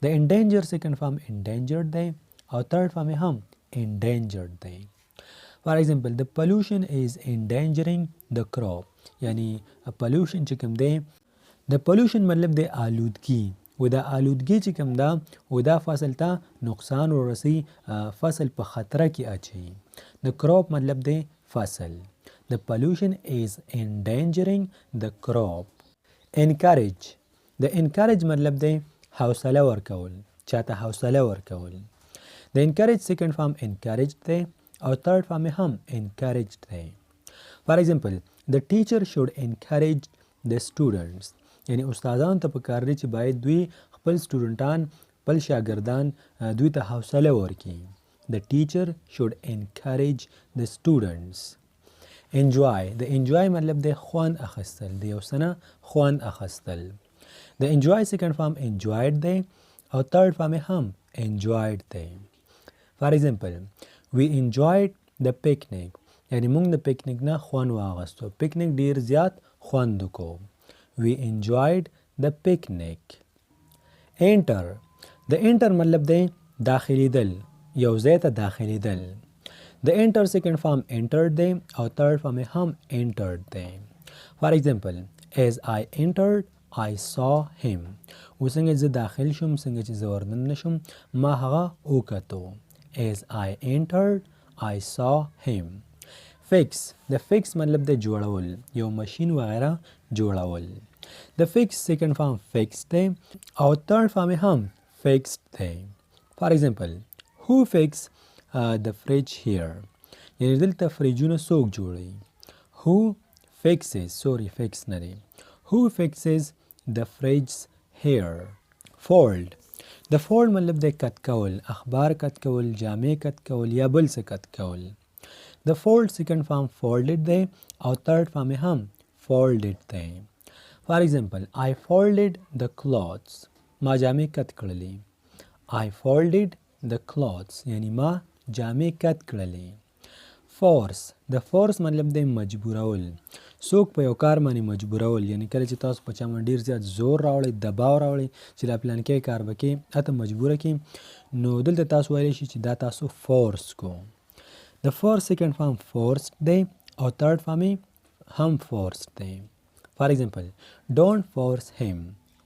د انډینجر سیکنډ فارم انډینجرډ دی او تھرډ فارم یې هم انډینجرډ دی. فار ایگزامپل د پولوشن از انډینجرینګ د کراپ، یعنی پولوشن چې کوم دی، د پولوشن مطلب دی آلودگی، و دا آلودگی چې کوم ده و دا فصل ته نقصان ورسي، فصل په خطره کې اچي. د کراپ مطلب دی فصل. د پولوشن از انډینجرینګ د کراپ. انکریج، د انکریج مطلب دی حوصله ورکول، چاته حوصله ورکول. د انکریج سیکنډ فارم انکریج دی او تھرډ فارم یې هم انکریج دی. فار ایگزامپل د ټیچر شوډ انکریج د سټوډنټس، یعنی استادانو ته پکار دی چې باید دوی خپل سټوډنټان، خپل شاګردان دوی ته حوصله ورکړي. د ټیچر شوډ انکریج د سټوډنټس. انجوای، د انجوای مطلب دی خوند اخیستل، د یو څه نه خوند اخیستل. د انجوای سیکنډ فارم انجوایډ دی او تھرډ فارم یې هم انجوایډ دی. فار ایگزامپل وی انجوایډ د پکنیک، یعنی موږ د پکنیک نه خوند واغستو، پکنیک ډیر زیات خوند وکړو. وی انجوایډ د پکنیک. انټر، د انټر مطلب دی داخلیدل، یو ځای ته داخلیدل. د انټر سیکنډ فارم انټرډ دی او تھرډ فارم یې هم انټرډ دی. فار ایگزامپل as I entered I saw him، وڅنګه زه داخل شم، څنګه چې زه ورننه شم، ما هغه وکتو. as I entered I saw him. فکس، د فکس مطلب دی جوړول، یو ماشین وغیرہ جوړول. د فکس سیکنډ فارم فکس دی او تھرډ فارم یې هم فکسډ دی. فار ایگزامپل who fix the fridge here، یعنی دلته فریجونه څوک جوړوي. who fixes، sorry fix نه دی، who fixes the fridge here. fold، د فولډ مطلب دی کت کول، اخبار کت کول، جامې کت کول یا بل څه کت کول. د فولډ سیکنډ فارم فولډډ دی او تھرډ فارم یې هم فولډډ دی. فار ایگزامپل I folded the clothes. ما جامې کت کړلې. I folded the clothes یعنی ما جامې کت کړلې. فورس، د فورس مطلب دی مجبورول، څوک په یو کار باندې مجبورول، یعنی کله چې تاسو په چا باندې ډېر زیات زور راوړئ، دباو راوړئ چې دا پلانکی کار به کې هته مجبوره کړي، نو دلته تاسو ویلی شي چې دا تاسو فورس کو. د فورس سیکنډ فارم فورس دی او تھرډ فارم یې هم فورس دی. فار ایگزامپل ډونټ فورس هیم،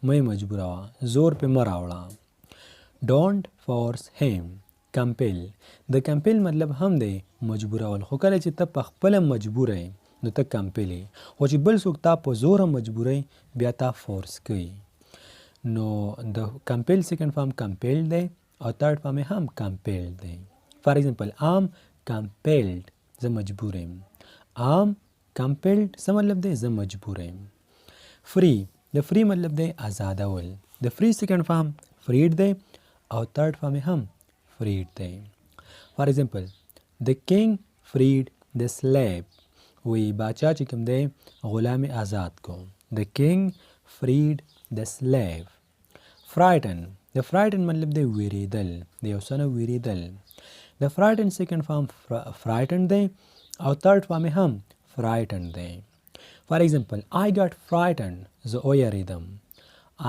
مه مجبوروه، زور پې مه راوړه. ډونټ فورس هیم. کمپل، د کمپل مطلب هم دی مجبورول، خو کله چې ته په خپله مجبوره یې نو ته کمپل یې، خو چې بل څوک تا په زوره مجبوره بیا تا فورس کوي. نو د کمپل سیکنډ فارم کمپل دی او تھرډ فارم هم کمپل دی. فار ایگزامپل آم کمپلډ، زه مجبور یم. آم کمپلډ څه مطلب دی؟ زه مجبور یم. فری، د فری مطلب دی آزادول، د فری سیکنډ فارم فریډ دی او تھرډ فارم هم فریډ دی. فار ایگزامپل د کنگ فریډ د سلیب، وی باچا چې کوم دی غلام آزاد کو. د کنگ فریډ د سلیب. فرایټن، د فرایټن مطلب دی ویریدل، د یو څه نه ویریدل. د فرایټن سیکنډ فارم فرایټن دی او تھرډ فارم هم فرایټن دی. فار ایگزامپل I got frightened، زه ویریدم.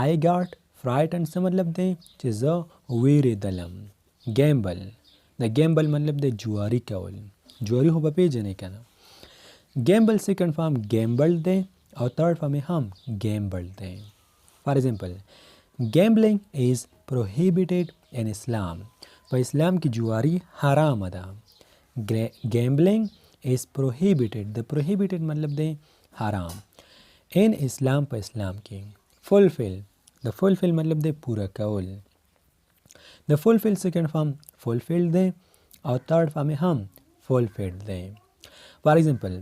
I got frightened څه مطلب دی؟ چې زه ویریدلم. ګیمبل، د ګیمبل مطلب دی جواری کول، جواری خو به پیژنې که نه. ګیمبل سیکنډ فارم ګیمبل دی او تھرډ فارم هم ګیمبل دی. فار ایگزامپل ګیمبلنگ از prohibited in اسلام، په اسلام کې جواری حرامه ده. ګیمبلنگ از prohibited، د prohibited مطلب دی حرام. in اسلام، په اسلام کې. فلفل، د فلفل مطلب دی پوره کول. د فلفل سیکنډ فارم فلفل دی او تھرډ فارم هم فلفل دی. فار ایگزامپل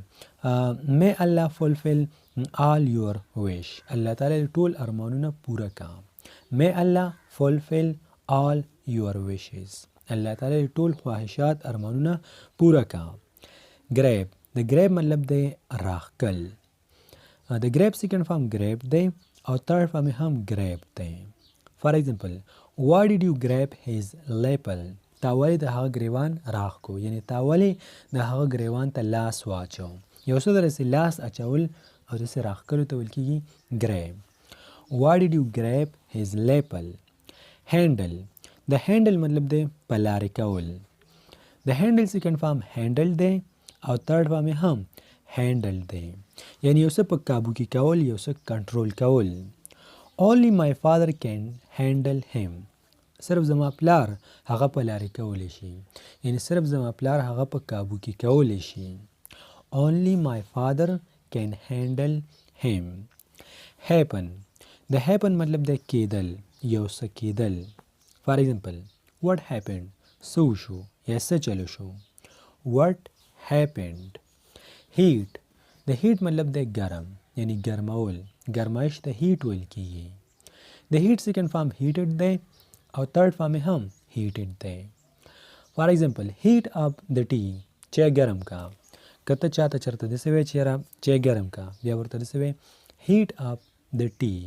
may Allah fulfill all your wish، الله تعالی ټول ارمانونه پوره کا. may Allah fulfill all your wishes، الله تعالی ټول خواهشات ارمانونه پوره کا. گریب، د گریب مطلب دی راخکل. د گریب سیکنډ فارم گریب دی او تھرډ فارم هم گریب دی. فار ایگزامپل why did you grab his lapel، تا ولې د هغه ګریوان راخ کو، یعنی تا ولې د هغه ګریوان ته لاس واچو. یو څه درسې لاس اچول او داسې راخکلو ته ویل کېږي ګریب. why did you grab his lapel. هینډل، د هینډل مطلب دی پلارې کول. د هینډل سیکنډ فارم هینډل دی او تھرډ فارم هم هینډل دی، یعنی یو څه په کابو کې کول، یو څه کنټرول کول. only my father can handle him، صرف زما پلار هغه په لارې کولی شي، یعنی صرف زما پلار هغه په کابو کې کولی شي. only my father can handle him. happen، د happen مطلب دی کېدل، یو څه کېدل. فار ایگزامپل what happened، څه وشو یا څه چلو شو. what happened. heat، د heat مطلب دی ګرم، یعنی ګرمول، ګرمایش ته heat ویل کېږي. د heat سیکنډ فارم heated دی او تھرډ فارم هم heated دی. فار ایگزامپل heat up the tea، چای ګرم کا. که ته چاته چېرته داسې وایې چې یاره چای ګرم کا، بیا ورته داسې وایې heat up the tea.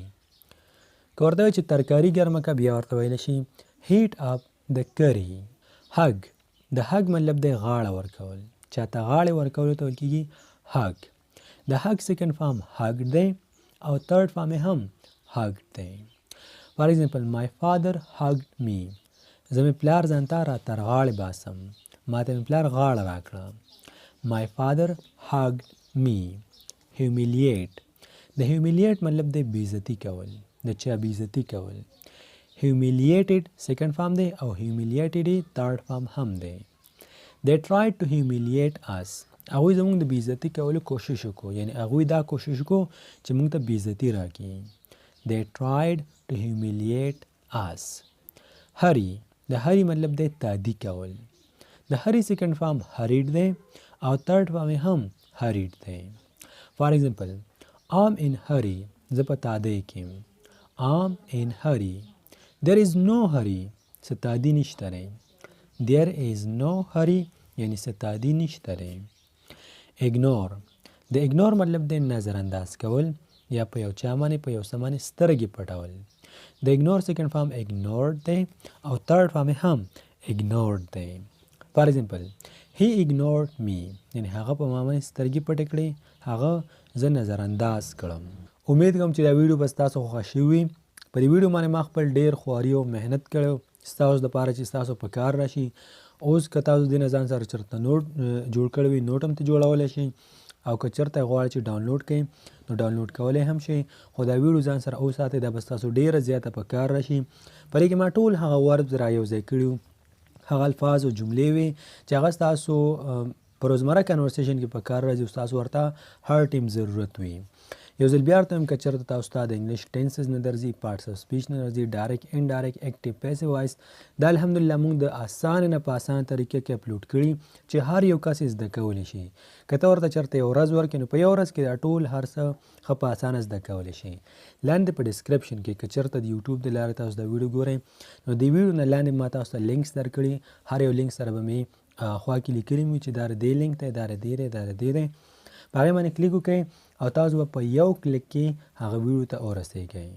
که ورته وایې چې ترکاري ګرمه کا، بیا ورته ویلی شي heat up the curry. hug، د hug مطلب دی غاړه ورکول، چاته غاړې ورکولو ته ویل کېږي hug. د hug سیکنډ فارم hugged دی او تھرډ فارم هم hugged دی. فار ایگزامپل my father hugged me، زه مې پلار ځان ته را تر غاړې باسم، ما ته مې پلار غاړه راکړه. my father hugged me. humiliate، د humiliate مطلب دی بېعزتي کول، د چا بېعزتي کول. humiliated سیکنډ فارم دی او humiliated تھرډ فارم هم دی. they tried to humiliate us، هغوی زموږ د بېعزتي کولو کوشش وکړو، یعنی هغوی دا کوشش وکړو چې موږ ته بېعزتي راکړي. they tried to humiliate us. hurry، د hurry مطلب دی تادي کول. د hurry سیکنډ فارم hurried دی او تھرډ فارم هم hurried دی. فار ایگزامپل I'm in hurry، زه په تادۍ کې یم. I'm in hurry. there is no hurry څه تعدي نشته دی there is no hurry یعنی څه تعدي نشته دی ignore د ignore مطلب دی نظر انداز کول یا په یو چا باندې په یو څه باندې سترګې پټول د ignore second form ignored دی او third form هم ignored دی for example he ignored me یعنی هغه په ما باندې سترګې پټې کړې هغه زه نظر انداز کړم امید کوم چې دا ویډیو به ستاسو خوښ شوي وي په دې ویډیو باندې ما خپل ډېر خواري او محنت کړی ستاسو دپاره چې ستاسو په کار راشي اوس که تاسو دې نه ځان سره چېرته نوټ جوړ کړی وي نوټ هم ته جوړولی شئ او که چېرته غواړئ چې ډاونلوډ کړئ نو ډاونلوډ کولی هم شئ خو دا ویډیو ځان سره وساتئ دا به ستاسو ډېره زیاته په کار راشي په دې کې ما ټول هغه وربز را یو ځای کړي هغه الفاظ او جملې وي چې هغه ستاسو په روزمره کنورسیشن کې په کار راځي او ستاسو ورته هر ټیم ضرورت وي یو ځل بیا ورته وایم که چېرته تاسو ته د انګلش ټینسز نه درځي پارټس اف سپیچ نه درځي ډایرکټ انډایرکټ اکټیو پیسیو وایس دا الحمدلله موږ د اسانه نه په اسانه طریقه کې اپلوډ کړي چې هر یو کس یې زده کولی شي که ته ورته چېرته یو ورځ ورکړې نو په یو ورځ کې دا ټول هر څه ښه په اسانه زده کولی شي لاندې په ډسکرپشن کې که چېرته د یوټیوب د لارې تاسو دا ویډیو ګورئ نو د ویډیو نه لاندې ما تاسو ته لینکس درکړي هر یو لینک سره به مې خوا کې لیکلي وي چې دا د دې لینک دی دا د دې دی دا د دې دی په هغې باندې کلیک وکړئ او تاسو به په یو کلیک کې هغه ویډیو ته ورسیږئ